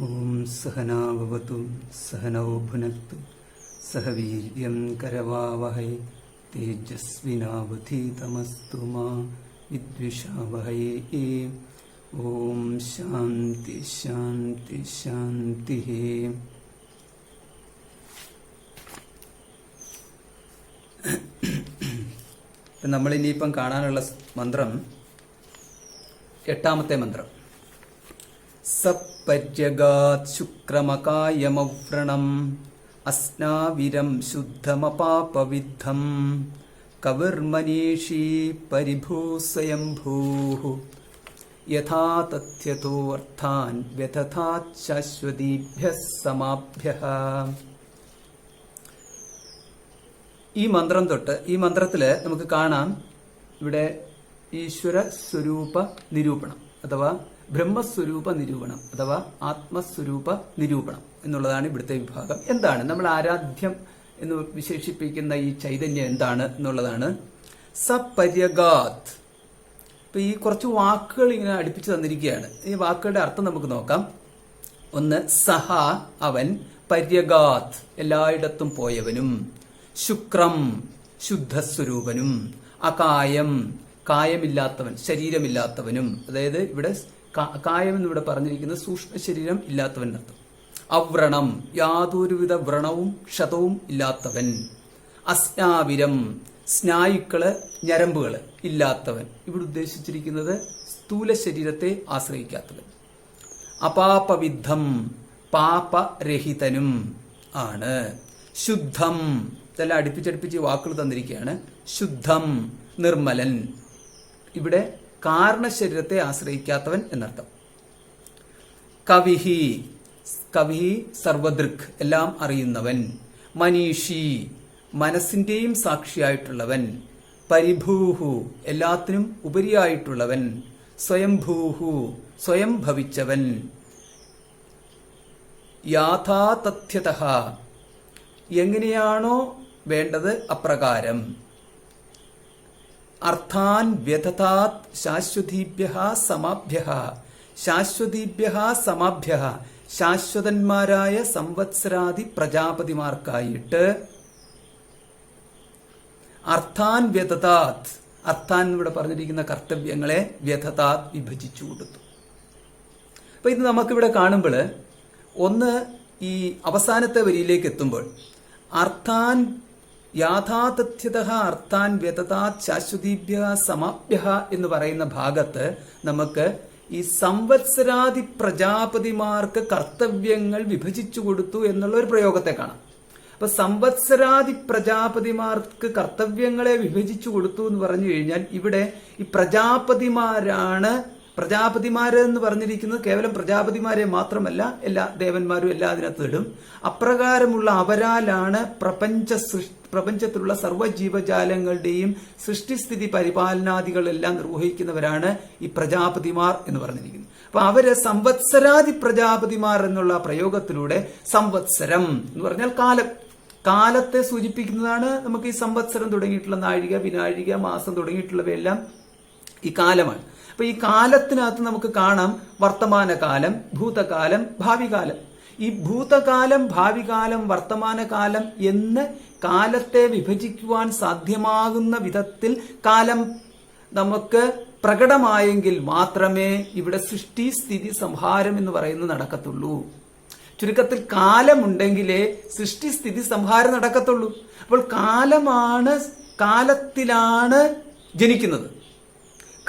ഓം സഹനാവവതു സഹനൗ ഭുനക്തു സഹ വീര്യം കരവാവഹൈ തേജസ്വിനാവധീതമസ്തു മാ വിദ്വിഷാവഹൈ. ഓം ശാന്തി ശാന്തി ശാന്തി. നമ്മളിനിയിപ്പം കാണാനുള്ള മന്ത്രം 8ാമത്തെ മന്ത്രം. സപര്യഗാത് ശുക്രമകായമവ്രണം അസ്നാവിരം ശുദ്ധമപാപവിദ്ധം കവിർമനീഷീ പരിഭൂസ്വയംഭൂഃ യഥാ തഥ്യതോ അർത്ഥാൻ വ്യതഥാത് ശാശ്വതീഭ്യഃ സമാഭ്യഃ. ഈ മന്ത്രം തൊട്ട് ഈ മന്ത്രത്തില് നമുക്ക് കാണാം ഇവിടെ ഈശ്വര സ്വരൂപ നിരൂപണം അഥവാ ബ്രഹ്മസ്വരൂപ നിരൂപണം അഥവാ ആത്മസ്വരൂപ നിരൂപണം എന്നുള്ളതാണ് ഇവിടുത്തെ വിഭാഗം. എന്താണ് നമ്മൾ ആരാധ്യം എന്ന് വിശേഷിപ്പിക്കുന്ന ഈ ചൈതന്യം എന്താണ് എന്നുള്ളതാണ്. സപര്യഗാത്. ഇപ്പൊ ഈ കുറച്ച് വാക്കുകൾ ഇങ്ങനെ അടുപ്പിച്ച് തന്നിരിക്കുകയാണ്. ഈ വാക്കുകളുടെ അർത്ഥം നമുക്ക് നോക്കാം. ഒന്ന്, സഹ അവൻ, പര്യഗാത് എല്ലായിടത്തും പോയവനും, ശുക്രം ശുദ്ധസ്വരൂപനും, അകായം കായമില്ലാത്തവൻ ശരീരമില്ലാത്തവനും. അതായത് ഇവിടെ കായം എന്നിവിടെ പറഞ്ഞിരിക്കുന്നത് സൂക്ഷ്മ ശരീരം ഇല്ലാത്തവൻ അർത്ഥം. അവ്രണം യാതൊരുവിധ വ്രണവും ക്ഷതവും ഇല്ലാത്തവൻ. അസ്നാവിരം സ്നായുക്കള് ഞരമ്പുകള് ഇല്ലാത്തവൻ. ഇവിടെ ഉദ്ദേശിച്ചിരിക്കുന്നത് സ്ഥൂല ശരീരത്തെ ആശ്രയിക്കാത്തവൻ. അപാപവിദ്ധം പാപരഹിതനും ആണ്. ശുദ്ധം ഇതെല്ലാം അടുപ്പിച്ചടുപ്പിച്ച് വാക്കുകൾ തന്നിരിക്കുകയാണ്. ശുദ്ധം നിർമ്മലൻ. ഇവിടെ കാരണശരീരത്തെ ആശ്രയിക്കാത്തവൻ എന്നർത്ഥം. കവിഹി കവിഹി സർവദൃക് എല്ലാം അറിയുന്നവൻ. മനീഷി മനസ്സിന്റെയും സാക്ഷിയായിട്ടുള്ളവൻ. പരിഭൂഹു എല്ലാത്തിനും ഉപരിയായിട്ടുള്ളവൻ. സ്വയംഭൂഹു സ്വയം ഭവിച്ചവൻ. യാഥാതഥ്യതഃ എങ്ങനെയാണോ വേണ്ടത് അപ്രകാരം. അർത്ഥാൻ വ്യതതാത് ശാശ്വതീഭ്യഃ സമാഭ്യഃ. ശാശ്വതീഭ്യഃ സമാഭ്യഃ ശാശ്വതന്മാരായ സംവത്സരാദി പ്രജാപതിമാർക്കായിട്ട്. അർത്ഥാൻ വ്യതതാത് അർത്ഥാൻ ഇവിടെ പറഞ്ഞിരിക്കുന്ന കർത്തവ്യങ്ങളെ വ്യതതാത് വിഭജിച്ചു കൊടുത്തു. അപ്പൊ ഇത് നമുക്കിവിടെ കാണുമ്പോൾ ഒന്ന് ഈ അവസാനത്തെ വരിയിലേക്ക് എത്തുമ്പോൾ അർത്ഥാൻ യാഥാതഥ്യതഃ അർത്ഥാൻ വ്യതതാത് ശാശ്വതീഭ്യഃ സമാഭ്യഃ എന്ന് പറയുന്ന ഭാഗത്ത് നമുക്ക് ഈ സംവത്സരാദി പ്രജാപതിമാർക്ക് കർത്തവ്യങ്ങൾ വിഭജിച്ചു കൊടുത്തു എന്നുള്ള ഒരു പ്രയോഗത്തെ കാണാം. അപ്പൊ സംവത്സരാദി പ്രജാപതിമാർക്ക് കർത്തവ്യങ്ങളെ വിഭജിച്ചു കൊടുത്തു എന്ന് പറഞ്ഞു കഴിഞ്ഞാൽ ഇവിടെ ഈ പ്രജാപതിമാരാണ്. പ്രജാപതിമാര് എന്ന് പറഞ്ഞിരിക്കുന്നത് കേവലം പ്രജാപതിമാരെ മാത്രമല്ല, എല്ലാ ദേവന്മാരും എല്ലാ അതിനകത്ത് ഇടും. അപ്രകാരമുള്ള അവരാലാണ് പ്രപഞ്ചത്തിലുള്ള സർവ്വജീവജാലങ്ങളുടെയും സൃഷ്ടിസ്ഥിതി പരിപാലനാദികളെല്ലാം നിർവഹിക്കുന്നവരാണ് ഈ പ്രജാപതിമാർ എന്ന് പറഞ്ഞിരിക്കുന്നത്. അപ്പൊ അവര് സംവത്സരാദി പ്രജാപതിമാർ എന്നുള്ള പ്രയോഗത്തിലൂടെ സംവത്സരം എന്ന് പറഞ്ഞാൽ കാലത്തെ സൂചിപ്പിക്കുന്നതാണ്. നമുക്ക് ഈ സംവത്സരം തുടങ്ങിയിട്ടുള്ള നാഴിക വിനാഴിക മാസം തുടങ്ങിയിട്ടുള്ളവയെല്ലാം ഈ കാലമാണ്. അപ്പൊ ഈ കാലത്തിനകത്ത് നമുക്ക് കാണാം വർത്തമാനകാലം, ഭൂതകാലം, ഭാവികാലം. ഈ ഭൂതകാലം, ഭാവികാലം, വർത്തമാനകാലം എന്ന് കാലത്തെ വിഭജിക്കുവാൻ സാധ്യമാകുന്ന വിധത്തിൽ കാലം നമുക്ക് പ്രകടമായെങ്കിൽ മാത്രമേ ഇവിടെ സൃഷ്ടി സ്ഥിതി സംഹാരം എന്ന് പറയുന്നത് നടക്കത്തുള്ളൂ. ചുരുക്കത്തിൽ കാലമുണ്ടെങ്കിലേ സൃഷ്ടി സ്ഥിതി സംഹാരം നടക്കത്തുള്ളൂ. അപ്പോൾ കാലത്തിലാണ് ജനിക്കുന്നത്,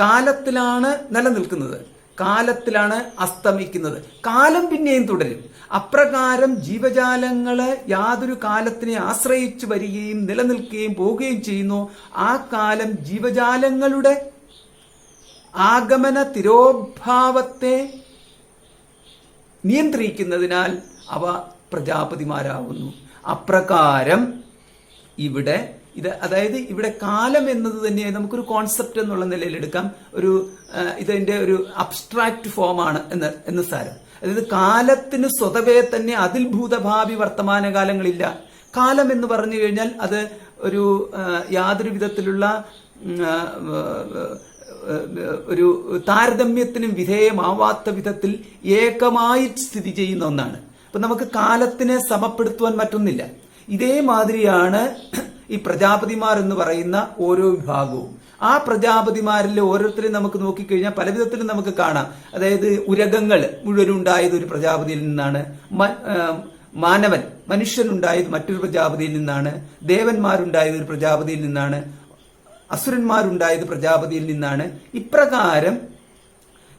കാലത്തിലാണ് നിലനിൽക്കുന്നത്, കാലത്തിലാണ് അസ്തമിക്കുന്നത്. കാലം പിന്നെയും തുടരും. അപ്രകാരം ജീവജാലങ്ങള് യാതൊരു കാലത്തിനെ ആശ്രയിച്ചു വരികയും നിലനിൽക്കുകയും പോവുകയും ചെയ്യുന്നു. ആ കാലം ജീവജാലങ്ങളുടെ ആഗമന തിരോഭാവത്തെ നിയന്ത്രിക്കുന്നതിനാൽ അവ പ്രജാപതിമാരാകുന്നു. അപ്രകാരം ഇവിടെ അതായത് ഇവിടെ കാലം എന്നത് തന്നെ നമുക്കൊരു കോൺസെപ്റ്റ് എന്നുള്ള നിലയിൽ എടുക്കാം. ഇതിന്റെ ഒരു അബ്സ്ട്രാക്ട് ഫോമാണ് എന്ന് സാരം. അതായത് കാലത്തിന് സ്വതവേ തന്നെ അതിൽ ഭൂതഭാവി വർത്തമാനകാലങ്ങളില്ല. കാലം എന്ന് പറഞ്ഞു കഴിഞ്ഞാൽ അത് ഒരു യാതൊരു വിധത്തിലുള്ള ഒരു താരതമ്യത്തിനും വിധേയമാവാത്ത വിധത്തിൽ ഏകമായി സ്ഥിതി ചെയ്യുന്ന ഒന്നാണ്. അപ്പൊ നമുക്ക് കാലത്തിനെ സമപ്പെടുത്തുവാൻ പറ്റുന്നില്ല. ഇതേമാതിരിയാണ് ഈ പ്രജാപതിമാർ എന്ന് പറയുന്ന ഓരോ വിഭാഗവും. ആ പ്രജാപതിമാരിൽ ഓരോരുത്തരും നമുക്ക് നോക്കിക്കഴിഞ്ഞാൽ പല വിധത്തിലും നമുക്ക് കാണാം. അതായത് ഉരകങ്ങൾ മുഴുവൻ ഉണ്ടായത് ഒരു പ്രജാപതിയിൽ നിന്നാണ്, മനുഷ്യനുണ്ടായത് മറ്റൊരു പ്രജാപതിയിൽ നിന്നാണ്, ദേവന്മാരുണ്ടായത് ഒരു പ്രജാപതിയിൽ നിന്നാണ്, അസുരന്മാരുണ്ടായത് പ്രജാപതിയിൽ നിന്നാണ്. ഇപ്രകാരം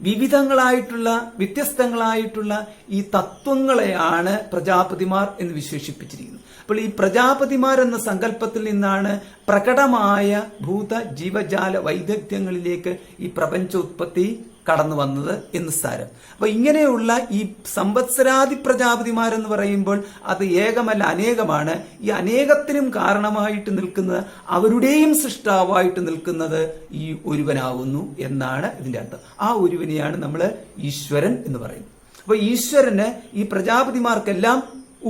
വിവിധങ്ങളായിട്ടുള്ള വ്യത്യസ്തങ്ങളായിട്ടുള്ള ഈ തത്വങ്ങളെയാണ് പ്രജാപതിമാർ എന്ന് വിശേഷിപ്പിച്ചിരിക്കുന്നത്. അപ്പോൾ ഈ പ്രജാപതിമാർ എന്ന സങ്കല്പത്തിൽ നിന്നാണ് പ്രകടമായ ഭൂത ജീവജാല വൈദഗ്ധ്യങ്ങളിലേക്ക് ഈ പ്രപഞ്ചോത്പത്തി കടന്നു വന്നത് എന്ന് സാരം. അപ്പൊ ഇങ്ങനെയുള്ള ഈ സംവത്സരാദി പ്രജാപതിമാരെന്ന് പറയുമ്പോൾ അത് ഏകമല്ല, അനേകമാണ്. ഈ അനേകത്തിനും കാരണമായിട്ട് നിൽക്കുന്നത്, അവരുടെയും സൃഷ്ടാവായിട്ട് നിൽക്കുന്നത് ഈ ഒരുവനാവുന്നു എന്നാണ് ഇതിന്റെ അർത്ഥം. ആ ഒരുവനെയാണ് നമ്മൾ ഈശ്വരൻ എന്ന് പറയുന്നത്. അപ്പൊ ഈശ്വരന് ഈ പ്രജാപതിമാർക്കെല്ലാം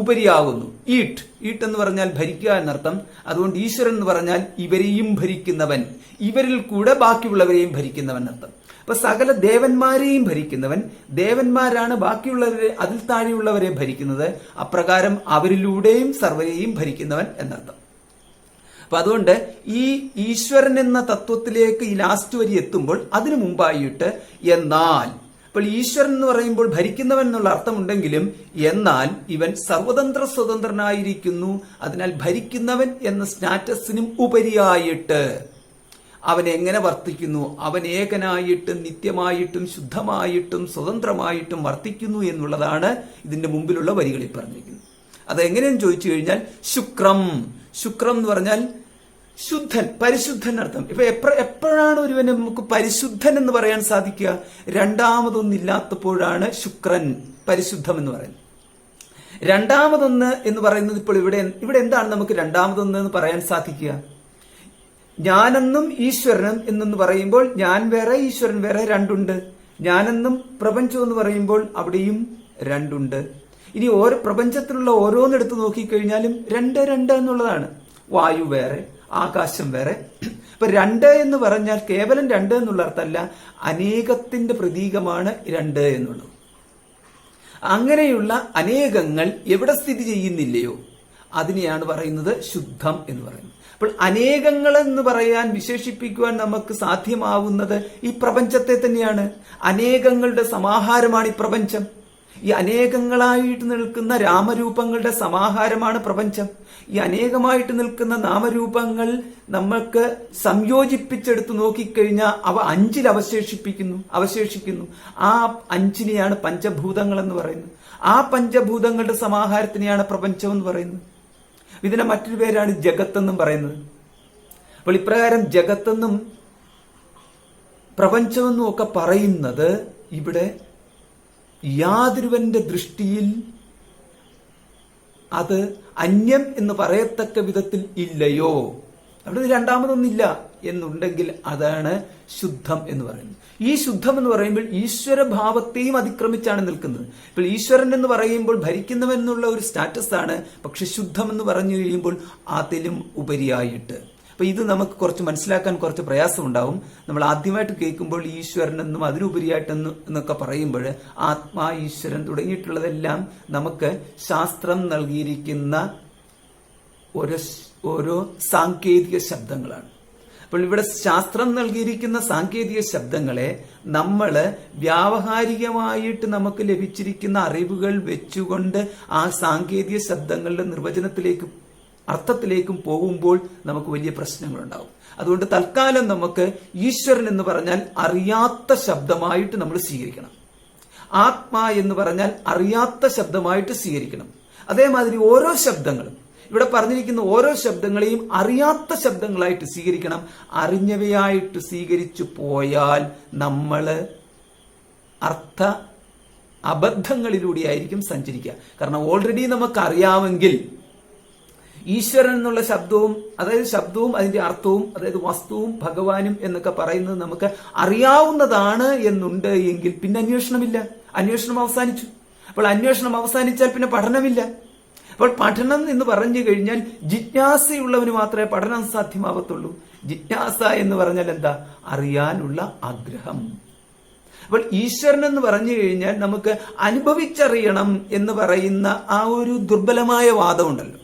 ഉപരിയാകുന്നു. ഈട്ട് എന്ന് പറഞ്ഞാൽ ഭരിക്കുക എന്നർത്ഥം. അതുകൊണ്ട് ഈശ്വരൻ എന്ന് പറഞ്ഞാൽ ഇവരെയും ഭരിക്കുന്നവൻ, ഇവരിൽ കൂടെ ബാക്കിയുള്ളവരെയും ഭരിക്കുന്നവൻ എന്നർത്ഥം. അപ്പൊ സകല ദേവന്മാരെയും ഭരിക്കുന്നവൻ, ദേവന്മാരാണ് ബാക്കിയുള്ളവരെ, അതിൽ താഴെയുള്ളവരെ ഭരിക്കുന്നത്. അപ്രകാരം അവരിലൂടെയും സർവരെയും ഭരിക്കുന്നവൻ എന്നർത്ഥം. അപ്പൊ അതുകൊണ്ട് ഈ ഈശ്വരൻ എന്ന തത്വത്തിലേക്ക് ഈ ലാസ്റ്റ് വരി എത്തുമ്പോൾ അതിനു മുമ്പായിട്ട് എന്നാൽ, അപ്പോൾ ഈശ്വരൻ എന്ന് പറയുമ്പോൾ ഭരിക്കുന്നവൻ എന്നുള്ള അർത്ഥമുണ്ടെങ്കിലും എന്നാൽ ഇവൻ സർവതന്ത്ര സ്വതന്ത്രനായിരിക്കുന്നു. അതിനാൽ ഭരിക്കുന്നവൻ എന്ന സ്റ്റാറ്റസിനും ഉപരിയായിട്ട് അവൻ എങ്ങനെ വർത്തിക്കുന്നു, അവൻ ഏകനായിട്ടും നിത്യമായിട്ടും ശുദ്ധമായിട്ടും സ്വതന്ത്രമായിട്ടും വർത്തിക്കുന്നു എന്നുള്ളതാണ് ഇതിന്റെ മുമ്പിലുള്ള വരികളിൽ പറഞ്ഞിരിക്കുന്നത്. അതെങ്ങനെയെന്ന് ചോദിച്ചു കഴിഞ്ഞാൽ ശുക്രം എന്ന് പറഞ്ഞാൽ ശുദ്ധൻ, പരിശുദ്ധൻ അർത്ഥം. ഇപ്പൊ എപ്പോഴാണ് ഒരുവന് നമുക്ക് പരിശുദ്ധൻ എന്ന് പറയാൻ സാധിക്കുക? രണ്ടാമതൊന്നില്ലാത്തപ്പോഴാണ് ശുക്രൻ പരിശുദ്ധം എന്ന് പറയുന്നത്. രണ്ടാമതൊന്ന് എന്ന് പറയുന്നത് ഇപ്പോൾ ഇവിടെ എന്താണ് നമുക്ക് രണ്ടാമതൊന്ന് എന്ന് പറയാൻ സാധിക്കുക? ഞാനെന്നും ഈശ്വരനും എന്നു പറയുമ്പോൾ ഞാൻ വേറെ ഈശ്വരൻ വേറെ രണ്ടുണ്ട്. ഞാനെന്നും പ്രപഞ്ചം എന്ന് പറയുമ്പോൾ അവിടെയും രണ്ടുണ്ട്. ഇനി ഓരോ പ്രപഞ്ചത്തിലുള്ള ഓരോന്നെടുത്ത് നോക്കിക്കഴിഞ്ഞാലും രണ്ട് എന്നുള്ളതാണ്. വായു വേറെ, ആകാശം വേറെ. ഇപ്പൊ രണ്ട് എന്ന് പറഞ്ഞാൽ കേവലം രണ്ട് എന്നുള്ള അർത്ഥമല്ല, അനേകത്തിന്റെ പ്രതീകമാണ് രണ്ട് എന്നുള്ളത്. അങ്ങനെയുള്ള അനേകങ്ങൾ എവിടെ സ്ഥിതി ചെയ്യുന്നില്ലയോ അതിനെയാണ് പറയുന്നത് ശുദ്ധം എന്ന് പറയുന്നത്. അപ്പോൾ അനേകങ്ങൾ എന്ന് പറയാൻ വിശേഷിപ്പിക്കുവാൻ നമുക്ക് സാധ്യമാവുന്നത് ഈ പ്രപഞ്ചത്തെ തന്നെയാണ്. അനേകങ്ങളുടെ സമാഹാരമാണ് ഈ പ്രപഞ്ചം. ഈ അനേകങ്ങളായിട്ട് നിൽക്കുന്ന രാമരൂപങ്ങളുടെ സമാഹാരമാണ് പ്രപഞ്ചം. ഈ അനേകമായിട്ട് നിൽക്കുന്ന നാമരൂപങ്ങൾ നമ്മൾക്ക് സംയോജിപ്പിച്ചെടുത്ത് നോക്കിക്കഴിഞ്ഞാൽ അവ അഞ്ചിൽ അവശേഷിക്കുന്നു. ആ അഞ്ചിനെയാണ് പഞ്ചഭൂതങ്ങൾ എന്ന് പറയുന്നത്. ആ പഞ്ചഭൂതങ്ങളുടെ സമാഹാരത്തിനെയാണ് പ്രപഞ്ചം എന്ന് പറയുന്നത്. ഇതിന്റെ മറ്റൊരു പേരാണ് ജഗത്തെന്നും പറയുന്നത്. അപ്പോൾ ഇപ്രകാരം ജഗത്തെന്നും പ്രപഞ്ചമെന്നും ഒക്കെ പറയുന്നത് ഇവിടെ യാതൊരുവന്റെ ദൃഷ്ടിയിൽ അത് അന്യം എന്ന് പറയത്തക്ക വിധത്തിൽ ഇല്ലയോ, അവിടെ രണ്ടാമതൊന്നില്ല എന്നുണ്ടെങ്കിൽ അതാണ് ശുദ്ധം എന്ന് പറയുന്നത്. ഈ ശുദ്ധം എന്ന് പറയുമ്പോൾ ഈശ്വരഭാവത്തെയും അതിക്രമിച്ചാണ് നിൽക്കുന്നത്. ഇപ്പോൾ ഈശ്വരൻ എന്ന് പറയുമ്പോൾ ഭരിക്കുന്നവൻ എന്നുള്ള ഒരു സ്റ്റാറ്റസ് ആണ്. പക്ഷെ ശുദ്ധം എന്ന് പറഞ്ഞു കഴിയുമ്പോൾ അതിലും ഉപരിയായിട്ട്. അപ്പൊ ഇത് നമുക്ക് കുറച്ച് മനസ്സിലാക്കാൻ കുറച്ച് പ്രയാസമുണ്ടാവും. നമ്മൾ ആദ്യമായിട്ട് കേൾക്കുമ്പോൾ ഈശ്വരൻ എന്നും അതിനുപരിയായിട്ടെന്നൊക്കെ പറയുമ്പോൾ ആത്മാ, ഈശ്വരൻ തുടങ്ങിയിട്ടുള്ളതെല്ലാം നമുക്ക് ശാസ്ത്രം നൽകിയിരിക്കുന്ന ഓരോ സാങ്കേതിക ശബ്ദങ്ങളാണ്. അപ്പോൾ ഇവിടെ ശാസ്ത്രം നൽകിയിരിക്കുന്ന സാങ്കേതിക ശബ്ദങ്ങളെ നമ്മൾ വ്യാവഹാരികമായിട്ട് നമുക്ക് ലഭിച്ചിരിക്കുന്ന അറിവുകൾ വെച്ചുകൊണ്ട് ആ സാങ്കേതിക ശബ്ദങ്ങളുടെ നിർവചനത്തിലേക്കും അർത്ഥത്തിലേക്കും പോകുമ്പോൾ നമുക്ക് വലിയ പ്രശ്നങ്ങളുണ്ടാവും. അതുകൊണ്ട് തൽക്കാലം നമുക്ക് ഈശ്വരൻ എന്ന് പറഞ്ഞാൽ അറിയാത്ത ശബ്ദമായിട്ട് നമ്മൾ സ്വീകരിക്കണം. ആത്മാ എന്ന് പറഞ്ഞാൽ അറിയാത്ത ശബ്ദമായിട്ട് സ്വീകരിക്കണം. അതേമാതിരി ഓരോ ശബ്ദങ്ങളും ഇവിടെ പറഞ്ഞിരിക്കുന്ന ഓരോ ശബ്ദങ്ങളെയും അറിയാത്ത ശബ്ദങ്ങളായിട്ട് സ്വീകരിക്കണം. അറിഞ്ഞവയായിട്ട് സ്വീകരിച്ചു പോയാൽ നമ്മൾ അർത്ഥ അബദ്ധങ്ങളിലൂടെയായിരിക്കും സഞ്ചരിക്കുക. കാരണം ഓൾറെഡി നമുക്കറിയാമെങ്കിൽ ഈശ്വരൻ എന്നുള്ള ശബ്ദവും അതിന്റെ അർത്ഥവും വസ്തുവും ഭഗവാനും എന്നൊക്കെ പറയുന്നത് നമുക്ക് അറിയാവുന്നതാണ് എന്നുണ്ട് എങ്കിൽ പിന്നെ അന്വേഷണമില്ല. അന്വേഷണം അവസാനിച്ചു. അപ്പോൾ അന്വേഷണം അവസാനിച്ചാൽ പിന്നെ പഠനമില്ല. അപ്പോൾ പഠനം എന്ന് പറഞ്ഞു കഴിഞ്ഞാൽ ജിജ്ഞാസയുള്ളവന് മാത്രമേ പഠനം സാധ്യമാവത്തുള്ളൂ. ജിജ്ഞാസ എന്ന് പറഞ്ഞാൽ എന്താ? അറിയാനുള്ള ആഗ്രഹം. അപ്പോൾ ഈശ്വരൻ എന്ന് പറഞ്ഞു കഴിഞ്ഞാൽ നമുക്ക് അനുഭവിച്ചറിയണം എന്ന് പറയുന്ന ആ ഒരു ദുർബലമായ വാദമുണ്ടല്ലോ,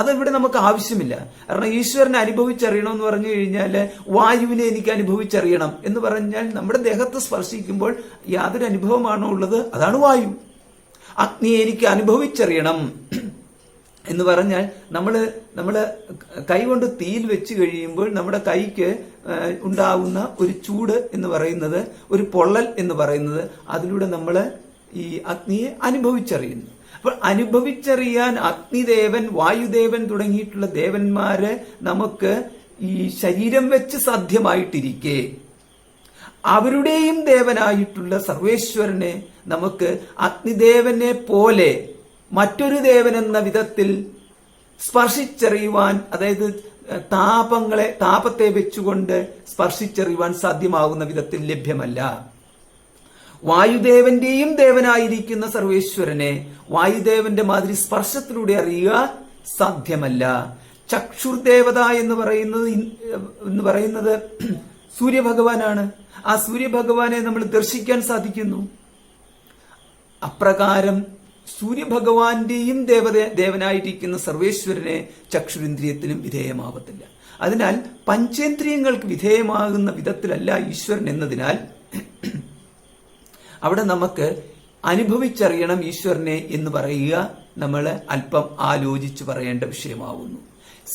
അതിവിടെ നമുക്ക് ആവശ്യമില്ല. കാരണം ഈശ്വരനെ അനുഭവിച്ചറിയണം എന്ന് പറഞ്ഞു കഴിഞ്ഞാൽ വായുവിനെ എനിക്ക് അനുഭവിച്ചറിയണം എന്ന് പറഞ്ഞാൽ നമ്മുടെ ദേഹത്ത് സ്പർശിക്കുമ്പോൾ യാതൊരു അനുഭവമാണോ ഉള്ളത്? അതാണ് വായു. അഗ്നിയെ എനിക്ക് അനുഭവിച്ചറിയണം എന്ന് പറഞ്ഞാൽ നമ്മള് കൈകൊണ്ട് തീയിൽ വെച്ച് കഴിയുമ്പോൾ നമ്മുടെ കൈക്ക് ഉണ്ടാവുന്ന ഒരു ചൂട് എന്ന് പറയുന്നത്, ഒരു പൊള്ളൽ എന്ന് പറയുന്നത്, അതിലൂടെ നമ്മൾ ഈ അഗ്നിയെ അനുഭവിച്ചറിയുന്നു. അപ്പോൾ അനുഭവിച്ചറിയാൻ അഗ്നിദേവൻ, വായുദേവൻ തുടങ്ങിയിട്ടുള്ള ദേവന്മാര് നമുക്ക് ഈ ശരീരം വെച്ച് സാധ്യമായിട്ടിരിക്കെ അവരുടെയും ദേവനായിട്ടുള്ള സർവേശ്വരനെ നമുക്ക് അഗ്നിദേവനെ പോലെ മറ്റൊരു ദേവൻ എന്ന വിധത്തിൽ സ്പർശിച്ചറിയുവാൻ, അതായത് താപത്തെ വെച്ചുകൊണ്ട് സ്പർശിച്ചറിയുവാൻ സാധ്യമാകുന്ന വിധത്തിൽ ലഭ്യമല്ല. വായുദേവന്റെയും ദേവനായിരിക്കുന്ന സർവേശ്വരനെ വായുദേവന്റെ മാതിരി സ്പർശത്തിലൂടെ അറിയുക സാധ്യമല്ല. ചക്ഷുർദേവത എന്ന് പറയുന്നത് സൂര്യഭഗവാനാണ്. ആ സൂര്യഭഗവാനെ നമ്മൾ ദർശിക്കാൻ സാധിക്കുന്നു. അപ്രകാരം സൂര്യഭഗവാന്റെയും ദേവനായിരിക്കുന്ന സർവേശ്വരനെ ചക്ഷുരിന്ദ്രിയത്തിനും വിധേയമാവത്തില്ല. അതിനാൽ പഞ്ചേന്ദ്രിയങ്ങൾക്ക് വിധേയമാകുന്ന വിധത്തിലല്ല ഈശ്വരൻ എന്നതിനാൽ അവിടെ നമുക്ക് അനുഭവിച്ചറിയണം ഈശ്വരനെ എന്ന് പറയുക നമ്മൾ അല്പം ആലോചിച്ച് പറയേണ്ട വിഷയമാകുന്നു.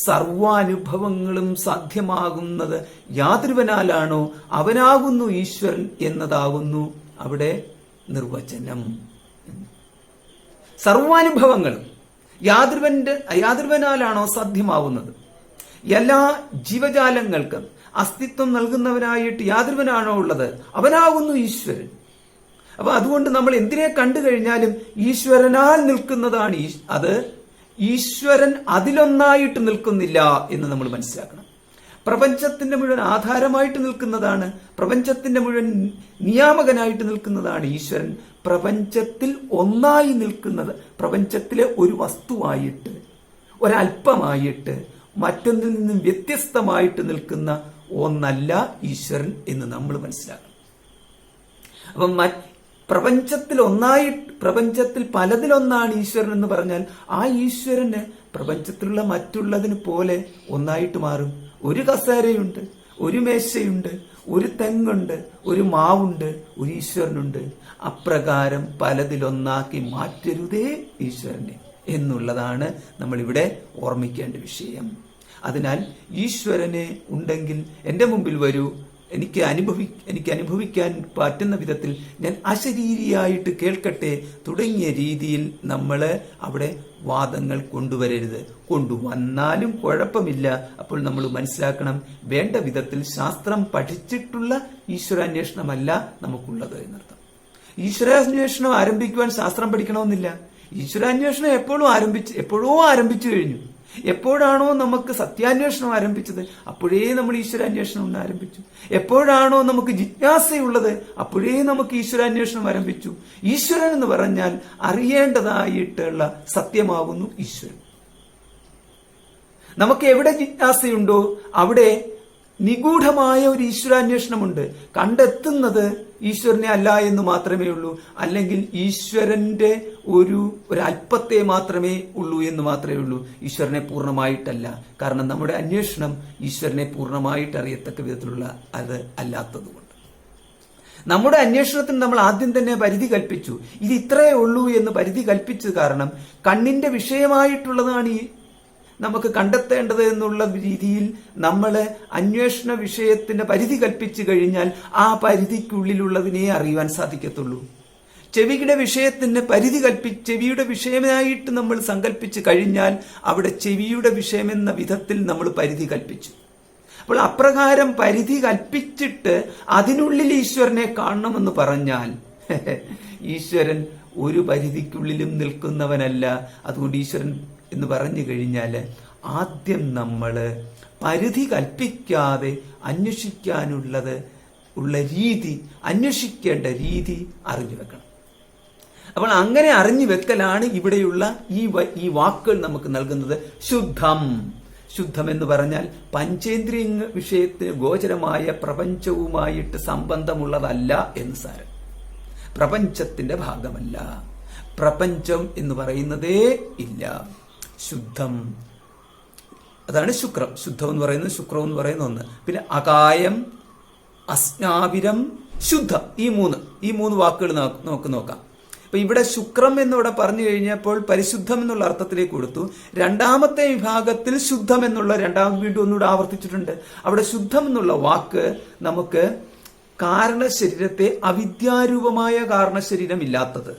സർവാനുഭവങ്ങളും സാധ്യമാകുന്നത് യാതൊരുവനാലാണോ അവനാകുന്നു ഈശ്വരൻ എന്നതാകുന്നു അവിടെ നിർവചനം. സർവാനുഭവങ്ങളും യാതൊരുവനാലാണോ സാധ്യമാവുന്നത്? എല്ലാ ജീവജാലങ്ങൾക്കും അസ്തിത്വം നൽകുന്നവനായിട്ട് യാതൊരുവനാണോ ഉള്ളത്? അവനാകുന്നു ഈശ്വരൻ. അപ്പൊ അതുകൊണ്ട് നമ്മൾ എന്തിനെ കണ്ടു കഴിഞ്ഞാലും ഈശ്വരനാൽ നിൽക്കുന്നതാണ്. അത് ഈശ്വരൻ അതിലൊന്നായിട്ട് നിൽക്കുന്നില്ല എന്ന് നമ്മൾ മനസ്സിലാക്കണം. പ്രപഞ്ചത്തിന്റെ മുഴുവൻ ആധാരമായിട്ട് നിൽക്കുന്നതാണ്, പ്രപഞ്ചത്തിന്റെ മുഴുവൻ നിയാമകനായിട്ട് നിൽക്കുന്നതാണ് ഈശ്വരൻ. പ്രപഞ്ചത്തിൽ ഒന്നായി നിൽക്കുന്നത്, പ്രപഞ്ചത്തിലെ ഒരു വസ്തുവായിട്ട്, ഒരല്പമായിട്ട്, മറ്റൊന്നിൽ നിന്നും വ്യത്യസ്തമായിട്ട് നിൽക്കുന്ന ഒന്നല്ല ഈശ്വരൻ എന്ന് നമ്മൾ മനസ്സിലാക്കണം. അപ്പം പ്രപഞ്ചത്തിൽ പലതിലൊന്നാണ് ഈശ്വരൻ എന്ന് പറഞ്ഞാൽ ആ ഈശ്വരന് പ്രപഞ്ചത്തിലുള്ള മറ്റുള്ളതിന് പോലെ ഒന്നായിട്ട് മാറും. ഒരു കസേരയുണ്ട്, ഒരു മേശയുണ്ട്, ഒരു തെങ്ങുണ്ട്, ഒരു മാവുണ്ട്, ഒരു ഈശ്വരനുണ്ട്. അപ്രകാരം പലതിലൊന്നാക്കി മാറ്റരുതേ ഈശ്വരനെ എന്നുള്ളതാണ് നമ്മളിവിടെ ഓർമ്മിക്കേണ്ട വിഷയം. അതിനാൽ ഈശ്വരനെ ഉണ്ടെങ്കിൽ എൻ്റെ മുമ്പിൽ വരൂ, എനിക്ക് അനുഭവിക്കാൻ പറ്റുന്ന വിധത്തിൽ ഞാൻ അശരീരിയായിട്ട് കേൾക്കട്ടെ തുടങ്ങിയ രീതിയിൽ നമ്മൾ അവിടെ വാദങ്ങൾ കൊണ്ടുവരരുത്. കൊണ്ടുവന്നാലും കുഴപ്പമില്ല. അപ്പോൾ നമ്മൾ മനസ്സിലാക്കണം, വേണ്ട വിധത്തിൽ ശാസ്ത്രം പഠിച്ചിട്ടുള്ള ഈശ്വരാന്വേഷണമല്ല നമുക്കുള്ളത് എന്നർത്ഥം. ഈശ്വരാന്വേഷണം ആരംഭിക്കുവാൻ ശാസ്ത്രം പഠിക്കണമെന്നില്ല. ഈശ്വരാന്വേഷണം എപ്പോഴോ ആരംഭിച്ചു കഴിഞ്ഞു. എപ്പോഴാണോ നമുക്ക് സത്യാന്വേഷണം ആരംഭിച്ചത് അപ്പോഴേ നമ്മൾ ഈശ്വരാന്വേഷണം ആരംഭിച്ചു. എപ്പോഴാണോ നമുക്ക് ജിജ്ഞാസയുള്ളത് അപ്പോഴേ നമുക്ക് ഈശ്വരാന്വേഷണം ആരംഭിച്ചു. ഈശ്വരൻ എന്ന് പറഞ്ഞാൽ അറിയേണ്ടതായിട്ടുള്ള സത്യമാകുന്നു ഈശ്വരൻ. നമുക്ക് എവിടെ ജിജ്ഞാസയുണ്ടോ അവിടെ നിഗൂഢമായ ഒരു ഈശ്വരാന്വേഷണമുണ്ട്. കണ്ടെത്തുന്നത് ഈശ്വരനെ അല്ല എന്ന് മാത്രമേ ഉള്ളൂ, അല്ലെങ്കിൽ ഈശ്വരന്റെ ഒരു അല്പത്തെ മാത്രമേ ഉള്ളൂ എന്ന് മാത്രമേ ഉള്ളൂ, ഈശ്വരനെ പൂർണ്ണമായിട്ടല്ല. കാരണം നമ്മുടെ അന്വേഷണം ഈശ്വരനെ പൂർണ്ണമായിട്ട് അറിയത്തക്ക വിധത്തിലുള്ള അത് അല്ലാത്തതുകൊണ്ട് നമ്മുടെ അന്വേഷണത്തിന് നമ്മൾ ആദ്യം തന്നെ പരിധി കൽപ്പിച്ചു. ഇത് ഇത്രയേ ഉള്ളൂ എന്ന് പരിധി കൽപ്പിച്ചത് കാരണം കണ്ണിന്റെ വിഷയമായിട്ടുള്ളതാണ് ഈ നമുക്ക് കണ്ടെത്തേണ്ടത് എന്നുള്ള രീതിയിൽ നമ്മൾ അന്വേഷണ വിഷയത്തിന്റെ പരിധി കൽപ്പിച്ചു കഴിഞ്ഞാൽ ആ പരിധിക്കുള്ളിലുള്ളതിനെ അറിയുവാൻ സാധിക്കത്തുള്ളൂ. ചെവിയുടെ വിഷയത്തിന് പരിധി ചെവിയുടെ വിഷയമായിട്ട് നമ്മൾ സങ്കല്പിച്ചു കഴിഞ്ഞാൽ അവിടെ ചെവിയുടെ വിഷയമെന്ന വിധത്തിൽ നമ്മൾ പരിധി കൽപ്പിച്ചു. അപ്പോൾ അപ്രകാരം പരിധി കൽപ്പിച്ചിട്ട് അതിനുള്ളിൽ ഈശ്വരനെ കാണണമെന്ന് പറഞ്ഞാൽ ഈശ്വരൻ ഒരു പരിധിക്കുള്ളിലും നിൽക്കുന്നവനല്ല. അതുകൊണ്ട് ഈശ്വരൻ എന്ന് പറഞ്ഞു കഴിഞ്ഞാൽ ആദ്യം നമ്മൾ പരിധി കൽപ്പിക്കാതെ അന്വേഷിക്കേണ്ട രീതി അറിഞ്ഞു വെക്കണം. അപ്പോൾ അങ്ങനെ അറിഞ്ഞു വെക്കലാണ് ഇവിടെയുള്ള ഈ വാക്കുകൾ നമുക്ക് നൽകുന്നത്. ശുദ്ധം. ശുദ്ധം എന്ന് പറഞ്ഞാൽ പഞ്ചേന്ദ്രിയ വിഷയത്തിന് ഗോചരമായ പ്രപഞ്ചവുമായിട്ട് സംബന്ധമുള്ളതല്ല എന്ന് സാരം. പ്രപഞ്ചത്തിന്റെ ഭാഗമല്ല. പ്രപഞ്ചം എന്ന് പറയുന്നതേ ഇല്ല. ശുദ്ധം. അതാണ് ശുക്രം. ശുദ്ധം എന്ന് പറയുന്നത്, ശുക്രം എന്ന് പറയുന്ന ഒന്ന്. പിന്നെ അകായം, അസ്നാവിരം, ശുദ്ധം. ഈ മൂന്ന് വാക്കുകൾ നമുക്ക് നോക്കാം. അപ്പൊ ഇവിടെ ശുക്രം എന്നിവിടെ പറഞ്ഞു കഴിഞ്ഞപ്പോൾ പരിശുദ്ധം എന്നുള്ള അർത്ഥത്തിലേക്ക് കൊടുത്തു. രണ്ടാമത്തെ വിഭാഗത്തിൽ ശുദ്ധം എന്നുള്ള വീണ്ടും ഒന്നുകൂടെ ആവർത്തിച്ചിട്ടുണ്ട്. അവിടെ ശുദ്ധം എന്നുള്ള വാക്ക് നമുക്ക് കാരണശരീരത്തെ അവിദ്യാരൂപമായ കാരണശരീരം ഇല്ലാത്തത്,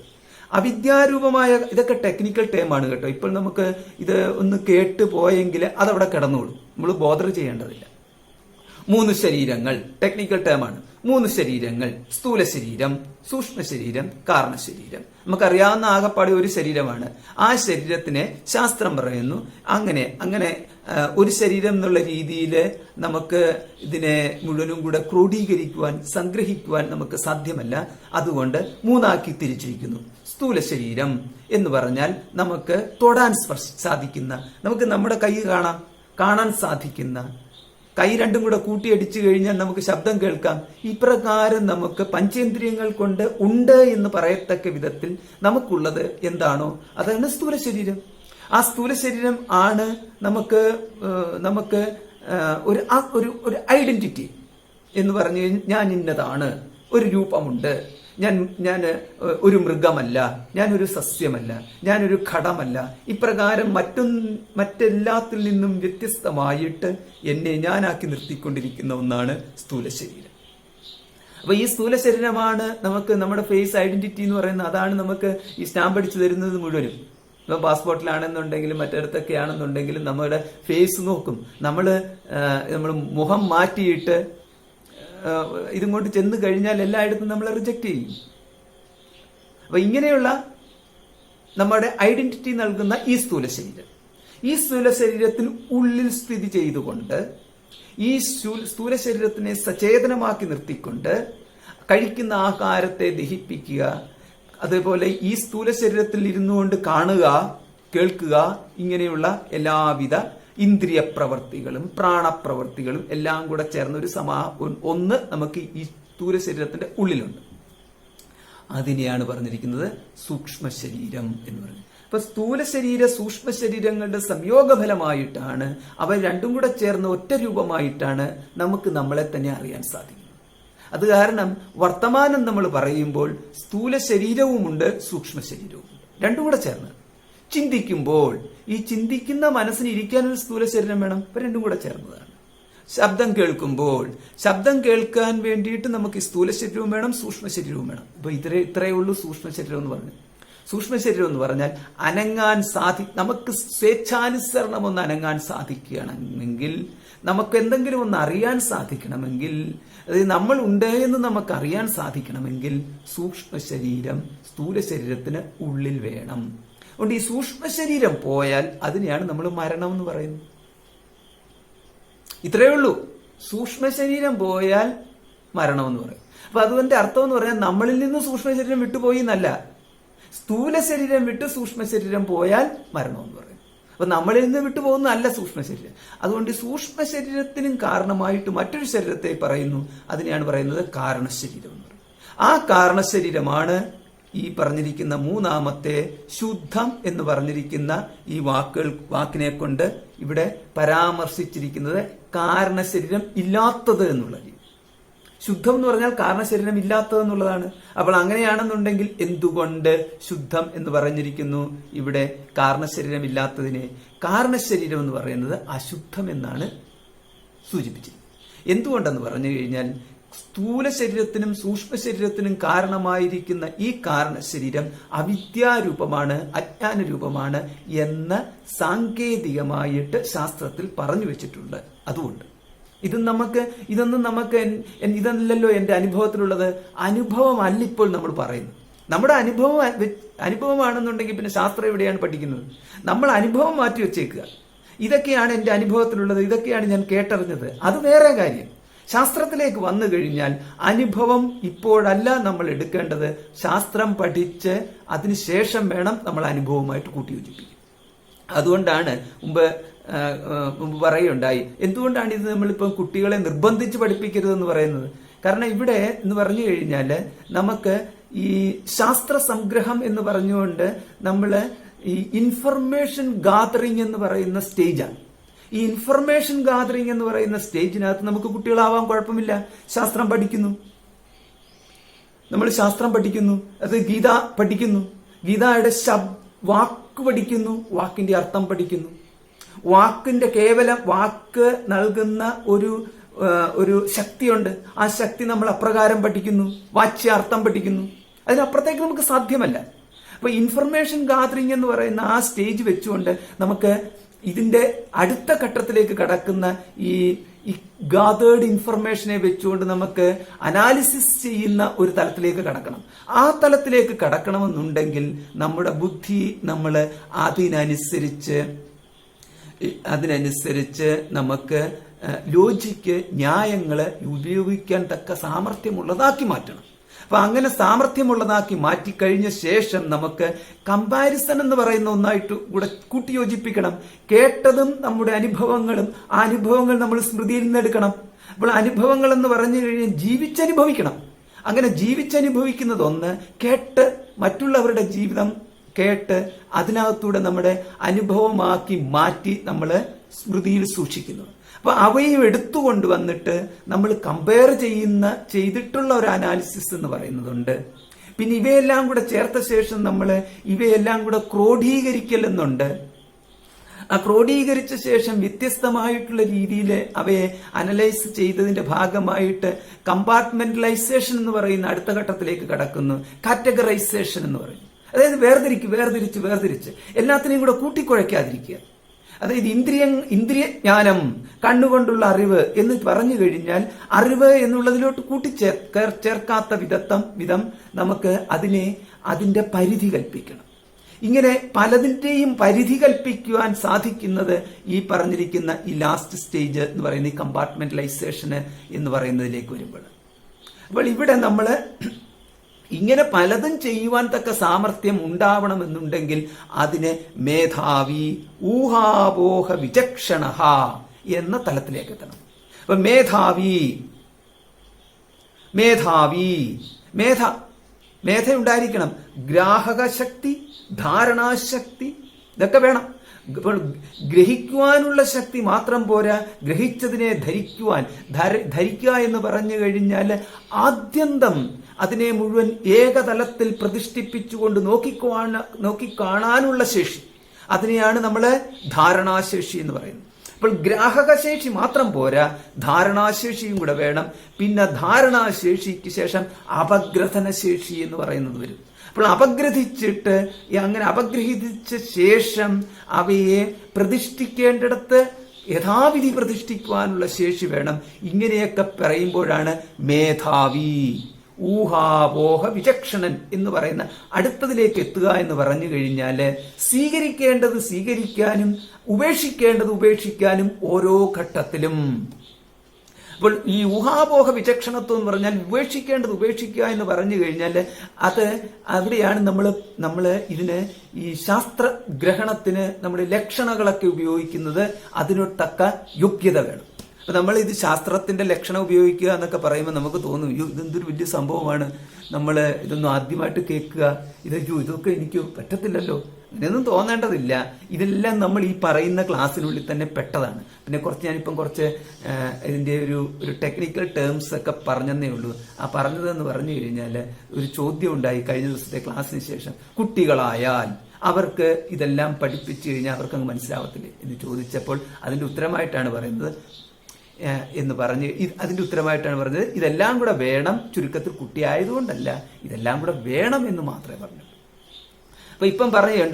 അവിദ്യാരൂപമായ, ഇതൊക്കെ ടെക്നിക്കൽ ടേമാണ് കേട്ടോ. ഇപ്പോൾ നമുക്ക് ഇത് ഒന്ന് കേട്ട് പോയെങ്കിൽ അതവിടെ കിടന്നോളൂ, നമ്മൾ ബോധർ ചെയ്യേണ്ടതില്ല. 3 ശരീരങ്ങൾ ടെക്നിക്കൽ ടേമാണ്. 3 ശരീരങ്ങൾ: സ്ഥൂല ശരീരം, സൂക്ഷ്മ ശരീരം, കാരണശരീരം. നമുക്കറിയാവുന്ന ആകപ്പാടെ ഒരു ശരീരമാണ്. ആ ശരീരത്തിനെ ശാസ്ത്രം പറയുന്നു അങ്ങനെ ഒരു ശരീരം എന്നുള്ള രീതിയിൽ നമുക്ക് ഇതിനെ മുഴുവനും കൂടെ ക്രോഡീകരിക്കുവാൻ, സംഗ്രഹിക്കുവാൻ നമുക്ക് സാധ്യമല്ല. അതുകൊണ്ട് 3 തിരിച്ചിരിക്കുന്നു. സ്ഥൂല ശരീരം എന്ന് പറഞ്ഞാൽ നമുക്ക് തൊടാൻ സാധിക്കുന്ന, നമുക്ക് നമ്മുടെ കൈ കാണാൻ സാധിക്കുന്ന, കൈ രണ്ടും കൂടെ കൂട്ടിയടിച്ചു കഴിഞ്ഞാൽ നമുക്ക് ശബ്ദം കേൾക്കാം. ഇപ്രകാരം നമുക്ക് പഞ്ചേന്ദ്രിയങ്ങൾ കൊണ്ട് ഉണ്ട് എന്ന് പറയത്തക്ക വിധത്തിൽ നമുക്കുള്ളത് എന്താണോ അതാണ് സ്ഥൂല ശരീരം. ആ സ്ഥൂല ശരീരം ആണ് നമുക്ക് ഒരു ഐഡന്റിറ്റി എന്ന് പറഞ്ഞു കഴിഞ്ഞാൽ ഞാൻ ഇന്നതാണ്, ഒരു രൂപമുണ്ട്, ഞാൻ ഒരു മൃഗമല്ല, ഞാനൊരു സസ്യമല്ല, ഞാനൊരു ഘടമല്ല. ഇപ്രകാരം മറ്റെല്ലാത്തിൽ നിന്നും വ്യത്യസ്തമായിട്ട് എന്നെ ഞാനാക്കി നിർത്തിക്കൊണ്ടിരിക്കുന്ന ഒന്നാണ് സ്ഥൂല ശരീരം. അപ്പൊ ഈ സ്ഥൂല ശരീരമാണ് നമുക്ക് നമ്മുടെ ഫേസ് ഐഡന്റിറ്റി എന്ന് പറയുന്നത്. അതാണ് നമുക്ക് ഈ സ്റ്റാമ്പ് അടിച്ചു തരുന്നത് മുഴുവനും. ഇപ്പൊ പാസ്പോർട്ടിലാണെന്നുണ്ടെങ്കിലും മറ്റിടത്തൊക്കെ ആണെന്നുണ്ടെങ്കിലും നമ്മുടെ ഫേസ് നോക്കും. നമ്മൾ മുഖം മാറ്റിയിട്ട് ഇതുകൊണ്ട് ചെന്ന് കഴിഞ്ഞാൽ എല്ലായിടത്തും നമ്മളെ റിജക്റ്റ് ചെയ്യും. അപ്പൊ ഇങ്ങനെയുള്ള നമ്മുടെ ഐഡന്റിറ്റി നൽകുന്ന ഈ സ്ഥൂല ശരീരത്തിന് ഉള്ളിൽ സ്ഥിതി ചെയ്തുകൊണ്ട് ഈ സ്ഥൂല ശരീരത്തിനെ സചേതനമാക്കി നിർത്തിക്കൊണ്ട് കഴിക്കുന്ന ആഹാരത്തെ ദഹിപ്പിക്കുക, അതേപോലെ ഈ സ്ഥൂല ശരീരത്തിൽ ഇരുന്നുകൊണ്ട് കാണുക, കേൾക്കുക, ഇങ്ങനെയുള്ള എല്ലാവിധ ഇന്ദ്രിയ പ്രവർത്തികളും പ്രാണപ്രവർത്തികളും എല്ലാം കൂടെ ചേർന്ന ഒന്ന് നമുക്ക് ഈ സ്ഥൂല ശരീരത്തിന്റെ ഉള്ളിലുണ്ട്. അതിനെയാണ് പറഞ്ഞിരിക്കുന്നത് സൂക്ഷ്മ ശരീരം എന്ന് പറയുന്നത്. അപ്പൊ സ്ഥൂല ശരീര സൂക്ഷ്മ ശരീരങ്ങളുടെ സംയോഗഫലമായിട്ടാണ് അവ രണ്ടും കൂടെ ചേർന്ന ഒറ്റ രൂപമായിട്ടാണ് നമുക്ക് നമ്മളെ തന്നെ അറിയാൻ സാധിക്കുന്നത്. അത് കാരണം വർത്തമാനം നമ്മൾ പറയുമ്പോൾ സ്ഥൂല ശരീരവുമുണ്ട്, സൂക്ഷ്മ ശരീരവുമുണ്ട്, രണ്ടും കൂടെ ചേർന്ന്. ചിന്തിക്കുമ്പോൾ ഈ ചിന്തിക്കുന്ന മനസ്സിന് ഇരിക്കാൻ ഒരു സ്ഥൂല ശരീരം വേണം, ഇപ്പൊ രണ്ടും കൂടെ ചേർന്നതാണ്. ശബ്ദം കേൾക്കുമ്പോൾ ശബ്ദം കേൾക്കാൻ വേണ്ടിയിട്ട് നമുക്ക് സ്ഥൂല ശരീരവും വേണം, സൂക്ഷ്മ ശരീരവും വേണം. ഇപ്പൊ ഇത്രയേ ഉള്ളൂ സൂക്ഷ്മ ശരീരം എന്ന് പറഞ്ഞു. സൂക്ഷ്മ ശരീരം എന്ന് പറഞ്ഞാൽ അനങ്ങാൻ നമുക്ക് സ്വേച്ഛാനുസരണം ഒന്ന് അനങ്ങാൻ സാധിക്കുകയാണെങ്കിൽ, നമുക്ക് എന്തെങ്കിലും ഒന്ന് അറിയാൻ സാധിക്കണമെങ്കിൽ, അതായത് നമ്മൾ ഉണ്ട് എന്ന് നമുക്ക് അറിയാൻ സാധിക്കണമെങ്കിൽ സൂക്ഷ്മ ശരീരം സ്ഥൂല ശരീരത്തിന് ഉള്ളിൽ വേണം. അതുകൊണ്ട് ഈ സൂക്ഷ്മ ശരീരം പോയാൽ അതിനെയാണ് നമ്മൾ മരണം എന്ന് പറയുന്നത്. ഇത്രയേ ഉള്ളൂ. സൂക്ഷ്മ ശരീരം പോയാൽ മരണം എന്ന് പറയും. അപ്പൊ അതുകൊണ്ട് അർത്ഥം എന്ന് പറഞ്ഞാൽ നമ്മളിൽ നിന്ന് സൂക്ഷ്മ ശരീരം വിട്ടുപോയി എന്നല്ല, സ്ഥൂല ശരീരം വിട്ട് സൂക്ഷ്മ ശരീരം പോയാൽ മരണം എന്ന് പറയും. അപ്പൊ നമ്മളിൽ നിന്ന് വിട്ടുപോകുന്നതല്ല സൂക്ഷ്മ ശരീരം. അതുകൊണ്ട് സൂക്ഷ്മ ശരീരത്തിനും കാരണമായിട്ട് മറ്റൊരു ശരീരത്തെ പറയുന്നു, അതിനെയാണ് പറയുന്നത് കാരണശരീരം എന്ന് പറയും. ആ കാരണശരീരമാണ് ഈ പറഞ്ഞിരിക്കുന്ന മൂന്നാമത്തെ ശുദ്ധം എന്ന് പറഞ്ഞിരിക്കുന്ന ഈ വാക്കിനെ കൊണ്ട് ഇവിടെ പരാമർശിച്ചിരിക്കുന്നത് കാരണശരീരം ഇല്ലാത്തത് എന്നുള്ളത്. ശുദ്ധം എന്ന് പറഞ്ഞാൽ കാരണശരീരം ഇല്ലാത്തത് എന്നുള്ളതാണ്. അപ്പോൾ അങ്ങനെയാണെന്നുണ്ടെങ്കിൽ എന്തുകൊണ്ട് ശുദ്ധം എന്ന് പറഞ്ഞിരിക്കുന്നു ഇവിടെ കാരണശരീരം ഇല്ലാത്തതിനെ? കാരണശരീരം എന്ന് പറയുന്നത് അശുദ്ധം എന്നാണ് സൂചിപ്പിച്ചിരിക്കുന്നത്. എന്തുകൊണ്ടെന്ന് പറഞ്ഞു കഴിഞ്ഞാൽ സ്ഥൂല ശരീരത്തിനും സൂക്ഷ്മ ശരീരത്തിനും കാരണമായിരിക്കുന്ന ഈ കാരണശരീരം അവിദ്യാരൂപമാണ്, അജ്ഞാനരൂപമാണ് എന്ന് സാങ്കേതികമായിട്ട് ശാസ്ത്രത്തിൽ പറഞ്ഞു വെച്ചിട്ടുണ്ട്. അതുകൊണ്ട് ഇതൊന്നും നമുക്ക് ഇതല്ലല്ലോ എൻ്റെ അനുഭവത്തിലുള്ളത്. അനുഭവമല്ല ഇപ്പോൾ നമ്മൾ പറയുന്നത്. നമ്മുടെ അനുഭവമാണെന്നുണ്ടെങ്കിൽ പിന്നെ ശാസ്ത്രം എവിടെയാണ് പഠിക്കുന്നത്? നമ്മൾ അനുഭവം മാറ്റി വെച്ചേക്കുക. ഇതൊക്കെയാണ് എൻ്റെ അനുഭവത്തിലുള്ളത്, ഇതൊക്കെയാണ് ഞാൻ കേട്ടറിഞ്ഞത്, അത് വേറെ കാര്യം. ശാസ്ത്രത്തിലേക്ക് വന്നു കഴിഞ്ഞാൽ അനുഭവം ഇപ്പോഴല്ല നമ്മൾ എടുക്കേണ്ടത്. ശാസ്ത്രം പഠിച്ച് അതിനുശേഷം വേണം നമ്മൾ അനുഭവമായിട്ട് കൂട്ടിയോജിപ്പിക്കുക. അതുകൊണ്ടാണ് മുമ്പ് പറയുണ്ടായി, എന്തുകൊണ്ടാണ് ഇത് നമ്മളിപ്പോൾ കുട്ടികളെ നിർബന്ധിച്ച് പഠിപ്പിക്കരുതെന്ന് പറയുന്നത്? കാരണം ഇവിടെ എന്ന് പറഞ്ഞു കഴിഞ്ഞാൽ നമുക്ക് ഈ ശാസ്ത്ര സംഗ്രഹം എന്ന് പറഞ്ഞുകൊണ്ട് നമ്മൾ ഈ ഇൻഫർമേഷൻ ഗാദറിംഗ് എന്ന് പറയുന്ന സ്റ്റേജാണ്. ഈ ഇൻഫർമേഷൻ ഗാദറിംഗ് എന്ന് പറയുന്ന സ്റ്റേജിനകത്ത് നമുക്ക് കുട്ടികളാവാൻ കുഴപ്പമില്ല. ശാസ്ത്രം പഠിക്കുന്നു, നമ്മൾ ശാസ്ത്രം പഠിക്കുന്നു, അത് ഗീത പഠിക്കുന്നു, ഗീതയുടെ വാക്ക് പഠിക്കുന്നു, വാക്കിന്റെ അർത്ഥം പഠിക്കുന്നു, വാക്കിന്റെ കേവലം വാക്ക് നൽകുന്ന ഒരു ശക്തിയുണ്ട്. ആ ശക്തി നമ്മൾ അപ്രകാരം പഠിക്കുന്നു, വാച്യാർത്ഥം പഠിക്കുന്നു. അതിനപ്പുറത്തേക്ക് നമുക്ക് സാധ്യമല്ല. അപ്പൊ ഇൻഫർമേഷൻ ഗാദറിംഗ് എന്ന് പറയുന്ന ആ സ്റ്റേജ് വെച്ചുകൊണ്ട് നമുക്ക് ഇതിന്റെ അടുത്ത ഘട്ടത്തിലേക്ക് കടക്കുന്ന ഈ ഗാതേർഡ് ഇൻഫർമേഷനെ വെച്ചുകൊണ്ട് നമുക്ക് അനാലിസിസ് ചെയ്യുന്ന ഒരു തലത്തിലേക്ക് കടക്കണം. ആ തലത്തിലേക്ക് കടക്കണമെന്നുണ്ടെങ്കിൽ നമ്മുടെ ബുദ്ധി നമ്മൾ അതിനനുസരിച്ച് നമുക്ക് ലോജിക്ക്, ന്യായങ്ങള് ഉപയോഗിക്കാൻ തക്ക സാമർഥ്യമുള്ളതാക്കി മാറ്റണം. അപ്പൊ അങ്ങനെ സാമർഥ്യമുള്ളതാക്കി മാറ്റിക്കഴിഞ്ഞ ശേഷം നമുക്ക് കമ്പാരിസൺ എന്ന് പറയുന്ന ഒന്നായിട്ട് കൂടെ കൂട്ടിയോജിപ്പിക്കണം. കേട്ടതും നമ്മുടെ അനുഭവങ്ങളും, ആ അനുഭവങ്ങൾ നമ്മൾ സ്മൃതിയിൽ നിന്ന് എടുക്കണം. അപ്പോൾ അനുഭവങ്ങൾ എന്ന് പറഞ്ഞു കഴിഞ്ഞാൽ ജീവിച്ചനുഭവിക്കണം. അങ്ങനെ ജീവിച്ചനുഭവിക്കുന്നത് ഒന്ന്, കേട്ട് മറ്റുള്ളവരുടെ ജീവിതം കേട്ട് അതിനകത്തൂടെ നമ്മുടെ അനുഭവമാക്കി മാറ്റി നമ്മൾ സ്മൃതിയിൽ സൂക്ഷിക്കുന്നു. അപ്പൊ അവയും എടുത്തുകൊണ്ട് വന്നിട്ട് നമ്മൾ കമ്പയർ ചെയ്തിട്ടുള്ള ഒരു അനാലിസിസ് എന്ന് പറയുന്നതുണ്ട്. പിന്നെ ഇവയെല്ലാം കൂടെ ചേർത്ത ശേഷം നമ്മൾ ഇവയെല്ലാം കൂടെ ക്രോഡീകരിക്കലെന്നുണ്ട്. ആ ക്രോഡീകരിച്ച ശേഷം വ്യത്യസ്തമായിട്ടുള്ള രീതിയിൽ അവയെ അനലൈസ് ചെയ്തതിന്റെ ഭാഗമായിട്ട് കമ്പാർട്ട്മെന്റലൈസേഷൻ എന്ന് പറയുന്ന അടുത്ത ഘട്ടത്തിലേക്ക് കടക്കുന്നു. കാറ്റഗറൈസേഷൻ എന്ന് പറയുന്നു. അതായത് വേർതിരിച്ച് എല്ലാത്തിനെയും കൂടെ കൂട്ടിക്കുഴയ്ക്കാതിരിക്കുക. അതായത് ഇന്ദ്രിയജ്ഞാനം, കണ്ണുകൊണ്ടുള്ള അറിവ് എന്ന് പറഞ്ഞു കഴിഞ്ഞാൽ അറിവ് എന്നുള്ളതിലോട്ട് ചേർക്കാത്ത വിധം നമുക്ക് അതിന്റെ പരിധി കൽപ്പിക്കണം. ഇങ്ങനെ പലതിന്റെയും പരിധി കൽപ്പിക്കുവാൻ സാധിക്കുന്നത് ഈ പറഞ്ഞിരിക്കുന്ന ഈ ലാസ്റ്റ് സ്റ്റേജ് എന്ന് പറയുന്ന ഈ കമ്പാർട്ട്മെന്റലൈസേഷൻ എന്ന് പറയുന്നതിലേക്ക് വരുമ്പോൾ. അപ്പോൾ ഇവിടെ നമ്മൾ ഇങ്ങനെ പലതും ചെയ്യുവാൻ തക്ക സാമർഥ്യം ഉണ്ടാവണമെന്നുണ്ടെങ്കിൽ അതിന് മേധാവി, ഊഹാപോഹ വിചക്ഷണ എന്ന തലത്തിലേക്ക് എത്തണം. അപ്പൊ മേധ ഉണ്ടായിരിക്കണം. ഗ്രാഹക ശക്തി, ധാരണാശക്തി, ഇതൊക്കെ വേണം. ഗ്രഹിക്കുവാനുള്ള ശക്തി മാത്രം പോരാ, ഗ്രഹിച്ചതിനെ ധരിക്കുക എന്ന് പറഞ്ഞു കഴിഞ്ഞാൽ ആദ്യന്തം അതിനെ മുഴുവൻ ഏകതലത്തിൽ പ്രതിഷ്ഠിപ്പിച്ചുകൊണ്ട് നോക്കിക്കാണാനുള്ള ശേഷി, അതിനെയാണ് നമ്മൾ ധാരണാശേഷി എന്ന് പറയുന്നത്. അപ്പോൾ ഗ്രാഹക ശേഷി മാത്രം പോരാ, ധാരണാശേഷിയും കൂടെ വേണം. പിന്നെ ധാരണാശേഷിക്ക് ശേഷം അപഗ്രഥന ശേഷി എന്ന് പറയുന്നത് വരും. അപ്പോൾ അങ്ങനെ അപഗ്രഹിച്ച ശേഷം അവയെ പ്രതിഷ്ഠിക്കേണ്ടിടത്ത് യഥാവിധി പ്രതിഷ്ഠിക്കുവാനുള്ള ശേഷി വേണം. ഇങ്ങനെയൊക്കെ പറയുമ്പോഴാണ് മേധാവി, ഊഹാപോഹ വിചക്ഷണൻ എന്ന് പറയുന്ന അടുത്തതിലേക്ക് എത്തുക എന്ന് പറഞ്ഞു കഴിഞ്ഞാൽ സ്വീകരിക്കേണ്ടത് സ്വീകരിക്കാനും ഉപേക്ഷിക്കേണ്ടത് ഉപേക്ഷിക്കാനും ഓരോ ഘട്ടത്തിലും. അപ്പോൾ ഈ ഊഹാപോഹ വിചക്ഷണത്വം എന്ന് പറഞ്ഞാൽ ഉപേക്ഷിക്കേണ്ടത് ഉപേക്ഷിക്കുക എന്ന് പറഞ്ഞു കഴിഞ്ഞാൽ അവിടെയാണ് നമ്മൾ ഇതിന് ഈ ശാസ്ത്രഗ്രഹണത്തിന് നമ്മൾ ലക്ഷണങ്ങളൊക്കെ ഉപയോഗിക്കുന്നത്. അതിനൊത്തക്ക യോഗ്യത വേണം. അപ്പൊ നമ്മൾ ഇത് ശാസ്ത്രത്തിന്റെ ലക്ഷണം ഉപയോഗിക്കുക എന്നൊക്കെ പറയുമ്പോൾ നമുക്ക് തോന്നും, ഇതെന്തൊരു വലിയ സംഭവമാണ്, നമ്മൾ ഇതൊന്നും ആദ്യമായിട്ട് കേൾക്കുക, ഇതൊക്കെ എനിക്ക് പറ്റത്തില്ലല്ലോ. അങ്ങനെയൊന്നും തോന്നേണ്ടതില്ല. ഇതെല്ലാം നമ്മൾ ഈ പറയുന്ന ക്ലാസ്സിനുള്ളിൽ തന്നെ പെട്ടതാണ്. പിന്നെ ഞാനിപ്പം കുറച്ച് ഇതിന്റെ ഒരു ടെക്നിക്കൽ ടേംസ് ഒക്കെ പറഞ്ഞതേ ഉള്ളൂ. ആ പറഞ്ഞതെന്ന് പറഞ്ഞു കഴിഞ്ഞാൽ ഒരു ചോദ്യം ഉണ്ടായി കഴിഞ്ഞ ദിവസത്തെ ക്ലാസ്സിന് ശേഷം. കുട്ടികളായാൽ അവർക്ക് ഇതെല്ലാം പഠിപ്പിച്ചു കഴിഞ്ഞാൽ അവർക്കങ്ങ് മനസ്സിലാവത്തില്ലേ എന്ന് ചോദിച്ചപ്പോൾ അതിന്റെ ഉത്തരമായിട്ടാണ് പറയുന്നത് ഇതെല്ലാം കൂടെ വേണം. ചുരുക്കത്തിൽ കുട്ടിയായതുകൊണ്ടല്ല, ഇതെല്ലാം കൂടെ വേണം എന്ന് മാത്രമേ പറഞ്ഞു. അപ്പൊ ഇപ്പം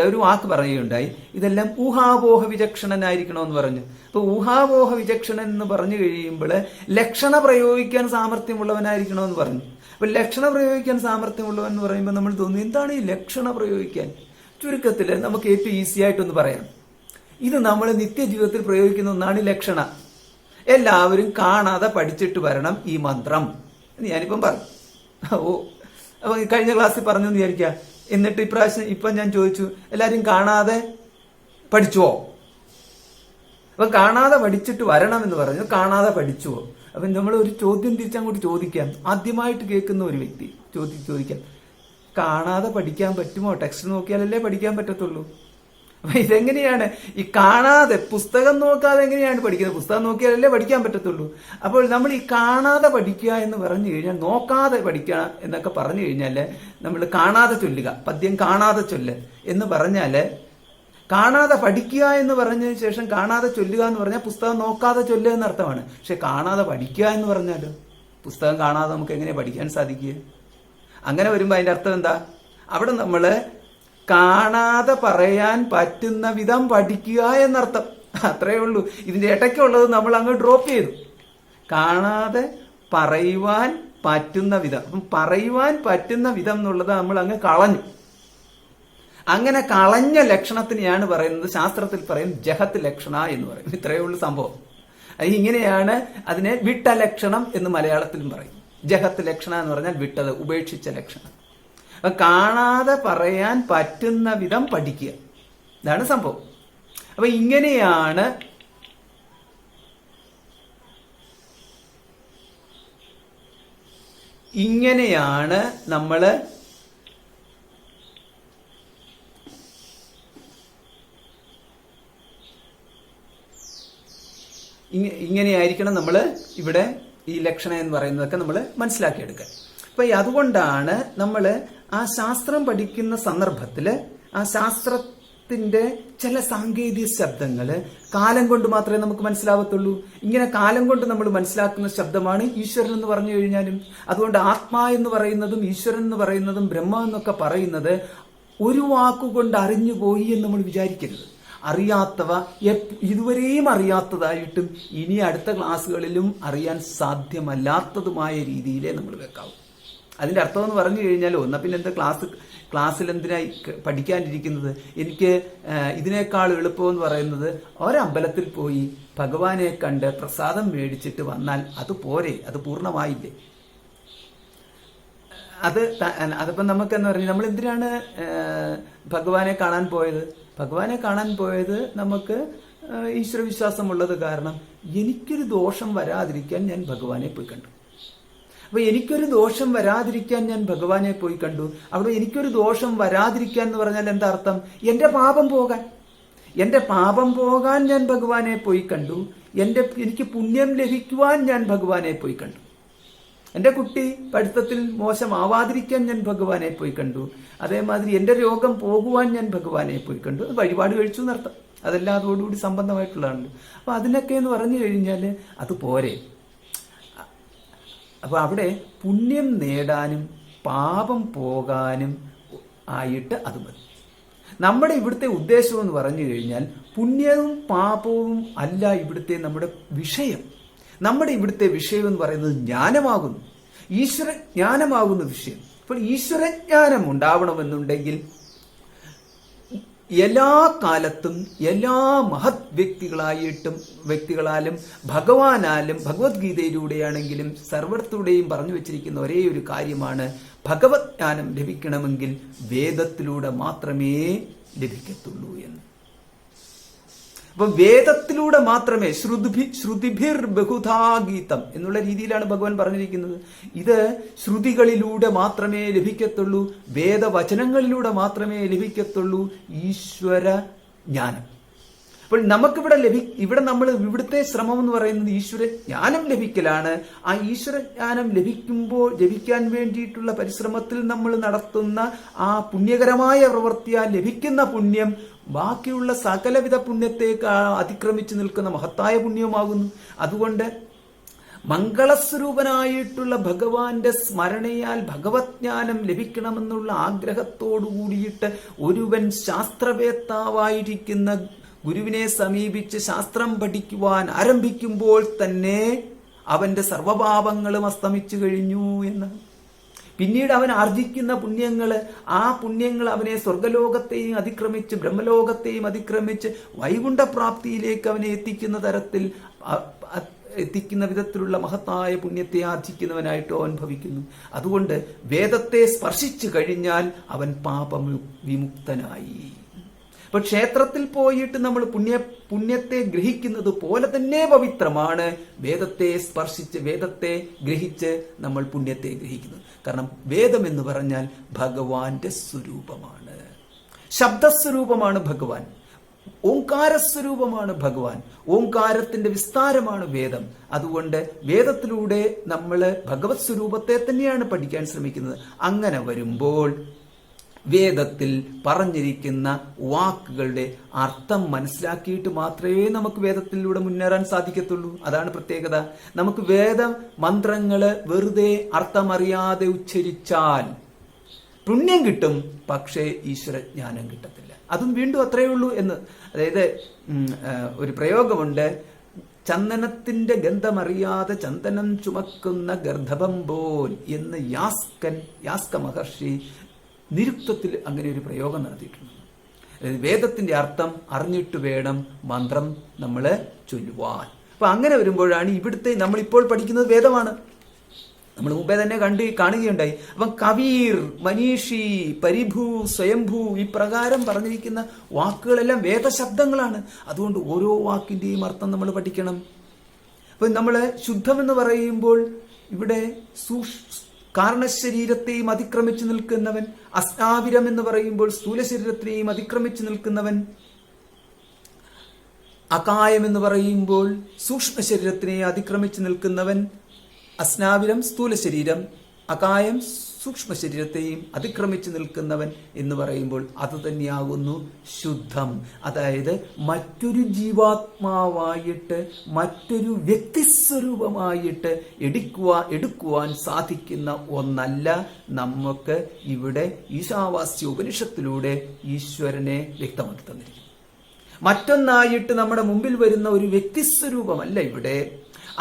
ഒരു വാക്ക് പറയുകയുണ്ടായി, ഇതെല്ലാം ഊഹാപോഹ വിചക്ഷണനായിരിക്കണമെന്ന് പറഞ്ഞു. അപ്പൊ ഊഹാപോഹ വിചക്ഷണൻ എന്ന് പറഞ്ഞു കഴിയുമ്പോൾ ലക്ഷണ പ്രയോഗിക്കാൻ സാമർഥ്യമുള്ളവനായിരിക്കണമെന്ന് പറഞ്ഞു. അപ്പൊ ലക്ഷണ പ്രയോഗിക്കാൻ സാമർഥ്യമുള്ളവൻ എന്ന് പറയുമ്പോൾ നമ്മൾ തോന്നുന്നു, എന്താണ് ഈ ലക്ഷണ പ്രയോഗിക്കാൻ? ചുരുക്കത്തിൽ നമുക്ക് ഏറ്റവും ഈസി ആയിട്ടൊന്ന് പറയാം, ഇത് നമ്മൾ നിത്യജീവിതത്തിൽ പ്രയോഗിക്കുന്ന ഒന്നാണ് ലക്ഷണ. എല്ലാവരും കാണാതെ പഠിച്ചിട്ട് വരണം ഈ മന്ത്രം എന്ന് ഞാനിപ്പം പറഞ്ഞു. ഓ, അപ്പൊ കഴിഞ്ഞ ക്ലാസ്സിൽ പറഞ്ഞു എന്ന് വിചാരിക്കുക. എന്നിട്ട് ഇപ്രാവശ്യം ഇപ്പം ഞാൻ ചോദിച്ചു, എല്ലാവരും കാണാതെ പഠിച്ചുവോ? അപ്പൊ കാണാതെ പഠിച്ചിട്ട് വരണം എന്ന് പറഞ്ഞു. കാണാതെ പഠിച്ചുവോ? അപ്പൊ നമ്മൾ ഒരു ചോദ്യം തിരിച്ചങ്ങോട്ട് ചോദിക്കാം. ആദ്യമായിട്ട് കേൾക്കുന്ന ഒരു വ്യക്തി ചോദിക്കാം, കാണാതെ പഠിക്കാൻ പറ്റുമോ? ടെക്സ്റ്റ് നോക്കിയാലല്ലേ പഠിക്കാൻ പറ്റത്തുള്ളൂ. അപ്പൊ ഇതെങ്ങനെയാണ് ഈ കാണാതെ, പുസ്തകം നോക്കാതെ എങ്ങനെയാണ് പഠിക്കുന്നത്? പുസ്തകം നോക്കിയാലല്ലേ പഠിക്കാൻ പറ്റത്തുള്ളൂ. അപ്പോൾ നമ്മൾ ഈ കാണാതെ പഠിക്കുക എന്ന് പറഞ്ഞു കഴിഞ്ഞാൽ, നോക്കാതെ പഠിക്കുക എന്നൊക്കെ പറഞ്ഞു കഴിഞ്ഞാല്, നമ്മൾ കാണാതെ ചൊല്ലുക, പദ്യം കാണാതെ ചൊല്ല് എന്ന് പറഞ്ഞാല്, കാണാതെ പഠിക്കുക എന്ന് പറഞ്ഞതിന് ശേഷം കാണാതെ ചൊല്ലുക എന്ന് പറഞ്ഞാൽ പുസ്തകം നോക്കാതെ ചൊല്ലുക എന്നർത്ഥമാണ്. പക്ഷെ കാണാതെ പഠിക്കുക എന്ന് പറഞ്ഞാലോ, പുസ്തകം കാണാതെ നമുക്ക് എങ്ങനെ പഠിക്കാൻ സാധിക്കുക? അങ്ങനെ വരുമ്പോൾ അതിന്റെ അർത്ഥം എന്താ? അവിടെ നമ്മള് കാണാതെ പറയാൻ പറ്റുന്ന വിധം പഠിക്കുക എന്നർത്ഥം. അത്രയേ ഉള്ളൂ. ഇതിന്റെ ഇടയ്ക്കുള്ളത് നമ്മൾ അങ്ങ് ഡ്രോപ്പ് ചെയ്തു. കാണാതെ പറയുവാൻ പറ്റുന്ന വിധം, അപ്പം പറയുവാൻ പറ്റുന്ന വിധം എന്നുള്ളത് നമ്മൾ അങ്ങ് കളഞ്ഞു. അങ്ങനെ കളഞ്ഞ ലക്ഷണത്തിനെയാണ് പറയുന്നത്, ശാസ്ത്രത്തിൽ പറയും ജഹത്ത് ലക്ഷണ എന്ന് പറയും. ഇത്രയേ ഉള്ളൂ സംഭവം. ഇങ്ങനെയാണ് അതിനെ വിട്ട ലക്ഷണം എന്ന് മലയാളത്തിലും പറയും. ജഹത്ത് ലക്ഷണ എന്ന് പറഞ്ഞാൽ വിട്ടത്, ഉപേക്ഷിച്ച ലക്ഷണം. അപ്പൊ കാണാതെ പറയാൻ പറ്റുന്ന വിധം പഠിക്കുക, ഇതാണ് സംഭവം. അപ്പൊ ഇങ്ങനെയാണ് നമ്മള് ഇങ്ങനെയായിരിക്കണം നമ്മൾ ഇവിടെ ഈ ലക്ഷണം എന്ന് പറയുന്നതൊക്കെ നമ്മൾ മനസ്സിലാക്കിയെടുക്കുക. അപ്പൊ അതുകൊണ്ടാണ് നമ്മൾ ആ ശാസ്ത്രം പഠിക്കുന്ന സന്ദർഭത്തില് ആ ശാസ്ത്രത്തിന്റെ ചില സാങ്കേതിക ശബ്ദങ്ങള് കാലം കൊണ്ട് മാത്രമേ നമുക്ക് മനസ്സിലാവത്തുള്ളൂ. ഇങ്ങനെ കാലം കൊണ്ട് നമ്മൾ മനസ്സിലാക്കുന്ന ശബ്ദമാണ് ഈശ്വരൻ എന്ന് പറഞ്ഞു കഴിഞ്ഞാലും. അതുകൊണ്ട് ആത്മാ എന്ന് പറയുന്നതും ഈശ്വരൻ എന്ന് പറയുന്നതും ബ്രഹ്മ എന്നൊക്കെ പറയുന്നത് ഒരു വാക്കുകൊണ്ട് അറിഞ്ഞുപോയി എന്ന് നമ്മൾ വിചാരിക്കരുത്. അറിയാത്തവ ഇതുവരെയും അറിയാത്തതായിട്ടും ഇനി അടുത്ത ക്ലാസ്സുകളിലും അറിയാൻ സാധ്യമല്ലാത്തതുമായ രീതിയിലേ നമ്മൾ വെക്കാവൂ. അതിന്റെ അർത്ഥം എന്ന് പറഞ്ഞു കഴിഞ്ഞാലോ, എന്നാ പിന്നെ എന്താ ക്ലാസ്സിൽ എന്തിനായി പഠിക്കാനിരിക്കുന്നത്? എനിക്ക് ഇതിനേക്കാൾ എളുപ്പമെന്ന് പറയുന്നത് ഒരമ്പലത്തിൽ പോയി ഭഗവാനെ കണ്ട് പ്രസാദം മേടിച്ചിട്ട് വന്നാൽ അത് പോരെ, അത് പൂർണ്ണമായില്ലേ? അതിപ്പം നമുക്കെന്ന് പറഞ്ഞാൽ നമ്മൾ എന്തിനാണ് ഭഗവാനെ കാണാൻ പോയത്? ഭഗവാനെ കാണാൻ പോയത് നമുക്ക് ഈശ്വരവിശ്വാസമുള്ളത് കാരണം എനിക്കൊരു ദോഷം വരാതിരിക്കാൻ ഞാൻ ഭഗവാനെ പോയി കണ്ടു. അപ്പൊ എനിക്കൊരു ദോഷം വരാതിരിക്കാൻ ഞാൻ ഭഗവാനെ പോയി കണ്ടു. അവിടെ എനിക്കൊരു ദോഷം വരാതിരിക്കാൻ എന്ന് പറഞ്ഞാൽ എന്താ അർത്ഥം? എന്റെ പാപം പോകാൻ ഞാൻ ഭഗവാനെ പോയി കണ്ടു. എനിക്ക് പുണ്യം ലഭിക്കുവാൻ ഞാൻ ഭഗവാനെ പോയി കണ്ടു. എന്റെ കുട്ടി പഠിത്തത്തിൽ മോശമാവാതിരിക്കാൻ ഞാൻ ഭഗവാനെ പോയി കണ്ടു. അതേമാതിരി എന്റെ രോഗം പോകുവാൻ ഞാൻ ഭഗവാനെ പോയി കണ്ടു. അത് വഴിപാട് കഴിച്ചു എന്നർത്ഥം. അതെല്ലാം അതോടുകൂടി സംബന്ധമായിട്ടുള്ളതാണ്. അപ്പൊ അതിനൊക്കെ എന്ന് പറഞ്ഞു കഴിഞ്ഞാല് അത് പോരെ. അപ്പൊ അവിടെ പുണ്യം നേടാനും പാപം പോകാനും ആയിട്ട് അത് മതി. നമ്മുടെ ഇവിടുത്തെ ഉദ്ദേശം എന്ന് പറഞ്ഞു കഴിഞ്ഞാൽ പുണ്യവും പാപവും അല്ല ഇവിടുത്തെ നമ്മുടെ വിഷയം. നമ്മുടെ ഇവിടുത്തെ വിഷയം എന്ന് പറയുന്നത് ജ്ഞാനമാകുന്നു, ഈശ്വരജ്ഞാനമാകുന്ന വിഷയം. അപ്പോൾ ഈശ്വരജ്ഞാനം ഉണ്ടാവണമെന്നുണ്ടെങ്കിൽ എല്ലാ കാലത്തും എല്ലാ മഹത് വ്യക്തികളാലും ഭഗവാനാലും ഭഗവത്ഗീതയിലൂടെയാണെങ്കിലും സർവ്വത്തിലൂടെയും പറഞ്ഞു വെച്ചിരിക്കുന്ന ഒരേ ഒരു കാര്യമാണ്, ഭഗവത് ജ്ഞാനം ലഭിക്കണമെങ്കിൽ വേദത്തിലൂടെ മാത്രമേ ലഭിക്കത്തുള്ളൂ എന്ന്. അപ്പൊ വേദത്തിലൂടെ മാത്രമേ, ശ്രുതിഭിർ ബഹുധാ ഗീതം എന്നുള്ള രീതിയിലാണ് ഭഗവാൻ പറഞ്ഞിരിക്കുന്നത്. ഇത് ശ്രുതികളിലൂടെ മാത്രമേ ലഭിക്കത്തുള്ളൂ, വേദവചനങ്ങളിലൂടെ മാത്രമേ ലഭിക്കത്തുള്ളൂ ഈശ്വര ജ്ഞാനം. അപ്പോൾ നമുക്കിവിടെ ഇവിടുത്തെ ശ്രമം എന്ന് പറയുന്നത് ഈശ്വര ജ്ഞാനം ലഭിക്കലാണ്. ആ ഈശ്വര ജ്ഞാനം ലഭിക്കാൻ വേണ്ടിയിട്ടുള്ള പരിശ്രമത്തിൽ നമ്മൾ നടത്തുന്ന ആ പുണ്യകരമായ പ്രവൃത്തിയാൽ ലഭിക്കുന്ന പുണ്യം ബാക്കിയുള്ള സകലവിധ പുണ്യത്തേക്കാൾ അതിക്രമിച്ചു നിൽക്കുന്ന മഹത്തായ പുണ്യമാകുന്നു. അതുകൊണ്ട് മംഗളസ്വരൂപനായിട്ടുള്ള ഭഗവാന്റെ സ്മരണയാൽ ഭഗവത്ജ്ഞാനം ലഭിക്കണമെന്നുള്ള ആഗ്രഹത്തോടു കൂടിയിട്ട് ഒരുവൻ ശാസ്ത്രവേത്താവായിരിക്കുന്ന ഗുരുവിനെ സമീപിച്ച് ശാസ്ത്രം പഠിക്കുവാൻ ആരംഭിക്കുമ്പോൾ തന്നെ അവന്റെ സർവപാപങ്ങളും അസ്തമിച്ചു കഴിഞ്ഞു എന്ന്. പിന്നീട് അവൻ ആർജിക്കുന്ന ആ പുണ്യങ്ങൾ അവനെ സ്വർഗലോകത്തെയും അതിക്രമിച്ച് ബ്രഹ്മലോകത്തെയും അതിക്രമിച്ച് വൈകുണ്ഠപ്രാപ്തിയിലേക്ക് അവനെ എത്തിക്കുന്ന തരത്തിൽ എത്തിക്കുന്ന വിധത്തിലുള്ള മഹത്തായ പുണ്യത്തെ ആർജിക്കുന്നവനായിട്ടോ അവൻ ഭവിക്കുന്നു. അതുകൊണ്ട് വേദത്തെ സ്പർശിച്ചു കഴിഞ്ഞാൽ അവൻ പാപവിമുക്തനായി. അപ്പൊ ക്ഷേത്രത്തിൽ പോയിട്ട് നമ്മൾ പുണ്യത്തെ ഗ്രഹിക്കുന്നത് പോലെ തന്നെ പവിത്രമാണ് വേദത്തെ സ്പർശിച്ച് വേദത്തെ ഗ്രഹിച്ച് നമ്മൾ പുണ്യത്തെ ഗ്രഹിക്കുന്നത്. കാരണം വേദം എന്ന് പറഞ്ഞാൽ ഭഗവാന്റെ സ്വരൂപമാണ്, ശബ്ദസ്വരൂപമാണ് ഭഗവാൻ, ഓംകാരസ്വരൂപമാണ് ഭഗവാൻ, ഓംകാരത്തിന്റെ വിസ്താരമാണ് വേദം. അതുകൊണ്ട് വേദത്തിലൂടെ നമ്മൾ ഭഗവത് സ്വരൂപത്തെ തന്നെയാണ് പഠിക്കാൻ ശ്രമിക്കുന്നത്. അങ്ങനെ വരുമ്പോൾ വേദത്തിൽ പറഞ്ഞിരിക്കുന്ന വാക്കുകളുടെ അർത്ഥം മനസ്സിലാക്കിയിട്ട് മാത്രമേ നമുക്ക് വേദത്തിലൂടെ മുന്നേറാൻ സാധിക്കത്തുള്ളൂ. അതാണ് പ്രത്യേകത. നമുക്ക് വേദ മന്ത്രങ്ങള് വെറുതെ അർത്ഥമറിയാതെ ഉച്ചരിച്ചാൽ പുണ്യം കിട്ടും, പക്ഷേ ഈശ്വരജ്ഞാനം കിട്ടത്തില്ല. അതും വീണ്ടും അത്രയേ ഉള്ളൂ എന്ന്. അതായത് ഒരു പ്രയോഗമുണ്ട്, ചന്ദനത്തിന്റെ ഗന്ധമറിയാതെ ചന്ദനം ചുമക്കുന്ന ഗർദ്ധഭം പോൽ എന്ന് യാസ്ക മഹർഷി നിരുക്തത്തിൽ അങ്ങനെ ഒരു പ്രയോഗം നടത്തിയിട്ടുണ്ട്. വേദത്തിന്റെ അർത്ഥം അറിഞ്ഞിട്ട് വേണം മന്ത്രം നമ്മൾ ചൊല്ലുവാൻ. അപ്പൊ അങ്ങനെ വരുമ്പോഴാണ് ഇവിടുത്തെ നമ്മളിപ്പോൾ പഠിക്കുന്നത് വേദമാണ്. നമ്മൾ മുമ്പേ തന്നെ കാണുകയുണ്ടായി. അപ്പം കവീർ, മനീഷി, പരിഭൂ, സ്വയംഭൂ ഇപ്രകാരം പറഞ്ഞിരിക്കുന്ന വാക്കുകളെല്ലാം വേദശബ്ദങ്ങളാണ്. അതുകൊണ്ട് ഓരോ വാക്കിന്റെയും അർത്ഥം നമ്മൾ പഠിക്കണം. അപ്പൊ നമ്മൾ ശുദ്ധമെന്ന് പറയുമ്പോൾ ഇവിടെ കാരണശരീരത്തെയും അതിക്രമിച്ചു നിൽക്കുന്നവൻ, അസ്നാവിരം എന്ന് പറയുമ്പോൾ സ്ഥൂല ശരീരത്തെയും അതിക്രമിച്ചു നിൽക്കുന്നവൻ, അകായം എന്ന് പറയുമ്പോൾ സൂക്ഷ്മ ശരീരത്തിനെ അതിക്രമിച്ചു നിൽക്കുന്നവൻ, അസ്നാവിരം സ്ഥൂല ശരീരം, അകായം സൂക്ഷ്മ ശരീരത്തെയും അതിക്രമിച്ചു നിൽക്കുന്നവൻ എന്ന് പറയുമ്പോൾ അത് തന്നെയാകുന്നു ശുദ്ധം. അതായത് മറ്റൊരു ജീവാത്മാവായിട്ട് മറ്റൊരു വ്യക്തിസ്വരൂപമായിട്ട് എടുക്കുവാൻ സാധിക്കുന്ന ഒന്നല്ല നമുക്ക് ഇവിടെ ഈശാവാസ്യ ഉപനിഷത്തിലൂടെ ഈശ്വരനെ വ്യക്തമാക്കി തന്നിരിക്കുന്നു. മറ്റൊന്നായിട്ട് നമ്മുടെ മുമ്പിൽ വരുന്ന ഒരു വ്യക്തിസ്വരൂപമല്ല ഇവിടെ.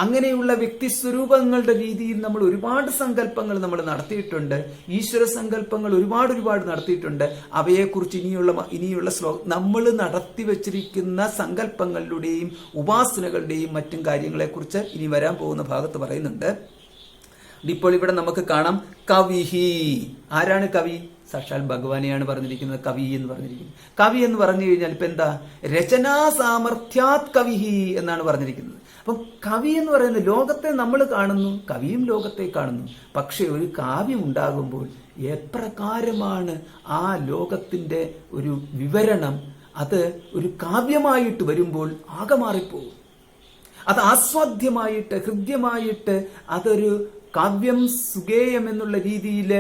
അങ്ങനെയുള്ള വ്യക്തിസ്വരൂപങ്ങളുടെ രീതിയിൽ നമ്മൾ ഒരുപാട് സങ്കല്പങ്ങൾ നമ്മൾ നടത്തിയിട്ടുണ്ട്. ഈശ്വര സങ്കല്പങ്ങൾ ഒരുപാട് നടത്തിയിട്ടുണ്ട്. അവയെക്കുറിച്ച് ഇനിയുള്ള നമ്മൾ നടത്തി വച്ചിരിക്കുന്ന സങ്കല്പങ്ങളിലൂടെയും ഉപാസനകളുടെയും മറ്റും കാര്യങ്ങളെക്കുറിച്ച് ഇനി വരാൻ പോകുന്ന ഭാഗത്ത് പറയുന്നുണ്ട്. ഇപ്പോൾ ഇവിടെ നമുക്ക് കാണാം കവിഹി. ആരാണ് കവി? സാക്ഷാൽ ഭഗവാനെയാണ് പറഞ്ഞിരിക്കുന്നത് കവി എന്ന് പറഞ്ഞിരിക്കുന്നത്. കവി എന്ന് പറഞ്ഞു കഴിഞ്ഞാൽ ഇപ്പൊ എന്താ? രചനാ സാമർഥ്യാത് കവിഹി എന്നാണ് പറഞ്ഞിരിക്കുന്നത്. അപ്പം കവി എന്ന് പറയുന്നത് ലോകത്തെ നമ്മൾ കാണുന്നു, കവിയും ലോകത്തെ കാണുന്നു. പക്ഷെ ഒരു കാവ്യം ഉണ്ടാകുമ്പോൾ എപ്രകാരമാണ് ആ ലോകത്തിന്റെ ഒരു വിവരണം അത് ഒരു കാവ്യമായിട്ട് വരുമ്പോൾ ആകെ മാറിപ്പോകും. അത് ആസ്വാദ്യമായിട്ട് ഹൃദ്യമായിട്ട് അതൊരു കാവ്യം സുഗേയം എന്നുള്ള രീതിയിൽ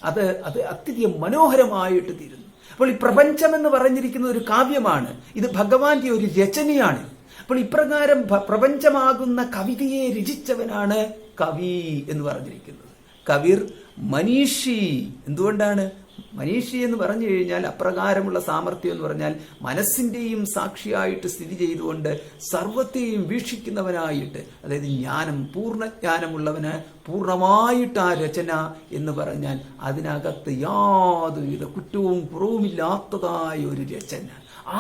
അത് അത്യധികം മനോഹരമായിട്ട് തീരുന്നു. അപ്പോൾ ഈ പ്രപഞ്ചം എന്ന് പറഞ്ഞിരിക്കുന്നത് ഒരു കാവ്യമാണ്. ഇത് ഭഗവാന്റെ ഒരു രചനയാണ്. അപ്പോൾ ഇപ്രകാരം പ്രപഞ്ചമാകുന്ന കവിതയെ രചിച്ചവനാണ് കവി എന്ന് പറഞ്ഞിരിക്കുന്നത്. കവിർ മനീഷി. എന്തുകൊണ്ടാണ് മനീഷി എന്ന് പറഞ്ഞു കഴിഞ്ഞാൽ? അപ്രകാരമുള്ള സാമർഥ്യം എന്ന് പറഞ്ഞാൽ മനസ്സിന്റെയും സാക്ഷിയായിട്ട് സ്ഥിതി ചെയ്തുകൊണ്ട് സർവത്തെയും വീക്ഷിക്കുന്നവനായിട്ട്, അതായത് ജ്ഞാനം പൂർണ്ണജ്ഞാനമുള്ളവന് പൂർണ്ണമായിട്ട് ആ രചന എന്ന് പറഞ്ഞാൽ അതിനകത്ത് യാതൊരുവിധ കുറ്റവും കുറവുമില്ലാത്തതായ ഒരു രചന.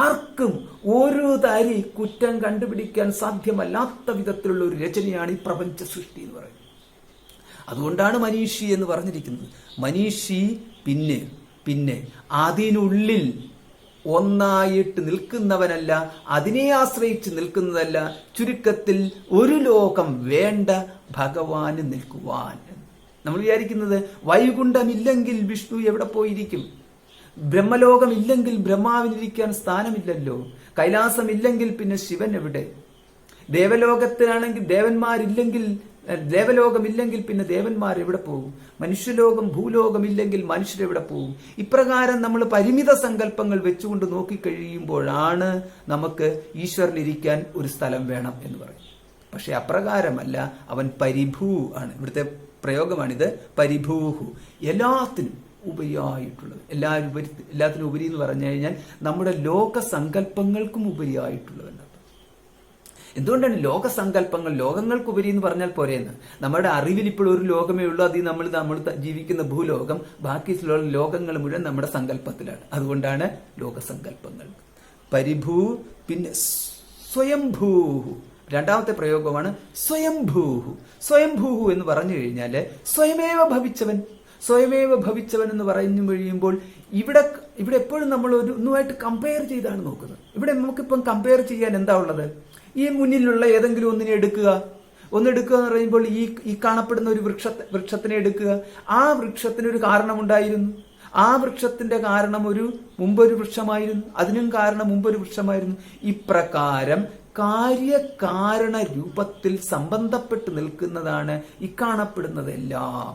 ആർക്കും ഒരു തരി കുറ്റം കണ്ടുപിടിക്കാൻ സാധ്യമല്ലാത്ത വിധത്തിലുള്ള ഒരു രചനയാണ് ഈ പ്രപഞ്ച സൃഷ്ടി എന്ന് പറയുന്നത്. അതുകൊണ്ടാണ് മനീഷി എന്ന് പറഞ്ഞിരിക്കുന്നത്. മനീഷി പിന്നെ അതിനുള്ളിൽ ഒന്നായിട്ട് നിൽക്കുന്നവനല്ല, അതിനെ ആശ്രയിച്ച് നിൽക്കുന്നതല്ല. ചുരുക്കത്തിൽ ഒരു ലോകം വേണ്ട ഭഗവാന് നിൽക്കുവാൻ. നമ്മൾ വിചാരിക്കുന്നത് വൈകുണ്ഠമില്ലെങ്കിൽ വിഷ്ണു എവിടെ പോയിരിക്കും? ബ്രഹ്മലോകമില്ലെങ്കിൽ ബ്രഹ്മാവിനിരിക്കാൻ സ്ഥാനമില്ലല്ലോ. കൈലാസമില്ലെങ്കിൽ പിന്നെ ശിവൻ എവിടെ? ദേവലോകത്തിലാണെങ്കിൽ ദേവലോകമില്ലെങ്കിൽ പിന്നെ ദേവന്മാർ എവിടെ പോകും? മനുഷ്യലോകം ഭൂലോകമില്ലെങ്കിൽ മനുഷ്യരെവിടെ പോകും? ഇപ്രകാരം നമ്മൾ പരിമിത സങ്കല്പങ്ങൾ വെച്ചുകൊണ്ട് നോക്കിക്കഴിയുമ്പോഴാണ് നമുക്ക് ഈശ്വരനിരിക്കാൻ ഒരു സ്ഥലം വേണം എന്ന് പറയും. പക്ഷെ അപ്രകാരമല്ല, അവൻ പരിഭൂ ആണ്. ഇവിടുത്തെ പ്രയോഗമാണിത്, പരിഭൂഹു. എല്ലാത്തിനും ഉപരിയായിട്ടുള്ളത്, എല്ലാത്തിനും ഉപരി എന്ന് പറഞ്ഞു കഴിഞ്ഞാൽ നമ്മുടെ ലോകസങ്കല്പങ്ങൾക്കും ഉപരിയായിട്ടുള്ളവൻ. എന്തുകൊണ്ടാണ് ലോകസങ്കല്പങ്ങൾ ലോകങ്ങൾക്കുപരി എന്ന് പറഞ്ഞാൽ പോരെയെന്ന്? നമ്മുടെ അറിവിൽ ഇപ്പോൾ ഒരു ലോകമേ ഉള്ളൂ, അത് നമ്മൾ ജീവിക്കുന്ന ഭൂലോകം. ബാക്കിയുള്ള ലോകങ്ങൾ മുഴുവൻ നമ്മുടെ സങ്കല്പത്തിലാണ്. അതുകൊണ്ടാണ് ലോകസങ്കല്പങ്ങൾ. പരിഭൂ പിന്നെ സ്വയംഭൂ. രണ്ടാമത്തെ പ്രയോഗമാണ് സ്വയംഭൂഹു. സ്വയംഭൂഹു എന്ന് പറഞ്ഞു കഴിഞ്ഞാൽ സ്വയമേവ ഭവിച്ചവൻ. സ്വയമേവ ഭവിച്ചവൻ എന്ന് പറഞ്ഞു കഴിയുമ്പോൾ ഇവിടെ എപ്പോഴും നമ്മൾ ഒന്നുമായിട്ട് കമ്പയർ ചെയ്താണ് നോക്കുന്നത്. ഇവിടെ നമുക്കിപ്പം കമ്പയർ ചെയ്യാൻ എന്താ ഉള്ളത്? ഈ മുന്നിലുള്ള ഏതെങ്കിലും ഒന്നിനെ എടുക്കുക എന്ന് പറയുമ്പോൾ ഈ കാണപ്പെടുന്ന ഒരു വൃക്ഷത്തിനെ എടുക്കുക. ആ വൃക്ഷത്തിനൊരു കാരണമുണ്ടായിരുന്നു. ആ വൃക്ഷത്തിന്റെ കാരണം മുമ്പൊരു വൃക്ഷമായിരുന്നു, അതിനും കാരണം മുമ്പൊരു വൃക്ഷമായിരുന്നു. ഇപ്രകാരം കാര്യകാരണ രൂപത്തിൽ സംബന്ധപ്പെട്ട് നിൽക്കുന്നതാണ് ഈ കാണപ്പെടുന്നതെല്ലാം.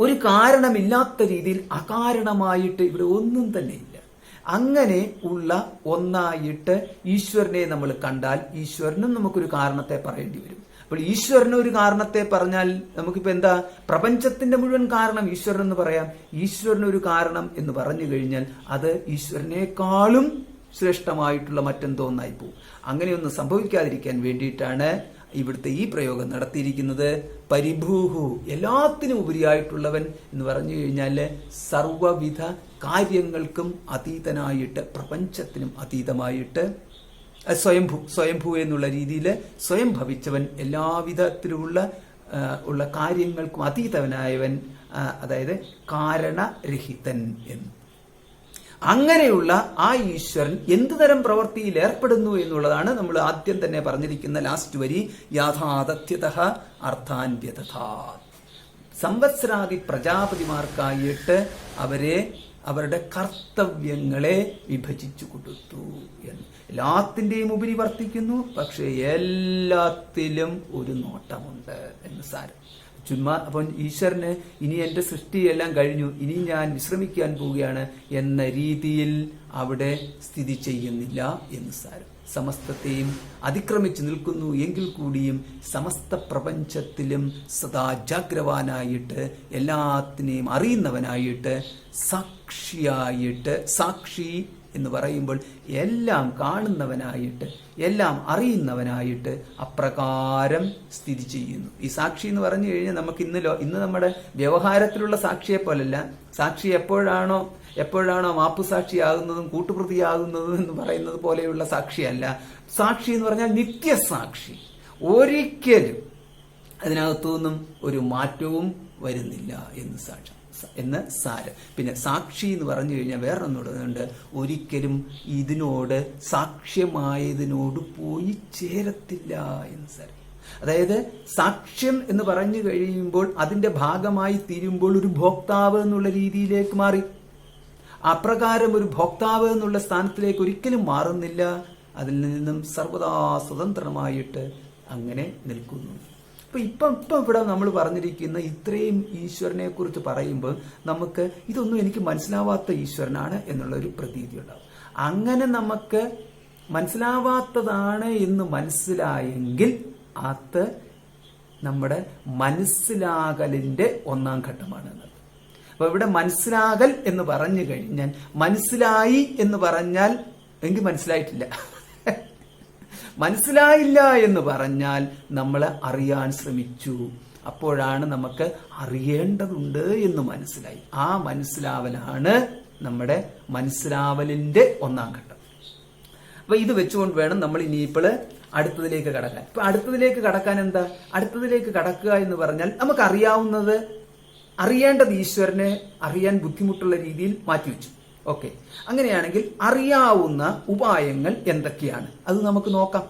ഒരു കാരണമില്ലാത്ത രീതിയിൽ അകാരണമായിട്ട് ഇവിടെ ഒന്നും തന്നെ ഇല്ല. അങ്ങനെ ഉള്ള ഒന്നായിട്ട് ഈശ്വരനെ നമ്മൾ കണ്ടാൽ ഈശ്വരനും നമുക്കൊരു കാരണത്തെ പറയേണ്ടി വരും. അപ്പോൾ ഈശ്വരന് ഒരു കാരണത്തെ പറഞ്ഞാൽ നമുക്കിപ്പോ എന്താ, പ്രപഞ്ചത്തിന്റെ മുഴുവൻ കാരണം ഈശ്വരൻ എന്ന് പറയാം. ഈശ്വരനൊരു കാരണം എന്ന് പറഞ്ഞു കഴിഞ്ഞാൽ അത് ഈശ്വരനേക്കാളും ശ്രേഷ്ഠമായിട്ടുള്ള മറ്റെന്തോ ഒന്നായി പോകും. അങ്ങനെയൊന്നും സംഭവിക്കാതിരിക്കാൻ വേണ്ടിയിട്ടാണ് ഇവിടുത്തെ ഈ പ്രയോഗം നടത്തിയിരിക്കുന്നത്. പരിഭൂഹു, എല്ലാത്തിനും ഉപരിയായിട്ടുള്ളവൻ എന്ന് പറഞ്ഞു കഴിഞ്ഞാല് സർവവിധ കാര്യങ്ങൾക്കും അതീതനായിട്ട്, പ്രപഞ്ചത്തിനും അതീതമായിട്ട് സ്വയംഭൂ എന്നുള്ള രീതിയിൽ സ്വയം ഭവിച്ചവൻ, എല്ലാവിധത്തിലുള്ള കാര്യങ്ങൾക്കും അതീതവനായവൻ, അതായത് കാരണരഹിതൻ എന്ന്. അങ്ങനെയുള്ള ആ ഈശ്വരൻ എന്തുതരം പ്രവൃത്തിയിൽ ഏർപ്പെടുന്നു എന്നുള്ളതാണ് നമ്മൾ ആദ്യം തന്നെ പറഞ്ഞിരിക്കുന്ന ലാസ്റ്റ് വരി. യാഥാതഥ്യതഃ അർത്ഥാൻ വ്യതഥാത്. സംവത്സരാദി പ്രജാപതിമാർക്കായിട്ട് അവരുടെ കർത്തവ്യങ്ങളെ വിഭജിച്ചു കൊടുത്തു എന്ന്. എല്ലാത്തിൻ്റെയും ഉപരി വർത്തിക്കുന്നു, പക്ഷെ എല്ലാത്തിലും ഒരു നോട്ടമുണ്ട് എന്ന് സാരം. അപ്പം ഈശ്വരന് ഇനി എൻ്റെ സൃഷ്ടിയെല്ലാം കഴിഞ്ഞു, ഇനി ഞാൻ വിശ്രമിക്കാൻ പോവുകയാണ് എന്ന രീതിയിൽ അവിടെ സ്ഥിതി ചെയ്യുന്നില്ല എന്ന് സാരം. സമസ്തത്തെയും അതിക്രമിച്ചു നിൽക്കുന്നു എങ്കിൽ കൂടിയും സമസ്ത പ്രപഞ്ചത്തിലും സദാ ജാഗ്രവാനായിട്ട്, എല്ലാത്തിനെയും അറിയുന്നവനായിട്ട്, സാക്ഷിയായിട്ട്, സാക്ഷി എന്ന് പറയുമ്പോൾ എല്ലാം കാണുന്നവനായിട്ട്, എല്ലാം അറിയുന്നവനായിട്ട് അപ്രകാരം സ്ഥിതി ചെയ്യുന്നു. ഈ സാക്ഷി എന്ന് പറഞ്ഞു കഴിഞ്ഞാൽ നമുക്ക് ഇന്ന് നമ്മുടെ വ്യവഹാരത്തിലുള്ള സാക്ഷിയെ പോലല്ല. സാക്ഷി എപ്പോഴാണോ മാപ്പുസാക്ഷിയാകുന്നതും കൂട്ടുപ്രതിയാകുന്നതും എന്ന് പറയുന്നത് പോലെയുള്ള സാക്ഷിയല്ല. സാക്ഷി എന്ന് പറഞ്ഞാൽ നിത്യസാക്ഷി. ഒരിക്കലും അതിനകത്തുനിന്നും ഒരു മാറ്റവും വരുന്നില്ല എന്ന് സാരം. പിന്നെ സാക്ഷി എന്ന് പറഞ്ഞു കഴിഞ്ഞാൽ വേറൊന്നുണ്ട്, ഒരിക്കലും ഇതിനോട് സാക്ഷ്യമായതിനോട് പോയി ചേരത്തില്ല എന്ന് സാരം. അതായത് സാക്ഷ്യം എന്ന് പറഞ്ഞു കഴിയുമ്പോൾ അതിന്റെ ഭാഗമായി തീരുമ്പോൾ ഒരു ഭോക്താവ് എന്നുള്ള രീതിയിലേക്ക് മാറി. അപ്രകാരം ഒരു ഭോക്താവ് എന്നുള്ള സ്ഥാനത്തിലേക്ക് ഒരിക്കലും മാറുന്നില്ല. അതിൽ നിന്നും സർവദാ സ്വതന്ത്രമായിട്ട് അങ്ങനെ നിൽക്കുന്നു. ഇപ്പം ഇവിടെ നമ്മൾ പറഞ്ഞിരിക്കുന്ന ഇത്രയും ഈശ്വരനെ കുറിച്ച് പറയുമ്പോൾ നമുക്ക് ഇതൊന്നും എനിക്ക് മനസ്സിലാവാത്ത ഈശ്വരനാണ് എന്നുള്ള ഒരു പ്രതീതി ഉണ്ടാവും. അങ്ങനെ നമുക്ക് മനസ്സിലാവാത്തതാണ് എന്ന് മനസ്സിലായെങ്കിൽ അത് നമ്മുടെ മനസ്സിലാകലിന്റെ ഒന്നാം ഘട്ടമാണ് എന്നത്. അപ്പൊ ഇവിടെ മനസ്സിലാകൽ എന്ന് പറഞ്ഞു കഴിഞ്ഞാൽ, മനസ്സിലായി എന്ന് പറഞ്ഞാൽ എനിക്ക് മനസ്സിലായിട്ടില്ല, മനസ്സിലായില്ല എന്ന് പറഞ്ഞാൽ നമ്മൾ അറിയാൻ ശ്രമിച്ചു, അപ്പോഴാണ് നമുക്ക് അറിയേണ്ടതുണ്ട് എന്ന് മനസ്സിലായി. ആ മനസ്സിലാവലാണ് നമ്മുടെ മനസ്സിലാവലിന്റെ ഒന്നാം ഘട്ടം. അപ്പൊ ഇത് വെച്ചുകൊണ്ട് വേണം നമ്മൾ ഇനിയിപ്പോൾ അടുത്തതിലേക്ക് കടക്കാൻ. ഇപ്പൊ അടുത്തതിലേക്ക് കടക്കാൻ എന്താ, അടുത്തതിലേക്ക് കടക്കുക എന്ന് പറഞ്ഞാൽ നമുക്ക് അറിയേണ്ടത് ഈശ്വരനെ അറിയാൻ ബുദ്ധിമുട്ടുള്ള രീതിയിൽ മാറ്റിവെച്ചു. ഓക്കെ, അങ്ങനെയാണെങ്കിൽ അറിയാവുന്ന ഉപായങ്ങൾ എന്തൊക്കെയാണ് അത് നമുക്ക് നോക്കാം.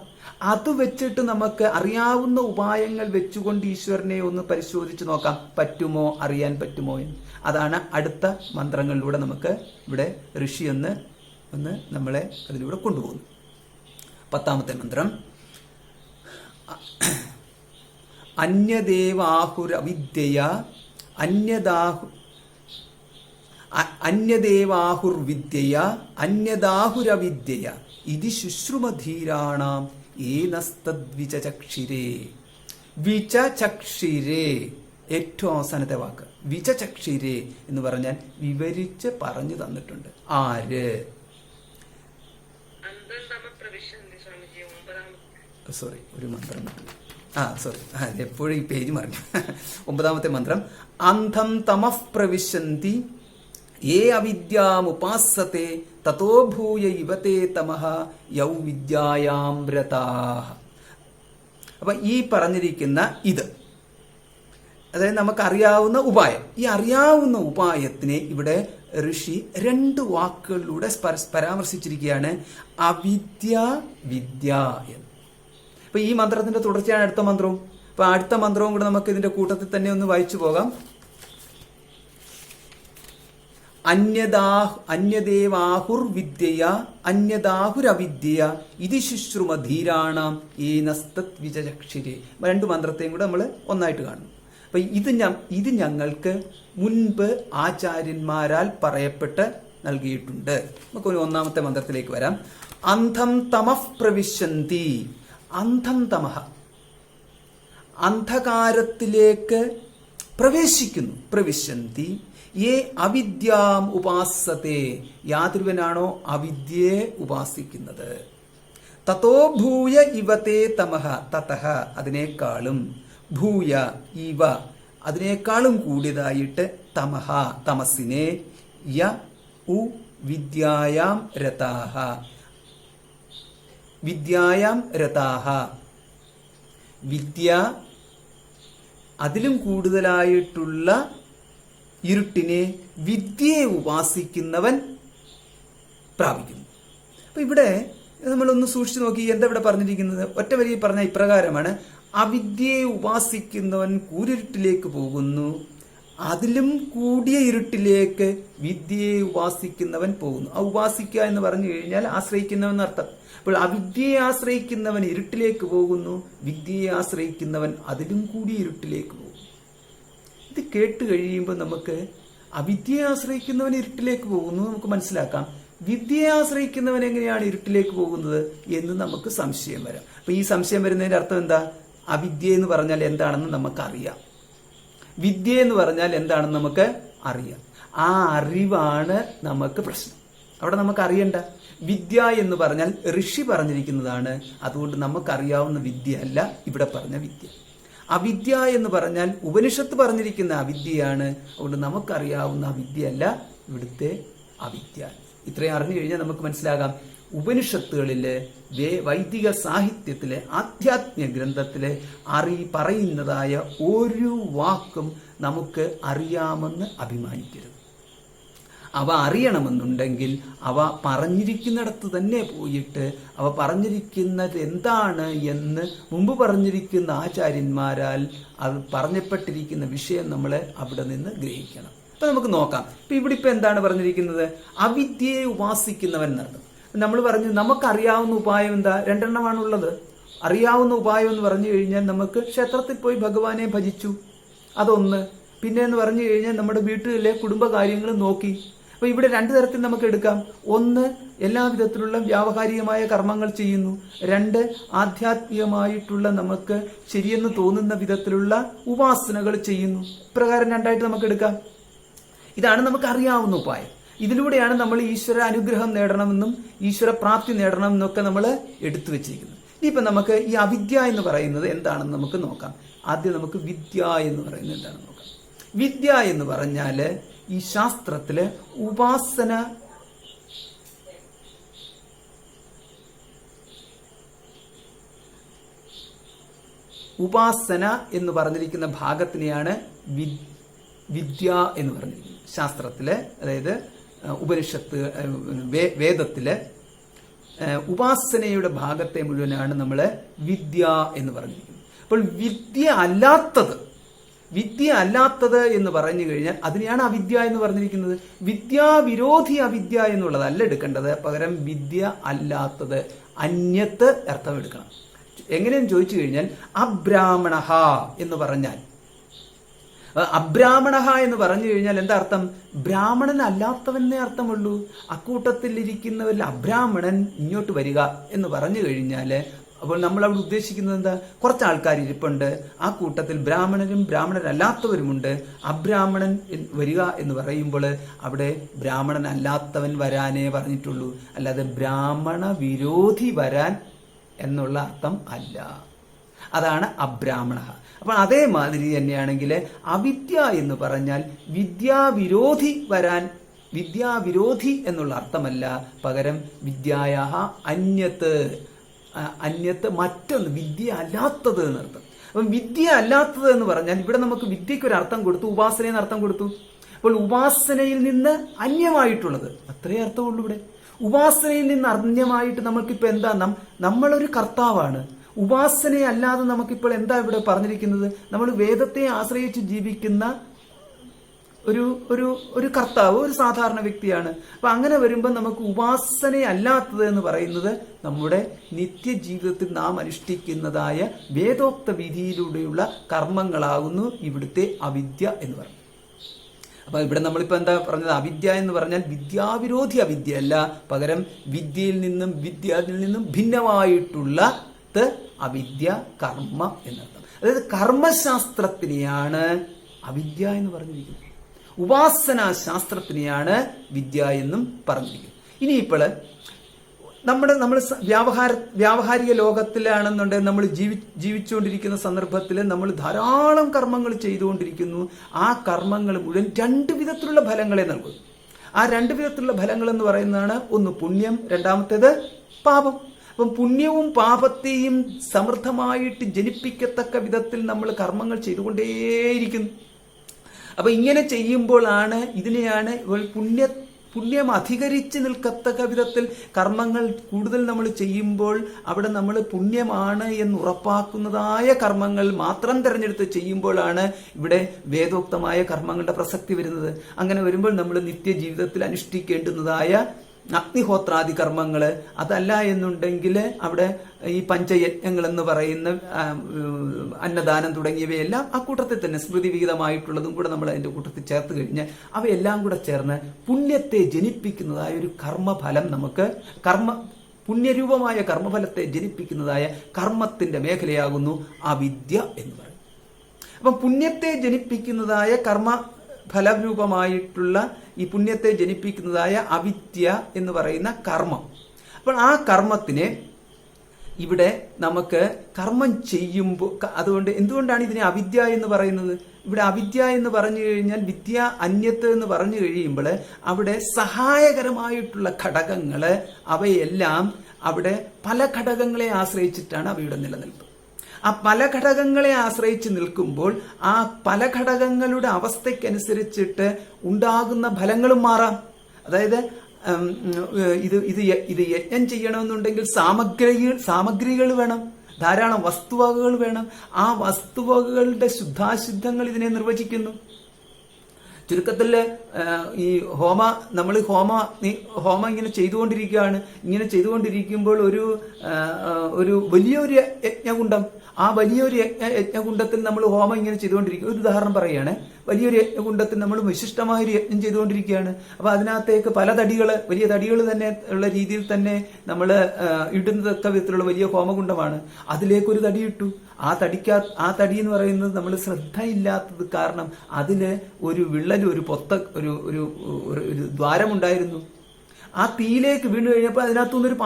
അത് വെച്ചിട്ട് നമുക്ക് അറിയാവുന്ന ഉപായങ്ങൾ വെച്ചുകൊണ്ട് ഈശ്വരനെ ഒന്ന് പരിശോധിച്ച് നോക്കാം, അറിയാൻ പറ്റുമോ എന്ന്. അതാണ് അടുത്ത മന്ത്രങ്ങളിലൂടെ നമുക്ക് ഇവിടെ ഋഷി ഒന്ന് നമ്മളെ അതിലൂടെ കൊണ്ടുപോകുന്നു. 10ാമത്തെ മന്ത്രം, അന്യദേവാഹുരവിദ്യയ അന്യദേവാഹുർവിദ്യയ അന്യദാഹുരവിദ്യയ ഇതി ശുശ്രുമധീരാണാം ഏനസ്തദ്വിചചക്ഷിരേ. വിചചക്ഷിരേ, ഏറ്റവും അവസാനത്തെ വാക്ക് വിചചക്ഷിരേ എന്ന് പറഞ്ഞാൽ വിവരിച്ച് പറഞ്ഞു തന്നിട്ടുണ്ട്. ആര്? സോറി, ഒരു മന്ത്രം എപ്പോഴും ഈ പേജ് മറിഞ്ഞു. 9ാമത്തെ മന്ത്രം, അന്ധം തമഃ പ്രവിശന്തി യേ അവിദ്യാമുപാസത്തെ തതോ ഭൂയ ഇവതേ തമഃ യൗ വിദ്യായാം വ്രതാഃ. അപ്പൊ ഈ പറഞ്ഞിരിക്കുന്ന ഇത്, അതായത് നമുക്കറിയാവുന്ന ഉപായം, ഈ അറിയാവുന്ന ഉപായത്തിനെ ഇവിടെ ഋഷി 2 വാക്കുകളിലൂടെ പരാമർശിച്ചിരിക്കുകയാണ്. അവിദ്യ, വിദ്യ എന്ന്. അപ്പൊ ഈ മന്ത്രത്തിന്റെ തുടർച്ചയാണ് അടുത്ത മന്ത്രവും. അപ്പൊ അടുത്ത മന്ത്രവും കൂടെ നമുക്ക് ഇതിന്റെ കൂട്ടത്തിൽ തന്നെ ഒന്ന് വായിച്ചു പോകാം. അന്യദേവാഹുർവിദ്യയ അന്യദാഹുരവിദ്യ ഇതി ശുശ്രുമധീരാണാം ഏനസ്തത് വിചക്ഷരേ. 2 മന്ത്രത്തെയും കൂടെ നമ്മൾ ഒന്നായിട്ട് കാണുന്നു. അപ്പൊ ഇത് ഞങ്ങൾക്ക് മുൻപ് ആചാര്യന്മാരാൽ പറയപ്പെട്ട് നൽകിയിട്ടുണ്ട്. നമുക്ക് ഒന്നാമത്തെ മന്ത്രത്തിലേക്ക് വരാം. അന്ധം തമഃ പ്രവിശന്തി. അന്ധം തമഃ, അന്ധകാരത്തിലേക്ക് പ്രവേശിക്കുന്നു. പ്രവിശന്തി യേ അവിദ്യാം ഉപാസത്തെ. യാതൊരുവനാണോ അവിദ്യയെ ഉപാസിക്കുന്നത്. തതോ ഭൂയ ഇവതേ തമഃ. തതഃ അതിനേക്കാളും, ഭൂയ ഇവ അതിനേക്കാളും കൂടിയതായിട്ട്, തമഃ തമസിനെ, യ ഉ വിദ്യായാം രതാഃ. വിദ്യായാം രതാഃ, വിദ്യ അതിലും കൂടുതലായിട്ടുള്ള ഇരുട്ടിനെ വിദ്യയെ ഉപാസിക്കുന്നവൻ പ്രാപിക്കുന്നു. അപ്പൊ ഇവിടെ നമ്മളൊന്ന് സൂക്ഷിച്ചു നോക്കി, എന്താ ഇവിടെ പറഞ്ഞിരിക്കുന്നത്? ഒറ്റ വരിയിൽ പറഞ്ഞ ഇപ്രകാരമാണ്: അവിദ്യയെ ഉപാസിക്കുന്നവൻ കൂരിരുട്ടിലേക്ക് പോകുന്നു, അതിലും കൂടിയ ഇരുട്ടിലേക്ക് വിദ്യയെ ഉപാസിക്കുന്നവൻ പോകുന്നു. ആ ഉപാസിക്കുക എന്ന് പറഞ്ഞു കഴിഞ്ഞാൽ ആശ്രയിക്കുന്നവൻ എന്നർത്ഥം. അപ്പോൾ അവിദ്യയെ ആശ്രയിക്കുന്നവൻ ഇരുട്ടിലേക്ക് പോകുന്നു, വിദ്യയെ ആശ്രയിക്കുന്നവൻ അതിലും കൂടിയ ഇരുട്ടിലേക്ക് പോകുന്നു. ഇത് കേട്ട് കഴിയുമ്പോൾ നമുക്ക് അവിദ്യയെ ആശ്രയിക്കുന്നവൻ ഇരുട്ടിലേക്ക് പോകുന്നു നമുക്ക് മനസ്സിലാക്കാം. വിദ്യയെ ആശ്രയിക്കുന്നവൻ എങ്ങനെയാണ് ഇരുട്ടിലേക്ക് പോകുന്നത് എന്ന് നമുക്ക് സംശയം വരാം. അപ്പൊ ഈ സംശയം വരുന്നതിന്റെ അർത്ഥം എന്താ? അവിദ്യ എന്ന് പറഞ്ഞാൽ എന്താണെന്ന് നമുക്കറിയാം, വിദ്യ എന്ന് പറഞ്ഞാൽ എന്താണെന്ന് നമുക്ക് അറിയാം. ആ അറിവാണ് നമുക്ക് പ്രശ്നം. അവിടെ നമുക്ക് അറിയണ്ട. വിദ്യ എന്ന് പറഞ്ഞാൽ ഋഷി പറഞ്ഞിരിക്കുന്നതാണ്, അതുകൊണ്ട് നമുക്കറിയാവുന്ന വിദ്യ അല്ല ഇവിടെ പറഞ്ഞ വിദ്യ. അവിദ്യ എന്ന് പറഞ്ഞാൽ ഉപനിഷത്ത് പറഞ്ഞിരിക്കുന്ന അവിദ്യയാണ്, അതുകൊണ്ട് നമുക്കറിയാവുന്ന വിദ്യയല്ല ഇവിടുത്തെ അവിദ്യ. ഇത്രയും അറിഞ്ഞു കഴിഞ്ഞാൽ നമുക്ക് മനസ്സിലാകാം, ഉപനിഷത്തുകളിലെ വൈദിക സാഹിത്യത്തിലെ ആധ്യാത്മിക ഗ്രന്ഥത്തിലെ പറയുന്നതായ ഒരു വാക്കും നമുക്ക് അറിയാമെന്ന് അഭിമാനിക്കരുത്. അവ അറിയണമെന്നുണ്ടെങ്കിൽ അവ പറഞ്ഞിരിക്കുന്നിടത്ത് തന്നെ പോയിട്ട് അവ പറഞ്ഞിരിക്കുന്നത് എന്താണ് എന്ന് മുമ്പ് പറഞ്ഞിരിക്കുന്ന ആചാര്യന്മാരാൽ അത് പറഞ്ഞപ്പെട്ടിരിക്കുന്ന വിഷയം നമ്മൾ അവിടെ നിന്ന് ഗ്രഹിക്കണം. അപ്പൊ നമുക്ക് നോക്കാം. ഇവിടെ എന്താണ് പറഞ്ഞിരിക്കുന്നത്? അവിദ്യയെ ഉപാസിക്കുന്നവൻ എന്നർത്ഥം. നമ്മൾ പറഞ്ഞു നമുക്കറിയാവുന്ന ഉപായം എന്താ? 2 എണ്ണമാണുള്ളത്. അറിയാവുന്ന ഉപായം എന്ന് പറഞ്ഞു കഴിഞ്ഞാൽ നമുക്ക് ക്ഷേത്രത്തിൽ പോയി ഭഗവാനെ ഭജിച്ചു, അതൊന്ന്. പിന്നെ എന്ന് പറഞ്ഞു കഴിഞ്ഞാൽ നമ്മുടെ വീട്ടിലെ കുടുംബകാര്യങ്ങൾ നോക്കി. അപ്പൊ ഇവിടെ 2 തരത്തിൽ നമുക്ക് എടുക്കാം. ഒന്ന്, എല്ലാവിധത്തിലുള്ള വ്യാവഹാരികമായ കർമ്മങ്ങൾ ചെയ്യുന്നു. 2, ആധ്യാത്മികമായിട്ടുള്ള നമുക്ക് ശരിയെന്ന് തോന്നുന്ന വിധത്തിലുള്ള ഉപാസനകൾ ചെയ്യുന്നു. ഇപ്രകാരം 2ആയിട്ട് നമുക്ക് എടുക്കാം. ഇതാണ് നമുക്ക് അറിയാവുന്ന ഉപായം. ഇതിലൂടെയാണ് നമ്മൾ ഈശ്വര അനുഗ്രഹം നേടണമെന്നും ഈശ്വര പ്രാപ്തി നേടണമെന്നൊക്കെ നമ്മൾ എടുത്തു വെച്ചിരിക്കുന്നത്. ഇനിയിപ്പോൾ നമുക്ക് ഈ അവിദ്യ എന്ന് പറയുന്നത് എന്താണെന്ന് നമുക്ക് നോക്കാം. ആദ്യം നമുക്ക് വിദ്യ എന്ന് പറയുന്നത് എന്താണെന്ന് നോക്കാം. വിദ്യ എന്ന് പറഞ്ഞാൽ ഈ ശാസ്ത്രത്തില് ഉപാസന എന്ന് പറഞ്ഞിരിക്കുന്ന ഭാഗത്തിനെയാണ് വിദ്യ എന്ന് പറഞ്ഞിരിക്കുന്നത്. ശാസ്ത്രത്തില്, അതായത് ഉപനിഷത്ത് വേദത്തില് ഉപാസനയുടെ ഭാഗത്തെ മുഴുവനാണ് നമ്മൾ വിദ്യ എന്ന് പറഞ്ഞിരിക്കുന്നത്. അപ്പോൾ വിദ്യ അല്ലാത്തത് എന്ന് പറഞ്ഞു കഴിഞ്ഞാൽ അതിനെയാണ് അവിദ്യ എന്ന് പറഞ്ഞിരിക്കുന്നത്. വിദ്യാവിരോധി അവിദ്യ എന്നുള്ളതല്ല എടുക്കേണ്ടത്, പകരം വിദ്യ അല്ലാത്തത്, അന്യത്ത് അർത്ഥം എടുക്കണം. എങ്ങനെയെന്ന് ചോദിച്ചു കഴിഞ്ഞാൽ അബ്രാഹ്മണ എന്ന് പറഞ്ഞാൽ, അബ്രാഹ്മണ എന്ന് പറഞ്ഞു കഴിഞ്ഞാൽ എന്താ അർത്ഥം? ബ്രാഹ്മണൻ അല്ലാത്തവനെ അർത്ഥമുള്ളൂ. അക്കൂട്ടത്തിൽ ഇരിക്കുന്നവരിൽ അബ്രാഹ്മണൻ ഇങ്ങോട്ട് വരിക എന്ന് പറഞ്ഞു കഴിഞ്ഞാൽ അപ്പോൾ നമ്മൾ അവിടെ ഉദ്ദേശിക്കുന്നത് എന്താ? കുറച്ച് ആൾക്കാർ ഇരിപ്പുണ്ട്, ആ കൂട്ടത്തിൽ ബ്രാഹ്മണരും ബ്രാഹ്മണരല്ലാത്തവരുമുണ്ട്. അബ്രാഹ്മണൻ വരിക എന്ന് പറയുമ്പോൾ അവിടെ ബ്രാഹ്മണൻ അല്ലാത്തവൻ വരാനേ പറഞ്ഞിട്ടുള്ളൂ, അല്ലാതെ ബ്രാഹ്മണ വിരോധി വരാൻ എന്നുള്ള അർത്ഥം അല്ല. അതാണ് അബ്രാഹ്മണ. അപ്പൊ അതേമാതിരി തന്നെയാണെങ്കിൽ അവിദ്യ എന്ന് പറഞ്ഞാൽ വിദ്യാവിരോധി എന്നുള്ള അർത്ഥമല്ല, പകരം വിദ്യായ അന്യത്ത്, അന്യത്ത് മറ്റൊന്ന്, വിദ്യ അല്ലാത്തത് എന്നർത്ഥം. അപ്പം വിദ്യ അല്ലാത്തത് എന്ന് പറഞ്ഞാൽ ഇവിടെ നമുക്ക് വിദ്യയ്ക്ക് ഒരു അർത്ഥം കൊടുത്തു, ഉപാസനയെന്ന് അർത്ഥം കൊടുത്തു. അപ്പോൾ ഉപാസനയിൽ നിന്ന് അന്യമായിട്ടുള്ളത്, അത്രേ അർത്ഥമുള്ളൂ ഇവിടെ. ഉപാസനയിൽ നിന്ന് അന്യമായിട്ട് നമുക്കിപ്പോൾ എന്താ, നമ്മളൊരു കർത്താവാണ്. ഉപാസനയല്ലാതെ നമുക്കിപ്പോൾ എന്താ ഇവിടെ പറഞ്ഞിരിക്കുന്നത്? നമ്മൾ വേദത്തെ ആശ്രയിച്ച് ജീവിക്കുന്ന ഒരു ഒരു ഒരു കർത്താവ്, ഒരു സാധാരണ വ്യക്തിയാണ്. അപ്പൊ അങ്ങനെ വരുമ്പോൾ നമുക്ക് ഉപാസനയല്ലാത്തത് എന്ന് പറയുന്നത് നമ്മുടെ നിത്യജീവിതത്തിൽ നാം അനുഷ്ഠിക്കുന്നതായ വേദോക്ത വിധിയിലൂടെയുള്ള കർമ്മങ്ങളാകുന്നു ഇവിടുത്തെ അവിദ്യ എന്ന് പറയുന്നത്. അപ്പൊ ഇവിടെ നമ്മളിപ്പോ എന്താ പറഞ്ഞത്? അവിദ്യ എന്ന് പറഞ്ഞാൽ വിദ്യാവിരോധി അവിദ്യ അല്ല, പകരം വിദ്യയിൽ നിന്നും ഭിന്നമായിട്ടുള്ള അവിദ്യ, കർമ്മ എന്നർത്ഥം. അതായത് കർമ്മശാസ്ത്രത്തിനെയാണ് അവിദ്യ എന്ന് പറഞ്ഞിരിക്കുന്നത്, ഉപാസനാ ശാസ്ത്രത്തിനെയാണ് വിദ്യ എന്നും പറഞ്ഞിരിക്കുന്നത്. ഇനിയിപ്പോൾ നമ്മൾ വ്യാവഹാരിക ലോകത്തിലാണെന്നുണ്ടെങ്കിൽ നമ്മൾ ജീവിച്ചുകൊണ്ടിരിക്കുന്ന സന്ദർഭത്തിൽ നമ്മൾ ധാരാളം കർമ്മങ്ങൾ ചെയ്തുകൊണ്ടിരിക്കുന്നു. ആ കർമ്മങ്ങൾ മുഴുവൻ രണ്ട് വിധത്തിലുള്ള ഫലങ്ങളെ നൽകുന്നു. ആ രണ്ട് വിധത്തിലുള്ള ഫലങ്ങൾ എന്ന് പറയുന്നതാണ്, ഒന്ന് പുണ്യം, രണ്ടാമത്തേത് പാപം. അപ്പം പുണ്യവും പാപത്തെയും സമൃദ്ധമായിട്ട് ജനിപ്പിക്കത്തക്ക വിധത്തിൽ നമ്മൾ കർമ്മങ്ങൾ ചെയ്തുകൊണ്ടേയിരിക്കുന്നു. അപ്പൊ ഇങ്ങനെ ചെയ്യുമ്പോഴാണ് ഇതിനെയാണ് പുണ്യം അധികരിച്ച് നിൽക്കത്തക്ക വിധത്തിൽ കർമ്മങ്ങൾ കൂടുതൽ നമ്മൾ ചെയ്യുമ്പോൾ അവിടെ നമ്മൾ പുണ്യമാണ് എന്ന് ഉറപ്പാക്കുന്നതായ കർമ്മങ്ങൾ മാത്രം തിരഞ്ഞെടുത്ത് ചെയ്യുമ്പോഴാണ് ഇവിടെ വേദോക്തമായ കർമ്മങ്ങളുടെ പ്രസക്തി വരുന്നത്. അങ്ങനെ വരുമ്പോൾ നമ്മൾ നിത്യജീവിതത്തിൽ അനുഷ്ഠിക്കേണ്ടുന്നതായ അഗ്നിഹോത്രാദി കർമ്മങ്ങള്, അതല്ല എന്നുണ്ടെങ്കിൽ അവിടെ ഈ പഞ്ചയജ്ഞങ്ങൾ എന്ന് പറയുന്ന അന്നദാനം തുടങ്ങിയവയെല്ലാം ആ കൂട്ടത്തിൽ തന്നെ സ്മൃതി വിഹിതമായിട്ടുള്ളതും കൂടെ നമ്മൾ അതിന്റെ കൂട്ടത്തിൽ ചേർത്ത് കഴിഞ്ഞാൽ അവയെല്ലാം കൂടെ ചേർന്ന് പുണ്യത്തെ ജനിപ്പിക്കുന്നതായ ഒരു കർമ്മഫലം നമുക്ക് പുണ്യരൂപമായ കർമ്മഫലത്തെ ജനിപ്പിക്കുന്നതായ കർമ്മത്തിന്റെ മേഖലയാകുന്നു അവിദ്യ എന്ന് പറയും. അപ്പം പുണ്യത്തെ ജനിപ്പിക്കുന്നതായ ഫലരൂപമായിട്ടുള്ള ഈ പുണ്യത്തെ ജനിപ്പിക്കുന്നതായ അവിദ്യ എന്ന് പറയുന്ന കർമ്മം. അപ്പോൾ ആ കർമ്മത്തിനെ ഇവിടെ നമുക്ക് കർമ്മം ചെയ്യുമ്പോൾ, അതുകൊണ്ട് എന്തുകൊണ്ടാണ് ഇതിനെ അവിദ്യ എന്ന് പറയുന്നത്? ഇവിടെ അവിദ്യ എന്ന് പറഞ്ഞു കഴിഞ്ഞാൽ വിദ്യ അന്യത്ത് എന്ന് പറഞ്ഞു കഴിയുമ്പോൾ അവിടെ സഹായകരമായിട്ടുള്ള ഘടകങ്ങൾ അവയെല്ലാം അവിടെ പല ഘടകങ്ങളെ ആശ്രയിച്ചിട്ടാണ് അവയുടെ നിലനിൽപ്പ്. ആ പല ഘടകങ്ങളെ ആശ്രയിച്ച് നിൽക്കുമ്പോൾ ആ പല ഘടകങ്ങളുടെ അവസ്ഥയ്ക്കനുസരിച്ചിട്ട് ഉണ്ടാകുന്ന ഫലങ്ങളും മാറാം. അതായത് ഇത് യജ്ഞം ചെയ്യണമെന്നുണ്ടെങ്കിൽ സാമഗ്രികൾ വേണം, ധാരാളം വസ്തുവകകൾ വേണം. ആ വസ്തുവകകളുടെ ശുദ്ധാശുദ്ധങ്ങൾ ഇതിനെ നിർവചിക്കുന്നു. ചുരുക്കത്തിൽ ഈ നമ്മൾ ഹോമം ഇങ്ങനെ ചെയ്തുകൊണ്ടിരിക്കുകയാണ്. ഇങ്ങനെ ചെയ്തുകൊണ്ടിരിക്കുമ്പോൾ ഒരു വലിയൊരു യജ്ഞകുണ്ഡം, ആ വലിയൊരു യജ്ഞകുണ്ഡത്തിൽ നമ്മൾ ഹോമം ഇങ്ങനെ ചെയ്തുകൊണ്ടിരിക്കുക. ഒരു ഉദാഹരണം പറയുകയാണ്, വലിയൊരു യജ്ഞകുണ്ഡത്തിൽ നമ്മൾ വിശിഷ്ടമായൊരു യജ്ഞം ചെയ്തുകൊണ്ടിരിക്കുകയാണ്. അപ്പൊ അതിനകത്തേക്ക് പല വലിയ തടികൾ തന്നെ ഉള്ള രീതിയിൽ തന്നെ നമ്മൾ ഇടുന്നതൊക്കെ വിധത്തിലുള്ള വലിയ ഹോമകുണ്ഡമാണ്. അതിലേക്കൊരു തടി ഇട്ടു. ആ തടി എന്ന് പറയുന്നത് നമ്മൾ ശ്രദ്ധയില്ലാത്തത് കാരണം അതിന് ഒരു വിള്ളൽ, ഒരു ഒരു ദ്വാരമുണ്ടായിരുന്നു. ആ തീയിലേക്ക് വീണ് കഴിഞ്ഞപ്പോൾ അതിനകത്തുനിന്നൊരു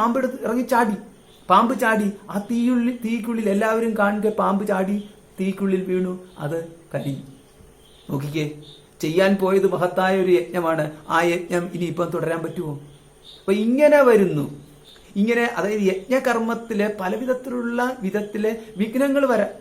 പാമ്പ് ചാടി ആ തീക്കുള്ളിൽ എല്ലാവരും കാണുക, പാമ്പ് ചാടി തീക്കുള്ളിൽ വീണു, അത് കരിഞ്ഞു. നോക്കിക്കേ, ചെയ്യാൻ പോയത് മഹത്തായ ഒരു യജ്ഞമാണ്. ആ യജ്ഞം ഇനിയിപ്പം തുടരാൻ പറ്റുമോ? അപ്പൊ ഇങ്ങനെ വരുന്നു. അതായത് യജ്ഞകർമ്മത്തിലെ പല വിധത്തിലെ വിഘ്നങ്ങൾ വരാം.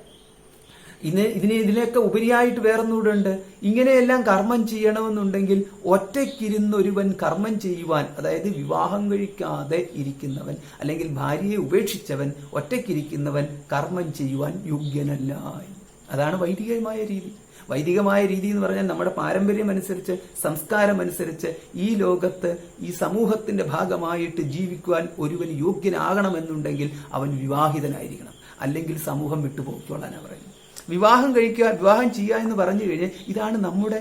ഇതിനെയൊക്കെ ഉപരിയായിട്ട് വേറൊന്നുകൂടെ ഉണ്ട്. ഇങ്ങനെയെല്ലാം കർമ്മം ചെയ്യണമെന്നുണ്ടെങ്കിൽ ഒറ്റയ്ക്കിരുന്ന് ഒരുവൻ കർമ്മം ചെയ്യുവാൻ, അതായത് വിവാഹം കഴിക്കാതെ ഇരിക്കുന്നവൻ അല്ലെങ്കിൽ ഭാര്യയെ ഉപേക്ഷിച്ചവൻ ഒറ്റയ്ക്കിരിക്കുന്നവൻ കർമ്മം ചെയ്യുവാൻ യോഗ്യനല്ല. അതാണ് വൈദികമായ രീതി. വൈദികമായ രീതി എന്ന് പറഞ്ഞാൽ നമ്മുടെ പാരമ്പര്യം അനുസരിച്ച്, സംസ്കാരം അനുസരിച്ച് ഈ ലോകത്ത് ഈ സമൂഹത്തിന്റെ ഭാഗമായിട്ട് ജീവിക്കുവാൻ ഒരുവൻ യോഗ്യനാകണമെന്നുണ്ടെങ്കിൽ അവൻ വിവാഹിതനായിരിക്കണം, അല്ലെങ്കിൽ സമൂഹം വിട്ടുപോയിക്കൊള്ളാനാണ് പറയുന്നത്. വിവാഹം ചെയ്യുക എന്ന് പറഞ്ഞു കഴിഞ്ഞാൽ ഇതാണ് നമ്മുടെ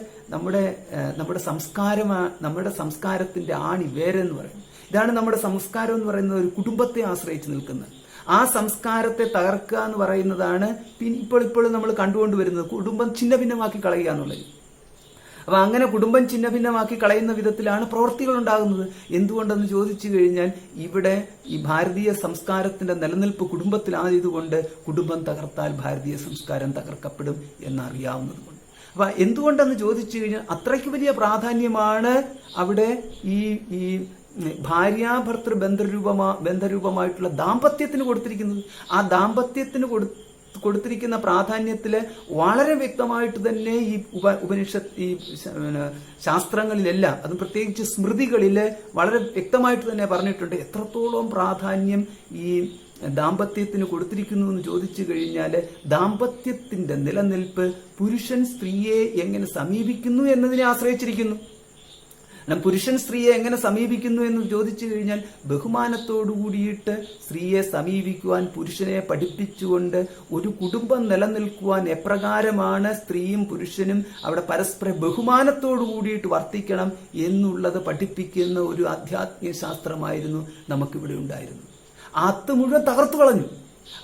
സംസ്കാരത്തിന്റെ ആണി വേരെന്ന് പറയുന്നത്. ഇതാണ് നമ്മുടെ സംസ്കാരം എന്ന് പറയുന്നത്. ഒരു കുടുംബത്തെ ആശ്രയിച്ച് നിൽക്കുന്നത്. ആ സംസ്കാരത്തെ തകർക്കുക എന്ന് പറയുന്നതാണ് ഇപ്പോൾ നമ്മൾ കണ്ടുകൊണ്ടുവരുന്നത്. കുടുംബം ഛിന്ന ഭിന്നമാക്കി കളയുക എന്നുള്ളത്. അപ്പൊ അങ്ങനെ കുടുംബം ഛിന്ന ഭിന്നമാക്കി കളയുന്ന വിധത്തിലാണ് പ്രവൃത്തികൾ ഉണ്ടാകുന്നത്. എന്തുകൊണ്ടെന്ന് ചോദിച്ചു കഴിഞ്ഞാൽ ഇവിടെ ഈ ഭാരതീയ സംസ്കാരത്തിന്റെ നിലനിൽപ്പ് കുടുംബത്തിലായതുകൊണ്ട് കുടുംബം തകർത്താൽ ഭാരതീയ സംസ്കാരം തകർക്കപ്പെടും എന്നറിയാവുന്നതുകൊണ്ട്. അപ്പൊ എന്തുകൊണ്ടെന്ന് ചോദിച്ചു കഴിഞ്ഞാൽ അത്രയ്ക്ക് വലിയ പ്രാധാന്യമാണ് അവിടെ ഈ ഭാര്യാഭർത്തൃ ബന്ധരൂപമായിട്ടുള്ള ദാമ്പത്യത്തിന് കൊടുത്തിരിക്കുന്നത്. ആ ദാമ്പത്യത്തിന് കൊടുത്തിരിക്കുന്ന പ്രാധാന്യത്തില് വളരെ വ്യക്തമായിട്ട് തന്നെ ഈ ഉപനിഷത്ത്, ഈ ശാസ്ത്രങ്ങളിലെല്ലാം, അതും പ്രത്യേകിച്ച് സ്മൃതികളില് വളരെ വ്യക്തമായിട്ട് തന്നെ പറഞ്ഞിട്ടുണ്ട് എത്രത്തോളം പ്രാധാന്യം ഈ ദാമ്പത്യത്തിന് കൊടുത്തിരിക്കുന്നു എന്ന് ചോദിച്ചു കഴിഞ്ഞാൽ ദാമ്പത്യത്തിന്റെ നിലനിൽപ്പ് പുരുഷൻ സ്ത്രീയെ എങ്ങനെ സമീപിക്കുന്നു എന്നതിനെ ആശ്രയിച്ചിരിക്കുന്നു. പുരുഷൻ സ്ത്രീയെ എങ്ങനെ സമീപിക്കുന്നു എന്ന് ചോദിച്ചു കഴിഞ്ഞാൽ ബഹുമാനത്തോടു കൂടിയിട്ട് സ്ത്രീയെ സമീപിക്കുവാൻ പുരുഷനെ പഠിപ്പിച്ചുകൊണ്ട് ഒരു കുടുംബം നിലനിൽക്കുവാൻ എപ്രകാരമാണ് സ്ത്രീയും പുരുഷനും അവിടെ പരസ്പര ബഹുമാനത്തോടു കൂടിയിട്ട് വർത്തിക്കണം എന്നുള്ളത് പഠിപ്പിക്കുന്ന ഒരു ആധ്യാത്മിക ശാസ്ത്രമായിരുന്നു നമുക്കിവിടെ ഉണ്ടായിരുന്നത്. അത് മുഴുവൻ തകർത്തു കളഞ്ഞു.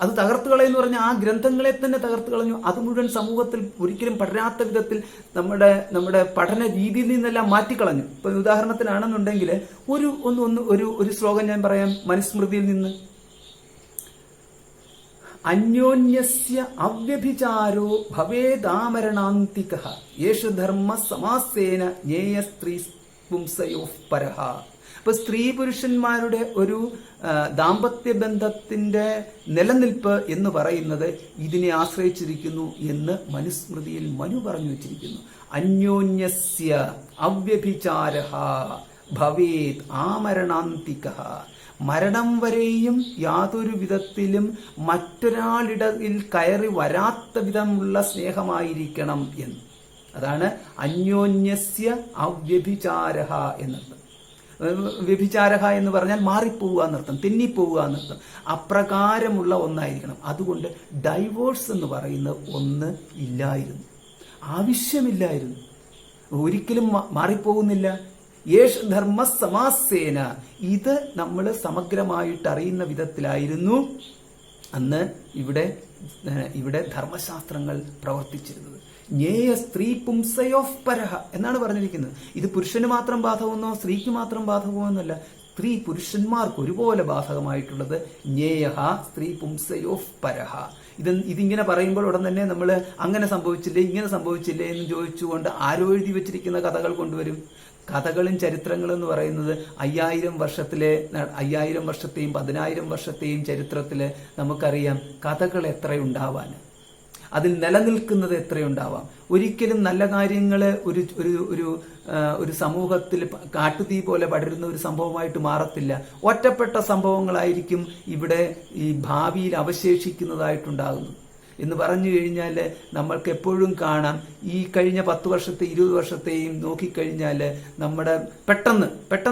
അത് തകർത്തു കളയെന്ന് പറഞ്ഞാൽ ആ ഗ്രന്ഥങ്ങളെ തന്നെ തകർത്തു കളഞ്ഞു. അത് മുഴുവൻ സമൂഹത്തിൽ ഒരിക്കലും പടരാത്ത വിധത്തിൽ നമ്മുടെ പഠന രീതിയിൽ നിന്നെല്ലാം മാറ്റിക്കളഞ്ഞു. ഇപ്പൊ ഉദാഹരണത്തിനാണെന്നുണ്ടെങ്കിൽ ഒരു ശ്ലോകം ഞാൻ പറയാം മനുസ്മൃതിയിൽ നിന്ന്. അന്യോന്യസ്യ അവ്യഭിചാരോ ഭവേദാമരണാന്തികഃ യേഷു ധർമ്മ സമാസേന ജ്ഞേയ സ്ത്രീ പുംസയോഃ പരഃ. അപ്പൊ സ്ത്രീ പുരുഷന്മാരുടെ ഒരു ദാമ്പത്യ ബന്ധത്തിന്റെ നിലനിൽപ്പ് എന്ന് പറയുന്നത് ഇതിനെ ആശ്രയിച്ചിരിക്കുന്നു എന്ന് മനുസ്മൃതിയിൽ മനു പറഞ്ഞു വെച്ചിരിക്കുന്നു. അന്യോന്യസ്യ അവ്യഭിചാരഃ ഭവേത് ആമരണാന്തികഃ. മരണം വരെയും യാതൊരു വിധത്തിലും മറ്റൊരാളിടയിൽ കയറി വരാത്ത വിധമുള്ള സ്നേഹമായിരിക്കണം എന്ന്. അതാണ് അന്യോന്യസ്യ അവ്യഭിചാരഃ എന്നർത്ഥം. വ്യഭിചാരഹ എന്ന് പറഞ്ഞാൽ മാറിപ്പോവുക എന്നർത്ഥം, തെന്നിപ്പോവുക എന്നർത്ഥം. അപ്രകാരമുള്ള ഒന്നായിരിക്കണം. അതുകൊണ്ട് ഡൈവോഴ്സ് എന്ന് പറയുന്ന ഒന്ന് ഇല്ലായിരുന്നു, ആവശ്യമില്ലായിരുന്നു, ഒരിക്കലും മാറിപ്പോകുന്നില്ല. യേഷ് ധർമ്മ സമാസേന. ഇത് നമ്മൾ സമഗ്രമായിട്ട് അറിയുന്ന വിധത്തിലായിരുന്നു അന്ന് ഇവിടെ ധർമ്മശാസ്ത്രങ്ങൾ പ്രവർത്തിച്ചിരുന്നത്. ജ്ഞേയ സ്ത്രീ പുംസയോഃ പരഃ എന്നാണ് പറഞ്ഞിരിക്കുന്നത്. ഇത് പുരുഷന് മാത്രം ബാധകമെന്നോ സ്ത്രീക്ക് മാത്രം ബാധകമോ എന്നല്ല, സ്ത്രീ പുരുഷന്മാർക്ക് ഒരുപോലെ ബാധകമായിട്ടുള്ളത് ജ്ഞേയ സ്ത്രീ പുംസയോഃ പരഃ. ഇതിങ്ങനെ പറയുമ്പോൾ ഉടൻ തന്നെ നമ്മൾ അങ്ങനെ സംഭവിച്ചില്ലേ ഇങ്ങനെ സംഭവിച്ചില്ലേ എന്ന് ചോദിച്ചുകൊണ്ട് ആരോ എഴുതി വെച്ചിരിക്കുന്ന കഥകൾ കൊണ്ടുവരും. കഥകളും ചരിത്രങ്ങളും എന്ന് പറയുന്നത് 5000 വർഷത്തെയും 10000 വർഷത്തെയും ചരിത്രത്തിൽ നമുക്കറിയാം കഥകൾ എത്രയുണ്ടാവാൻ, അതിൽ നിലനിൽക്കുന്നത് എത്രയുണ്ടാവാം. ഒരിക്കലും നല്ല കാര്യങ്ങൾ ഒരു സമൂഹത്തിൽ കാട്ടുതീ പോലെ പടരുന്ന ഒരു സംഭവമായിട്ട് മാറത്തില്ല. ഒറ്റപ്പെട്ട സംഭവങ്ങളായിരിക്കും ഇവിടെ ഈ ഭാവിയിൽ അവശേഷിക്കുന്നതായിട്ടുണ്ടാകുന്നു എന്ന് പറഞ്ഞു കഴിഞ്ഞാൽ നമ്മൾക്ക് എപ്പോഴും കാണാം. ഈ കഴിഞ്ഞ 10 വർഷത്തെ 20 വർഷത്തെയും നോക്കിക്കഴിഞ്ഞാൽ നമ്മുടെ പെട്ടെന്ന്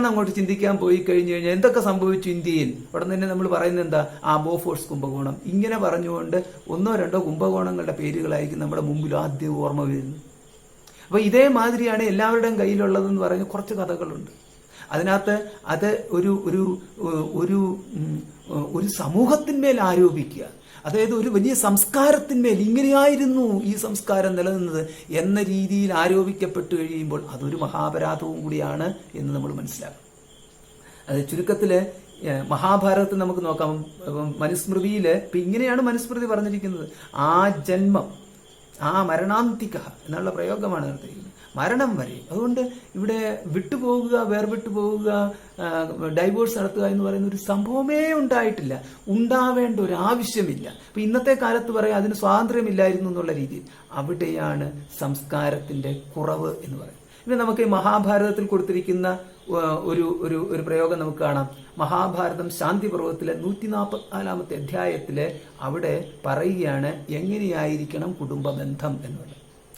അങ്ങോട്ട് ചിന്തിക്കാൻ പോയി കഴിഞ്ഞു കഴിഞ്ഞാൽ എന്തൊക്കെ സംഭവിച്ചു ഇന്ത്യയിൽ, ഉടൻ തന്നെ നമ്മൾ പറയുന്നത് എന്താ, ബോഫോഴ്സ് കുംഭകോണം. ഇങ്ങനെ പറഞ്ഞുകൊണ്ട് 1-2 കുംഭകോണങ്ങളുടെ പേരുകളായിരിക്കും നമ്മുടെ മുമ്പിൽ ആദ്യം ഓർമ്മ വരുന്നത്. അപ്പൊ ഇതേമാതിരിയാണ് എല്ലാവരുടെയും കയ്യിലുള്ളതെന്ന് പറഞ്ഞ കുറച്ച് കഥകളുണ്ട്. അതിനകത്ത് അത് ഒരു സമൂഹത്തിന്മേൽ ആരോപിക്കുക, അതായത് ഒരു വലിയ സംസ്കാരത്തിന്മേൽ ഇങ്ങനെയായിരുന്നു ഈ സംസ്കാരം നിലനിന്നത് എന്ന രീതിയിൽ ആരോപിക്കപ്പെട്ടു കഴിയുമ്പോൾ അതൊരു മഹാപരാധവും കൂടിയാണ് എന്ന് നമ്മൾ മനസ്സിലാക്കും. അത് ചുരുക്കത്തില് മഹാഭാരതത്തിൽ നമുക്ക് നോക്കാം. മനുസ്മൃതിയില് ഇപ്പൊ ഇങ്ങനെയാണ് മനുസ്മൃതി പറഞ്ഞിരിക്കുന്നത്. ആ ജന്മം മരണാന്തിക എന്നുള്ള പ്രയോഗമാണ് നടത്തിയിരിക്കുന്നത്, മരണം വരെ. അതുകൊണ്ട് ഇവിടെ വിട്ടുപോകുക, വേർവിട്ടു പോവുക, ഡൈവോഴ്സ് നടത്തുക എന്ന് പറയുന്ന ഒരു സംഭവമേ ഉണ്ടായിട്ടില്ല, ഉണ്ടാവേണ്ട ഒരു ആവശ്യമില്ല. അപ്പൊ ഇന്നത്തെ കാലത്ത് പറയാം അതിന് സ്വാതന്ത്ര്യമില്ലായിരുന്നു എന്നുള്ള രീതിയിൽ. അവിടെയാണ് സംസ്കാരത്തിന്റെ കുറവ് എന്ന് പറയുന്നത്. ഇനി നമുക്ക് ഈ മഹാഭാരതത്തിൽ കൊടുത്തിരിക്കുന്ന ഒരു പ്രയോഗം നമുക്ക് കാണാം. മഹാഭാരതം ശാന്തി പർവ്വത്തിലെ 144 അധ്യായത്തില് അവിടെ പറയുകയാണ് എങ്ങനെയായിരിക്കണം കുടുംബബന്ധം എന്നുള്ളത്.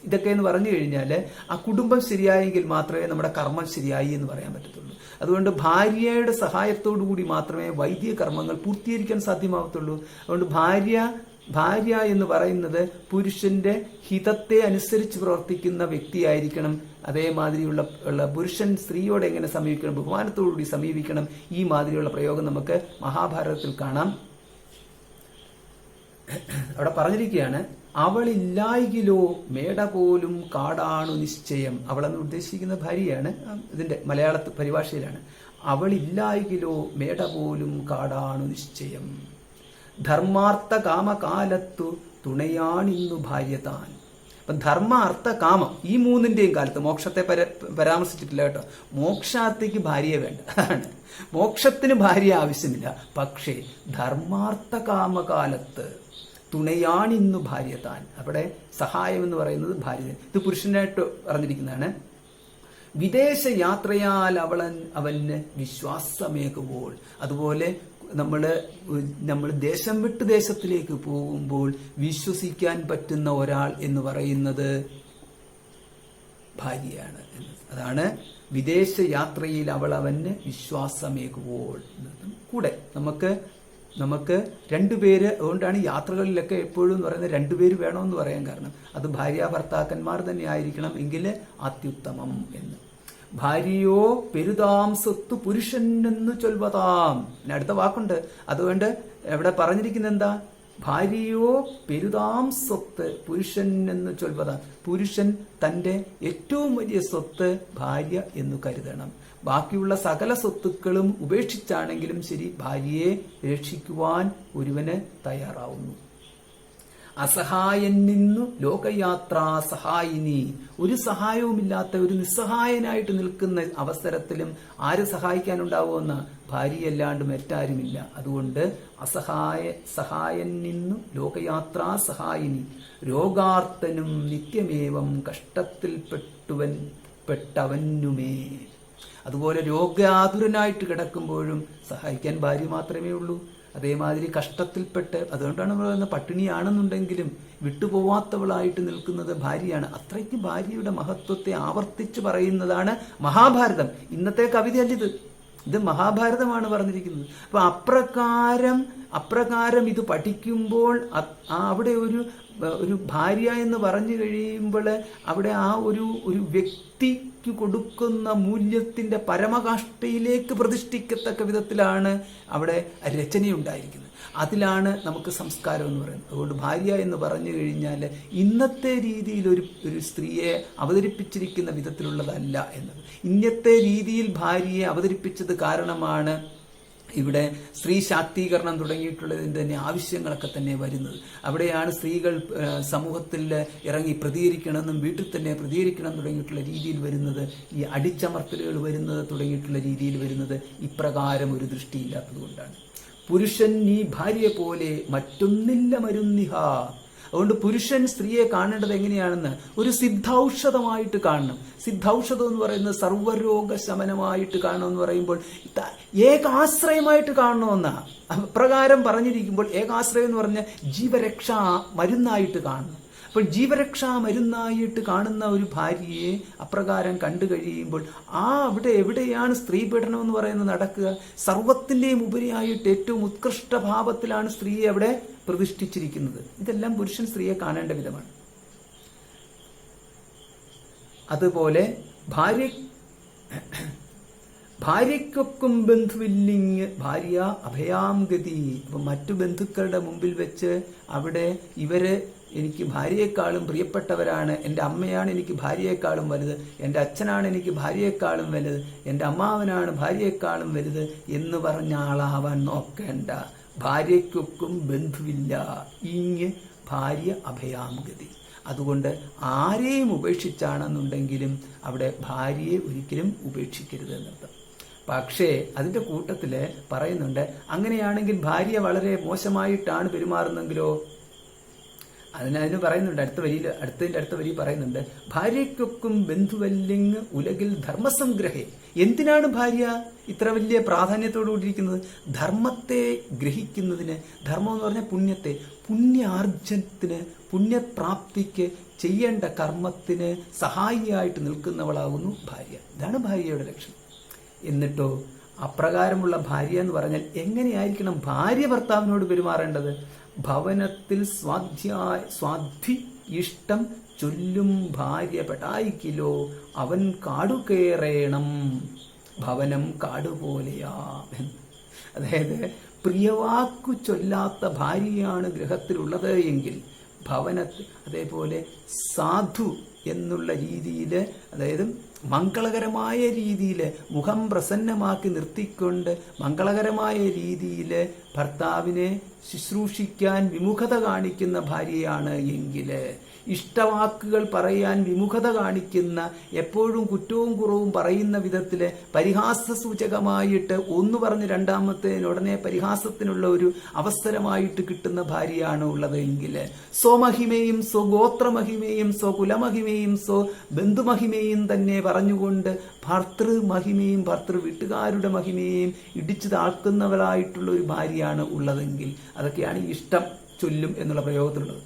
ഇതൊക്കെ എന്ന് പറഞ്ഞു കഴിഞ്ഞാൽ ആ കുടുംബം ശരിയായെങ്കിൽ മാത്രമേ നമ്മുടെ കർമ്മം ശരിയായി എന്ന് പറയാൻ പറ്റത്തുള്ളൂ. അതുകൊണ്ട് ഭാര്യയുടെ സഹായത്തോടു കൂടി മാത്രമേ വൈദിക കർമ്മങ്ങൾ പൂർത്തീകരിക്കാൻ സാധ്യമാവത്തുള്ളൂ. അതുകൊണ്ട് ഭാര്യ എന്ന് പറയുന്നത് പുരുഷന്റെ ഹിതത്തെ അനുസരിച്ച് പ്രവർത്തിക്കുന്ന വ്യക്തിയായിരിക്കണം. അതേമാതിരിയുള്ള പുരുഷൻ സ്ത്രീയോട് എങ്ങനെ സമീപിക്കണം, ബഹുമാനത്തോടുകൂടി സമീപിക്കണം. ഈ മാതിരിയുള്ള പ്രയോഗം നമുക്ക് മഹാഭാരതത്തിൽ കാണാം. അവിടെ പറഞ്ഞിരിക്കുകയാണ്, അവളില്ലായികിലോ മേട പോലും കാടാണു നിശ്ചയം. അവളെന്ന് ഉദ്ദേശിക്കുന്ന ഭാര്യയാണ്, ഇതിന്റെ മലയാള പരിഭാഷയിലാണ്. അവളില്ലായികിലോ മേട പോലും കാടാണു നിശ്ചയം. ധർമാർത്ഥ കാമകാലത്തു തുണയാണിന്നു ഭാര്യ താൻ. അപ്പം ധർമ്മ അർത്ഥ കാമം ഈ മൂന്നിന്റെയും കാലത്ത് മോക്ഷത്തെ പരാമർശിച്ചിട്ടില്ല കേട്ടോ. മോക്ഷാർത്ഥിക്ക് ഭാര്യയെ വേണ്ട, അതാണ്. മോക്ഷത്തിന് ഭാര്യ ആവശ്യമില്ല. പക്ഷേ ധർമാർത്ഥ കാമകാലത്ത് തുണയാണിന്നു ഭാര്യ താൻ. അവിടെ സഹായം എന്ന് പറയുന്നത് ഭാര്യ. ഇത് പുരുഷനായിട്ട് പറഞ്ഞിരിക്കുന്നതാണ്. വിദേശയാത്രയാൽ അവന് വിശ്വാസമേകുമ്പോൾ, അതുപോലെ നമ്മൾ ദേശം വിട്ട് ദേശത്തിലേക്ക് പോകുമ്പോൾ വിശ്വസിക്കാൻ പറ്റുന്ന ഒരാൾ എന്ന് പറയുന്നത് ഭാര്യയാണ്. അതാണ് വിദേശയാത്രയിൽ അവന് വിശ്വാസമേകുമ്പോൾ. കൂടെ നമുക്ക് രണ്ടുപേര്, അതുകൊണ്ടാണ് യാത്രകളിലൊക്കെ എപ്പോഴും എന്ന് പറയുന്നത് രണ്ടുപേര് വേണമെന്ന് പറയാൻ കാരണം അത് ഭാര്യ ഭർത്താക്കന്മാർ തന്നെ ആയിരിക്കണം എങ്കിൽ അത്യുത്തമം എന്ന്. ഭാര്യയോ പെരുതാം സ്വത്ത് പുരുഷൻ എന്ന് ചൊൽവതാം. അടുത്ത വാക്കുണ്ട്. അതുകൊണ്ട് ഇവിടെ പറഞ്ഞിരിക്കുന്ന എന്താ? ഭാര്യയോ പെരുതാം സ്വത്ത് പുരുഷൻ എന്ന് ചൊൽവതാം. പുരുഷൻ തന്റെ ഏറ്റവും വലിയ സ്വത്ത് ഭാര്യ എന്ന് കരുതണം. ബാക്കിയുള്ള സകല സ്വത്തുക്കളും ഉപേക്ഷിച്ചാണെങ്കിലും ശരി ഭാര്യയെ രക്ഷിക്കുവാൻ ഒരുവന് തയ്യാറാവുന്നു. അസഹായൻ നിന്നു ലോകയാത്രാ സഹായിനി. ഒരു സഹായവുമില്ലാത്ത ഒരു നിസ്സഹായനായിട്ട് നിൽക്കുന്ന അവസരത്തിലും ആര് സഹായിക്കാനുണ്ടാവുമെന്ന? ഭാര്യയല്ലാണ്ട് മറ്റാരുമില്ല. അതുകൊണ്ട് സഹായൻ നിന്നു ലോകയാത്രാ സഹായിനി. രോഗാർത്തനും നിത്യമേവം കഷ്ടത്തിൽ പെട്ടവനുമേ. അതുപോലെ രോഗാതുരനായിട്ട് കിടക്കുമ്പോഴും സഹായിക്കാൻ ഭാര്യ മാത്രമേ ഉള്ളൂ. അതേമാതിരി കഷ്ടത്തിൽപ്പെട്ട്, അതുകൊണ്ടാണ് നമ്മൾ പറയുന്നത് പട്ടിണിയാണെന്നുണ്ടെങ്കിലും വിട്ടുപോവാത്തവളായിട്ട് നിൽക്കുന്നത് ഭാര്യയാണ്. അത്രയ്ക്ക് ഭാര്യയുടെ മഹത്വത്തെ ആവർത്തിച്ച് പറയുന്നതാണ് മഹാഭാരതം. ഇന്നത്തെ കവിതയല്ല ഇത് മഹാഭാരതമാണ് പറഞ്ഞിരിക്കുന്നത്. അപ്പൊ അപ്രകാരം ഇത് പഠിക്കുമ്പോൾ അവിടെ ഒരു ഭാര്യ എന്ന് പറഞ്ഞു കഴിയുമ്പോൾ അവിടെ ആ ഒരു വ്യക്തിക്ക് കൊടുക്കുന്ന മൂല്യത്തിന്റെ പരമകാഷ്ഠയിലേക്ക് പ്രതിഷ്ഠിക്കത്തക്ക വിധത്തിലാണ് അവിടെ രചനയുണ്ടായിരിക്കുന്നത്. അതിലാണ് നമുക്ക് സംസ്കാരം എന്ന് പറയുന്നത്. അതുകൊണ്ട് ഭാര്യ എന്ന് പറഞ്ഞു കഴിഞ്ഞാൽ ഇന്നത്തെ രീതിയിൽ ഒരു സ്ത്രീയെ അവതരിപ്പിച്ചിരിക്കുന്ന വിധത്തിലുള്ളതല്ല എന്നത്. ഇന്നത്തെ രീതിയിൽ ഭാര്യയെ അവതരിപ്പിച്ചത് കാരണമാണ് ഇവിടെ സ്ത്രീ ശാക്തീകരണം തുടങ്ങിയിട്ടുള്ളതിന്റെ തന്നെ ആവശ്യങ്ങളൊക്കെ തന്നെ വരുന്നത്. അവിടെയാണ് സ്ത്രീകൾ സമൂഹത്തിൽ ഇറങ്ങി പ്രതികരിക്കണമെന്നും വീട്ടിൽ തന്നെ പ്രതികരിക്കണം തുടങ്ങിയിട്ടുള്ള രീതിയിൽ വരുന്നത്, ഈ അടിച്ചമർത്തലുകൾ വരുന്നത് തുടങ്ങിയിട്ടുള്ള രീതിയിൽ വരുന്നത് ഇപ്രകാരം ഒരു ദൃഷ്ടിയില്ലാത്തത് കൊണ്ടാണ്. പുരുഷൻ നീ ഭാര്യയെ പോലെ മറ്റൊന്നില്ല മരുന്നിഹ. അതുകൊണ്ട് പുരുഷൻ സ്ത്രീയെ കാണേണ്ടത് എങ്ങനെയാണെന്ന് ഒരു സിദ്ധൌഷധമായിട്ട് കാണണം. സിദ്ധൌഷധം എന്ന് പറയുന്നത് സർവ്വരോഗ ശമനമായിട്ട് കാണണം എന്ന് പറയുമ്പോൾ ഏകാശ്രയമായിട്ട് കാണണമെന്നാ അപ്രകാരം പറഞ്ഞിരിക്കുമ്പോൾ ഏകാശ്രയം എന്ന് പറഞ്ഞ ജീവരക്ഷാ മരുന്നായിട്ട് കാണണം. അപ്പോൾ ജീവരക്ഷാ മരുന്നായിട്ട് കാണുന്ന ഒരു ഭാര്യയെ അപ്രകാരം കണ്ടു കഴിയുമ്പോൾ അവിടെ എവിടെയാണ് സ്ത്രീ പീഡനം എന്ന് പറയുന്നത് നടക്കുക? സർവത്തിൻ്റെയും ഉപരിയായിട്ട് ഏറ്റവും ഉത്കൃഷ്ട ഭാവത്തിലാണ് സ്ത്രീയെ അവിടെ പ്രതിഷ്ഠിച്ചിരിക്കുന്നത്. ഇതെല്ലാം പുരുഷൻ സ്ത്രീയെ കാണേണ്ട വിധമാണ്. അതുപോലെ ഭാര്യയ്ക്കൊക്കും ബന്ധുവില്ലിങ് ഭാര്യ അഭയാം ഗതി. അപ്പൊ മറ്റു ബന്ധുക്കളുടെ മുമ്പിൽ വെച്ച് അവിടെ എനിക്ക് ഭാര്യയെക്കാളും പ്രിയപ്പെട്ടവരാണ്, എൻ്റെ അമ്മയാണ് എനിക്ക് ഭാര്യയെക്കാളും വലുത്, എൻ്റെ അച്ഛനാണ് എനിക്ക് ഭാര്യയെക്കാളും വലുത്, എൻ്റെ അമ്മാവനാണ് ഭാര്യയെക്കാളും വലുത് എന്ന് പറഞ്ഞ ആളാവാൻ നോക്കേണ്ട. ഭാര്യയ്ക്കൊക്കും ബന്ധുവില്ല ഇങ് ഭാര്യ അഭയാംഗതി. അതുകൊണ്ട് ആരെയും ഉപേക്ഷിച്ചാണെന്നുണ്ടെങ്കിലും അവിടെ ഭാര്യയെ ഒരിക്കലും ഉപേക്ഷിക്കരുത് എന്നർത്ഥം. പക്ഷേ അതിന്റെ കൂട്ടത്തില് പറയുന്നുണ്ട്, അങ്ങനെയാണെങ്കിൽ ഭാര്യ വളരെ മോശമായിട്ടാണ് പെരുമാറുന്നെങ്കിലോ? അതിന് പറയുന്നുണ്ട് അടുത്ത വരി പറയുന്നുണ്ട്, ഭാര്യയ്ക്കൊക്കും ബന്ധുവല്ലിങ് ഉലകിൽ ധർമ്മസംഗ്രഹേ. എന്തിനാണ് ഭാര്യ ഇത്ര വലിയ പ്രാധാന്യത്തോടുകൂടിയിരിക്കുന്നത്? ധർമ്മത്തെ ഗ്രഹിക്കുന്നതിന്. ധർമ്മം എന്ന് പറഞ്ഞാൽ പുണ്യത്തെ, പുണ്യാർജനത്തിന്, പുണ്യപ്രാപ്തിക്ക് ചെയ്യേണ്ട കർമ്മത്തിന് സഹായിയായിട്ട് നിൽക്കുന്നവളാകുന്നു ഭാര്യ. ഇതാണ് ഭാര്യയുടെ ലക്ഷണം. എന്നിട്ടോ അപ്രകാരമുള്ള ഭാര്യ എന്ന് പറഞ്ഞാൽ എങ്ങനെയായിരിക്കണം ഭാര്യ ഭർത്താവിനോട് പെരുമാറേണ്ടത്? ഭവനത്തിൽ സ്വാധി ഇഷ്ടം ചൊല്ലും ഭാര്യ പെടായിക്കിലോ അവൻ കാടുകേറേണം ഭവനം കാടുപോലെയാ. അതായത് പ്രിയവാക്കു ചൊല്ലാത്ത ഭാര്യയാണ് ഗൃഹത്തിലുള്ളത് എങ്കിൽ ഭവനത്തിൽ, അതേപോലെ സാധു എന്നുള്ള രീതിയിൽ, അതായത് മംഗളകരമായ രീതിയിൽ മുഖം പ്രസന്നമാക്കി നിർത്തിക്കൊണ്ട് മംഗളകരമായ രീതിയിൽ ഭർത്താവിനെ ശുശ്രൂഷിക്കാൻ വിമുഖത കാണിക്കുന്ന ഭാര്യയാണ് എങ്കിൽ ഇഷ്ടവാക്കുകൾ പറയാൻ വിമുഖത കാണിക്കുന്ന, എപ്പോഴും കുറ്റവും കുറവും പറയുന്ന വിധത്തില് പരിഹാസസൂചകമായിട്ട് ഒന്ന് പറഞ്ഞ് രണ്ടാമത്തേനുടനെ പരിഹാസത്തിനുള്ള ഒരു അവസരമായിട്ട് കിട്ടുന്ന ഭാര്യയാണ് ഉള്ളതെങ്കിൽ സ്വമഹിമയും സ്വഗോത്രമഹിമയും സ്വകുലമഹിമയും സ്വബന്ധുമഹിമയും തന്നെ പറഞ്ഞുകൊണ്ട് ഭർത്തൃമഹിമയും ഭർത്തൃ വീട്ടുകാരുടെ മഹിമയും ഇടിച്ചു താഴ്ത്തുന്നവളായിട്ടുള്ള ഒരു ഭാര്യയാണ് ഉള്ളതെങ്കിൽ അതൊക്കെയാണ് ഇഷ്ടം ചൊല്ലും എന്നുള്ള പ്രയോഗത്തിലുള്ളത്.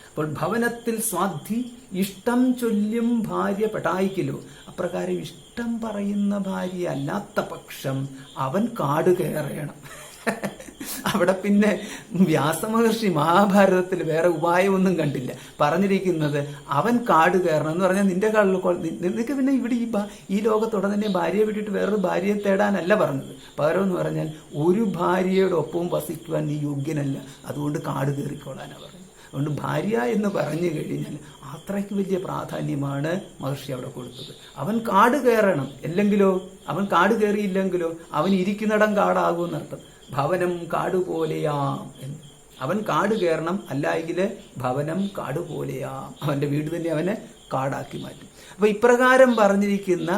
അപ്പോൾ ഭവനത്തിൽ സ്വാധി ഇഷ്ടം ചൊല്ലും ഭാര്യ പെടായിക്കലോ. അപ്രകാരം ഇഷ്ടം പറയുന്ന ഭാര്യ അല്ലാത്ത പക്ഷം അവൻ കാട് കയറണം. അവിടെ പിന്നെ വ്യാസമഹർഷി മഹാഭാരതത്തിൽ വേറെ ഉപായമൊന്നും കണ്ടില്ല. പറഞ്ഞിരിക്കുന്നത് അവൻ കാട് കയറണം എന്ന് പറഞ്ഞാൽ നിനക്ക് പിന്നെ ഇവിടെ ഈ ലോകത്തോടെ തന്നെ ഭാര്യയെ വിട്ടിട്ട് വേറൊരു ഭാര്യയെ തേടാനല്ല പറഞ്ഞത്. പകരം എന്ന് പറഞ്ഞാൽ ഒരു ഭാര്യയുടെ ഒപ്പവും വസിക്കുവാൻ നീ യോഗ്യനല്ല, അതുകൊണ്ട് കാട് കയറിക്കോളാനാണ് പറഞ്ഞത്. അതുകൊണ്ട് ഭാര്യ എന്ന് പറഞ്ഞു കഴിഞ്ഞാൽ അത്രയ്ക്ക് വലിയ പ്രാധാന്യമാണ് മഹർഷി അവിടെ കൊടുത്തത്. അവൻ കാട് കയറണം, അല്ലെങ്കിലോ അവൻ കാട് കയറിയില്ലെങ്കിലോ അവൻ ഇരിക്കുന്നിടം കാടാകുമെന്നർത്ഥം. ഭവനം കാടുപോലെയാം എന്ന്. അവൻ കാട് കയറണം, അല്ലായെങ്കിൽ ഭവനം കാടുപോലെയാം, അവന്റെ വീട് തന്നെ അവനെ കാടാക്കി മാറ്റും. അപ്പൊ ഇപ്രകാരം പറഞ്ഞിരിക്കുന്ന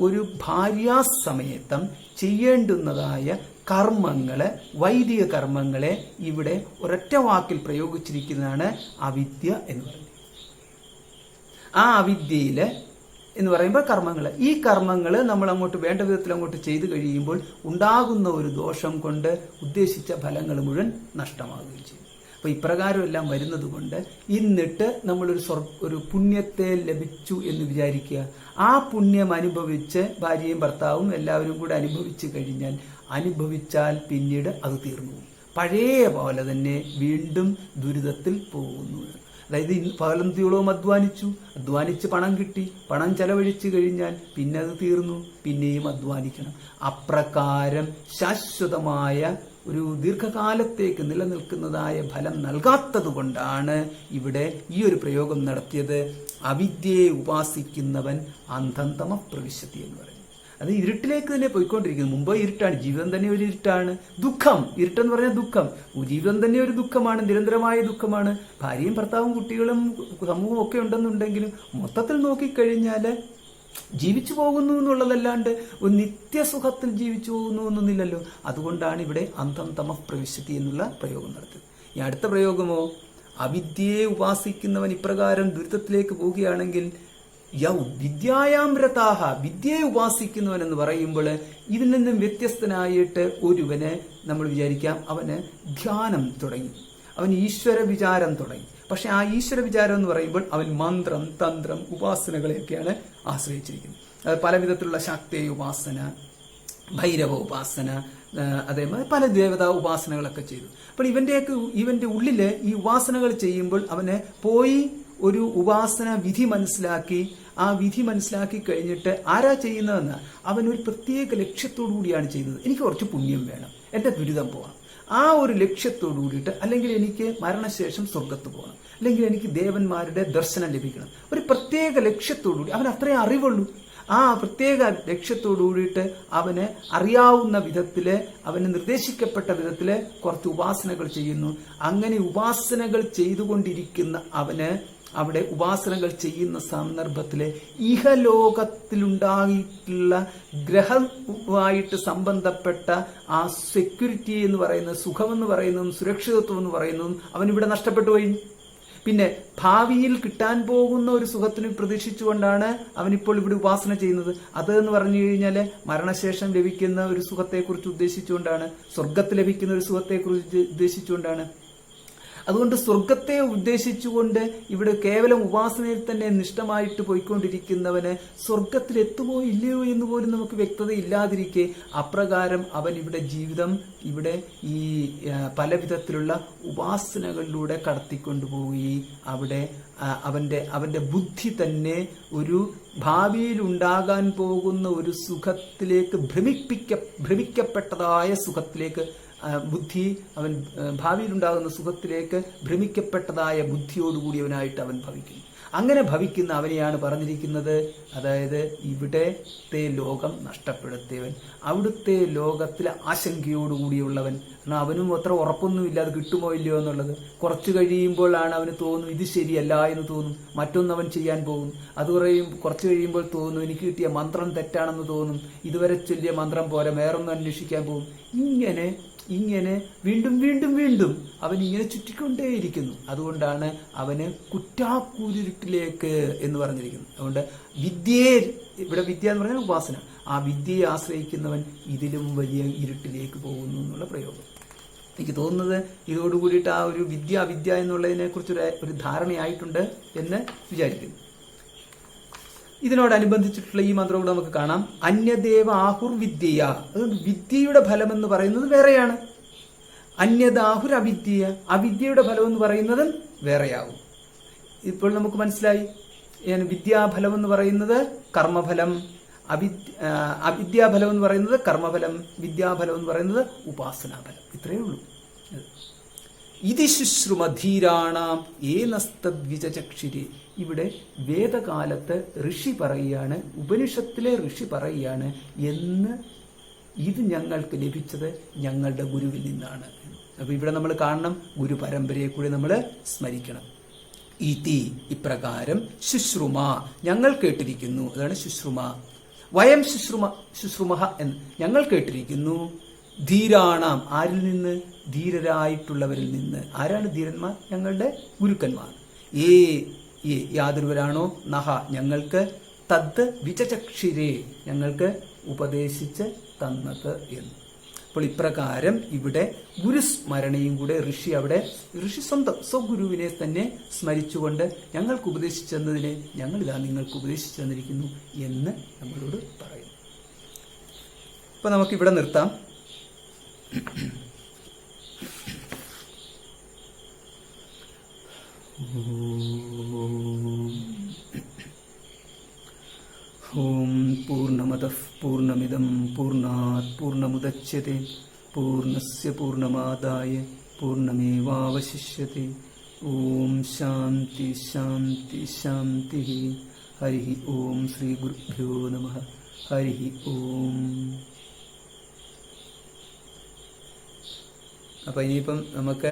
ഒരു ഭാര്യാസമേതം ചെയ്യേണ്ടുന്നതായ കർമ്മങ്ങള്, വൈദിക കർമ്മങ്ങളെ ഇവിടെ ഒരൊറ്റ വാക്കിൽ പ്രയോഗിച്ചിരിക്കുന്നതാണ് അവിദ്യ എന്ന് പറയുന്നത്. ആ അവിദ്യയില് എന്ന് പറയുമ്പോൾ കർമ്മങ്ങൾ, ഈ കർമ്മങ്ങൾ നമ്മൾ അങ്ങോട്ട് വേണ്ട വിധത്തിൽ അങ്ങോട്ട് ചെയ്തു കഴിയുമ്പോൾ ഉണ്ടാകുന്ന ഒരു ദോഷം കൊണ്ട് ഉദ്ദേശിച്ച ഫലങ്ങൾ മുഴുവൻ നഷ്ടമാവുകയും ചെയ്യും. അപ്പൊ ഇപ്രകാരം എല്ലാം വരുന്നത് കൊണ്ട് എന്നിട്ട് നമ്മളൊരു പുണ്യത്തെ ലഭിച്ചു എന്ന് വിചാരിക്കുക. ആ പുണ്യം അനുഭവിച്ച് ഭാര്യയും ഭർത്താവും എല്ലാവരും കൂടെ അനുഭവിച്ചാൽ പിന്നീട് അത് തീർന്നു, പഴയ പോലെ തന്നെ വീണ്ടും ദുരിതത്തിൽ പോകുന്നു. അതായത് പകലന്തിയോളം അധ്വാനിച്ച് പണം കിട്ടി, പണം ചെലവഴിച്ചു കഴിഞ്ഞാൽ പിന്നെ അത് തീർന്നു, പിന്നെയും അധ്വാനിക്കണം. അപ്രകാരം ശാശ്വതമായ ഒരു ദീർഘകാലത്തേക്ക് നിലനിൽക്കുന്നതായ ഫലം നൽകാത്തത് കൊണ്ടാണ് ഇവിടെ ഈ ഒരു പ്രയോഗം നടത്തിയത്. അവിദ്യയെ ഉപാസിക്കുന്നവൻ അന്ധന്തമ പ്രവിശത്തി എന്ന് പറയുന്നത്. അത് ഇരുട്ടിലേക്ക് തന്നെ പോയിക്കൊണ്ടിരിക്കുന്നു. മുമ്പ് ഇരുട്ടാണ്, ജീവിതം തന്നെ ഒരു ഇരുട്ടാണ്. ദുഃഖം, ഇരുട്ടെന്ന് പറഞ്ഞാൽ ദുഃഖം, ജീവിതം തന്നെ ഒരു ദുഃഖമാണ്, നിരന്തരമായ ദുഃഖമാണ്. ഭാര്യയും ഭർത്താവും കുട്ടികളും സമൂഹവും ഒക്കെ ഉണ്ടെന്നുണ്ടെങ്കിലും മൊത്തത്തിൽ നോക്കിക്കഴിഞ്ഞാൽ ജീവിച്ചു പോകുന്നു എന്നുള്ളതല്ലാണ്ട് ഒരു നിത്യസുഖത്തിൽ ജീവിച്ചു പോകുന്നു എന്നൊന്നില്ലല്ലോ. അതുകൊണ്ടാണ് ഇവിടെ അന്ധം തമ പ്രവിശത്തി എന്നുള്ള പ്രയോഗം നടത്തിയത്. ഈ അടുത്ത പ്രയോഗമോ, അവിദ്യയെ ഉപാസിക്കുന്നവൻ ഇപ്രകാരം ദുരിതത്തിലേക്ക് പോവുകയാണെങ്കിൽ വിദ്യായാം രതാഹ, വിദ്യയെ ഉപാസിക്കുന്നവൻ എന്ന് പറയുമ്പോൾ ഇതിൽ നിന്നും വ്യത്യസ്തനായിട്ട് ഒരുവന് നമ്മൾ വിചാരിക്കാം അവന് ധ്യാനം തുടങ്ങി, അവൻ ഈശ്വര വിചാരം തുടങ്ങി. പക്ഷെ ആ ഈശ്വര വിചാരം എന്ന് പറയുമ്പോൾ അവൻ മന്ത്രം, തന്ത്രം, ഉപാസനകളെയൊക്കെയാണ് ആശ്രയിച്ചിരിക്കുന്നത്. അത് പല വിധത്തിലുള്ള ശക്തി ഉപാസന, ഭൈരവ ഉപാസന, അതേപോലെ പല ദേവതാ ഉപാസനകളൊക്കെ ചെയ്തു. അപ്പോൾ ഇവന്റെ ഉള്ളില് ഈ ഉപാസനകൾ ചെയ്യുമ്പോൾ അവന് പോയി ഒരു ഉപാസന വിധി മനസ്സിലാക്കി, ആ വിധി മനസ്സിലാക്കി കഴിഞ്ഞിട്ട് ആരാ ചെയ്യുന്നതെന്ന് അവൻ ഒരു പ്രത്യേക ലക്ഷ്യത്തോടു കൂടിയാണ് ചെയ്യുന്നത്. എനിക്ക് കുറച്ച് പുണ്യം വേണം, എന്റെ ദുരിതം പോകണം, ആ ഒരു ലക്ഷ്യത്തോടു കൂടിയിട്ട്, അല്ലെങ്കിൽ എനിക്ക് മരണശേഷം സ്വർഗത്ത് പോകണം, അല്ലെങ്കിൽ എനിക്ക് ദേവന്മാരുടെ ദർശനം ലഭിക്കണം, ഒരു പ്രത്യേക ലക്ഷ്യത്തോടുകൂടി അവൻ അത്രയും അറിവുള്ളൂ. ആ പ്രത്യേക ലക്ഷ്യത്തോടു കൂടിയിട്ട് അവന് അറിയാവുന്ന വിധത്തില്, അവന് നിർദ്ദേശിക്കപ്പെട്ട വിധത്തില് കുറച്ച് ഉപാസനകൾ ചെയ്യുന്നു. അങ്ങനെ ഉപാസനകൾ ചെയ്തുകൊണ്ടിരിക്കുന്ന അവന് അവിടെ ഉപാസനകൾ ചെയ്യുന്ന സന്ദർഭത്തില് ഇഹലോകത്തിലുണ്ടായിട്ടുള്ള ഗ്രഹവുമായിട്ട് സംബന്ധപ്പെട്ട ആ സെക്യൂരിറ്റി എന്ന് പറയുന്നത്, സുഖമെന്ന് പറയുന്നതും സുരക്ഷിതത്വം എന്ന് പറയുന്നതും അവനിവിടെ നഷ്ടപ്പെട്ടു പോയി. പിന്നെ ഭാവിയിൽ കിട്ടാൻ പോകുന്ന ഒരു സുഖത്തിന് പ്രതീക്ഷിച്ചുകൊണ്ടാണ് അവനിപ്പോൾ ഇവിടെ ഉപാസന ചെയ്യുന്നത്. അത് എന്ന് പറഞ്ഞു കഴിഞ്ഞാൽ മരണശേഷം ലഭിക്കുന്ന ഒരു സുഖത്തെക്കുറിച്ച് ഉദ്ദേശിച്ചുകൊണ്ടാണ്, സ്വർഗത്ത് ലഭിക്കുന്ന ഒരു സുഖത്തെക്കുറിച്ച് ഉദ്ദേശിച്ചുകൊണ്ടാണ്. അതുകൊണ്ട് സ്വർഗത്തെ ഉദ്ദേശിച്ചുകൊണ്ട് ഇവിടെ കേവലം ഉപാസനയിൽ തന്നെ നിഷ്ഠമായിട്ട് പോയിക്കൊണ്ടിരിക്കുന്നവന് സ്വർഗത്തിൽ എത്തുമോ ഇല്ലയോ എന്ന് പോലും നമുക്ക് വ്യക്തത ഇല്ലാതിരിക്കെ അപ്രകാരം അവൻ ഇവിടെ ജീവിതം ഇവിടെ ഈ പല വിധത്തിലുള്ള ഉപാസനകളിലൂടെ കടത്തിക്കൊണ്ടുപോവുകയും അവിടെ അവന്റെ ബുദ്ധി തന്നെ ഒരു ഭാവിയിൽ ഉണ്ടാകാൻ പോകുന്ന ഒരു സുഖത്തിലേക്ക് ഭ്രമിക്കപ്പെട്ടതായ സുഖത്തിലേക്ക് ബുദ്ധി അവൻ ഭാവിയിലുണ്ടാകുന്ന സുഖത്തിലേക്ക് ഭ്രമിക്കപ്പെട്ടതായ ബുദ്ധിയോടുകൂടിയവനായിട്ട് അവൻ ഭവിക്കുന്നു. അങ്ങനെ ഭവിക്കുന്ന അവനെയാണ് പറഞ്ഞിരിക്കുന്നത്, അതായത് ഇവിടത്തെ ലോകം നഷ്ടപ്പെടുത്തിയവൻ, അവിടുത്തെ ലോകത്തിലെ ആശങ്കയോടുകൂടിയുള്ളവൻ. കാരണം അവനും അത്ര ഉറപ്പൊന്നുമില്ല അത് കിട്ടുമോ ഇല്ലയോ എന്നുള്ളത്. കുറച്ച് കഴിയുമ്പോഴാണ് അവന് തോന്നും ഇത് ശരിയല്ല എന്ന് തോന്നും, മറ്റൊന്ന് അവൻ ചെയ്യാൻ പോകും. അത് കുറച്ച് കഴിയുമ്പോൾ തോന്നും എനിക്ക് കിട്ടിയ മന്ത്രം തെറ്റാണെന്ന് തോന്നും, ഇതുവരെ ചൊല്ലിയ മന്ത്രം പോരാ വേറൊന്നും അന്വേഷിക്കാൻ പോകും. ഇങ്ങനെ വീണ്ടും വീണ്ടും വീണ്ടും അവൻ ഇങ്ങനെ ചുറ്റിക്കൊണ്ടേയിരിക്കുന്നു. അതുകൊണ്ടാണ് അവന് കുറ്റാക്കൂരിട്ടിലേക്ക് എന്ന് പറഞ്ഞിരിക്കുന്നത്. അതുകൊണ്ട് ഇവിടെ വിദ്യ എന്ന് പറഞ്ഞാൽ ഉപാസന, ആ വിദ്യയെ ആശ്രയിക്കുന്നവൻ ഇതിലും വലിയ ഇരുട്ടിലേക്ക് പോകുന്നു എന്നുള്ള പ്രയോഗം. എനിക്ക് തോന്നുന്നത് ഇതോടുകൂടിയിട്ട് ആ ഒരു വിദ്യ എന്നുള്ളതിനെ കുറിച്ചൊരു ധാരണയായിട്ടുണ്ട് എന്ന് വിചാരിക്കുന്നു. ഇതിനോടനുബന്ധിച്ചിട്ടുള്ള ഈ മന്ത്രം കൂടെ നമുക്ക് കാണാം. അന്യദേവ ആഹുർ വിദ്യ. അതുകൊണ്ട് വിദ്യയുടെ ഫലം എന്ന് പറയുന്നത് വേറെയാണ്. അന്യദാഹുർ അവിദ്യ, അവിദ്യയുടെ ഫലം എന്ന് പറയുന്നത് വേറെയാവും. ഇപ്പോൾ നമുക്ക് മനസ്സിലായി, വിദ്യാഫലം എന്ന് പറയുന്നത് കർമ്മഫലം, അവിദ്യാഫലം എന്ന് പറയുന്നത് കർമ്മഫലം, വിദ്യാഫലം എന്ന് പറയുന്നത് ഉപാസനാഫലം. ഇത്രയേ ഉള്ളൂ. ഇതി ശുശ്രുമധീരാണാം ഏനസ്തദ്വിചക്ഷുരേ. ഇവിടെ വേദകാലത്ത് ഋഷി പറയുകയാണ്, ഉപനിഷത്തിലെ ഋഷി പറയുകയാണ്, എന്ന് ഇത് ഞങ്ങൾക്ക് ലഭിച്ചത് ഞങ്ങളുടെ ഗുരുവിൽ നിന്നാണ്. അപ്പൊ ഇവിടെ നമ്മൾ കാണണം, ഗുരു പരമ്പരയെ കൂടി നമ്മൾ സ്മരിക്കണം. ഇതി ഇപ്രകാരം ശുശ്രുമ ഞങ്ങൾ കേട്ടിരിക്കുന്നു. അതാണ് ശുശ്രുമ. വയം ശുശ്രുമ എന്ന് ഞങ്ങൾ കേട്ടിരിക്കുന്നു. ധീരാണാം ആരിൽ നിന്ന്? ധീരരായിട്ടുള്ളവരിൽ നിന്ന്. ആരാണ് ധീരന്മാർ? ഞങ്ങളുടെ ഗുരുക്കന്മാർ. യാതൊരുവരാണോ നഹ ഞങ്ങൾക്ക് തദ് വിചചക്ഷിരേ ഞങ്ങൾക്ക് ഉപദേശിച്ച് തന്നത് എന്ന്. അപ്പോൾ ഇപ്രകാരം ഇവിടെ ഗുരുസ്മരണയും കൂടെ ഋഷി സ്വഗുരുവിനെ തന്നെ സ്മരിച്ചുകൊണ്ട് ഞങ്ങൾക്ക് ഉപദേശിച്ചു തന്നതിനെ ഞങ്ങളിതാ നിങ്ങൾക്ക് ഉപദേശിച്ചു തന്നിരിക്കുന്നു എന്ന് നമ്മളോട് പറയുന്നു. അപ്പൊ നമുക്കിവിടെ നിർത്താം. ഓം പൂർണ്ണമദഃ പൂർണ്ണമിദം പൂർണ്ണാത് പൂർണ്ണമുദച്യത്തെ പൂർണ്ണസ്യ പൂർണ്ണമാദായ പൂർണ്ണമേവാവശിഷ്യത്തെ. ഓം ശാന്തി ശാന്തി ശാന്തി. ഹരി ഓം. ശ്രീ ഗുരുഭ്യോ നമഃ. ഹരി ഓം. അപ്പൊ ഇനിയിപ്പം നമുക്ക്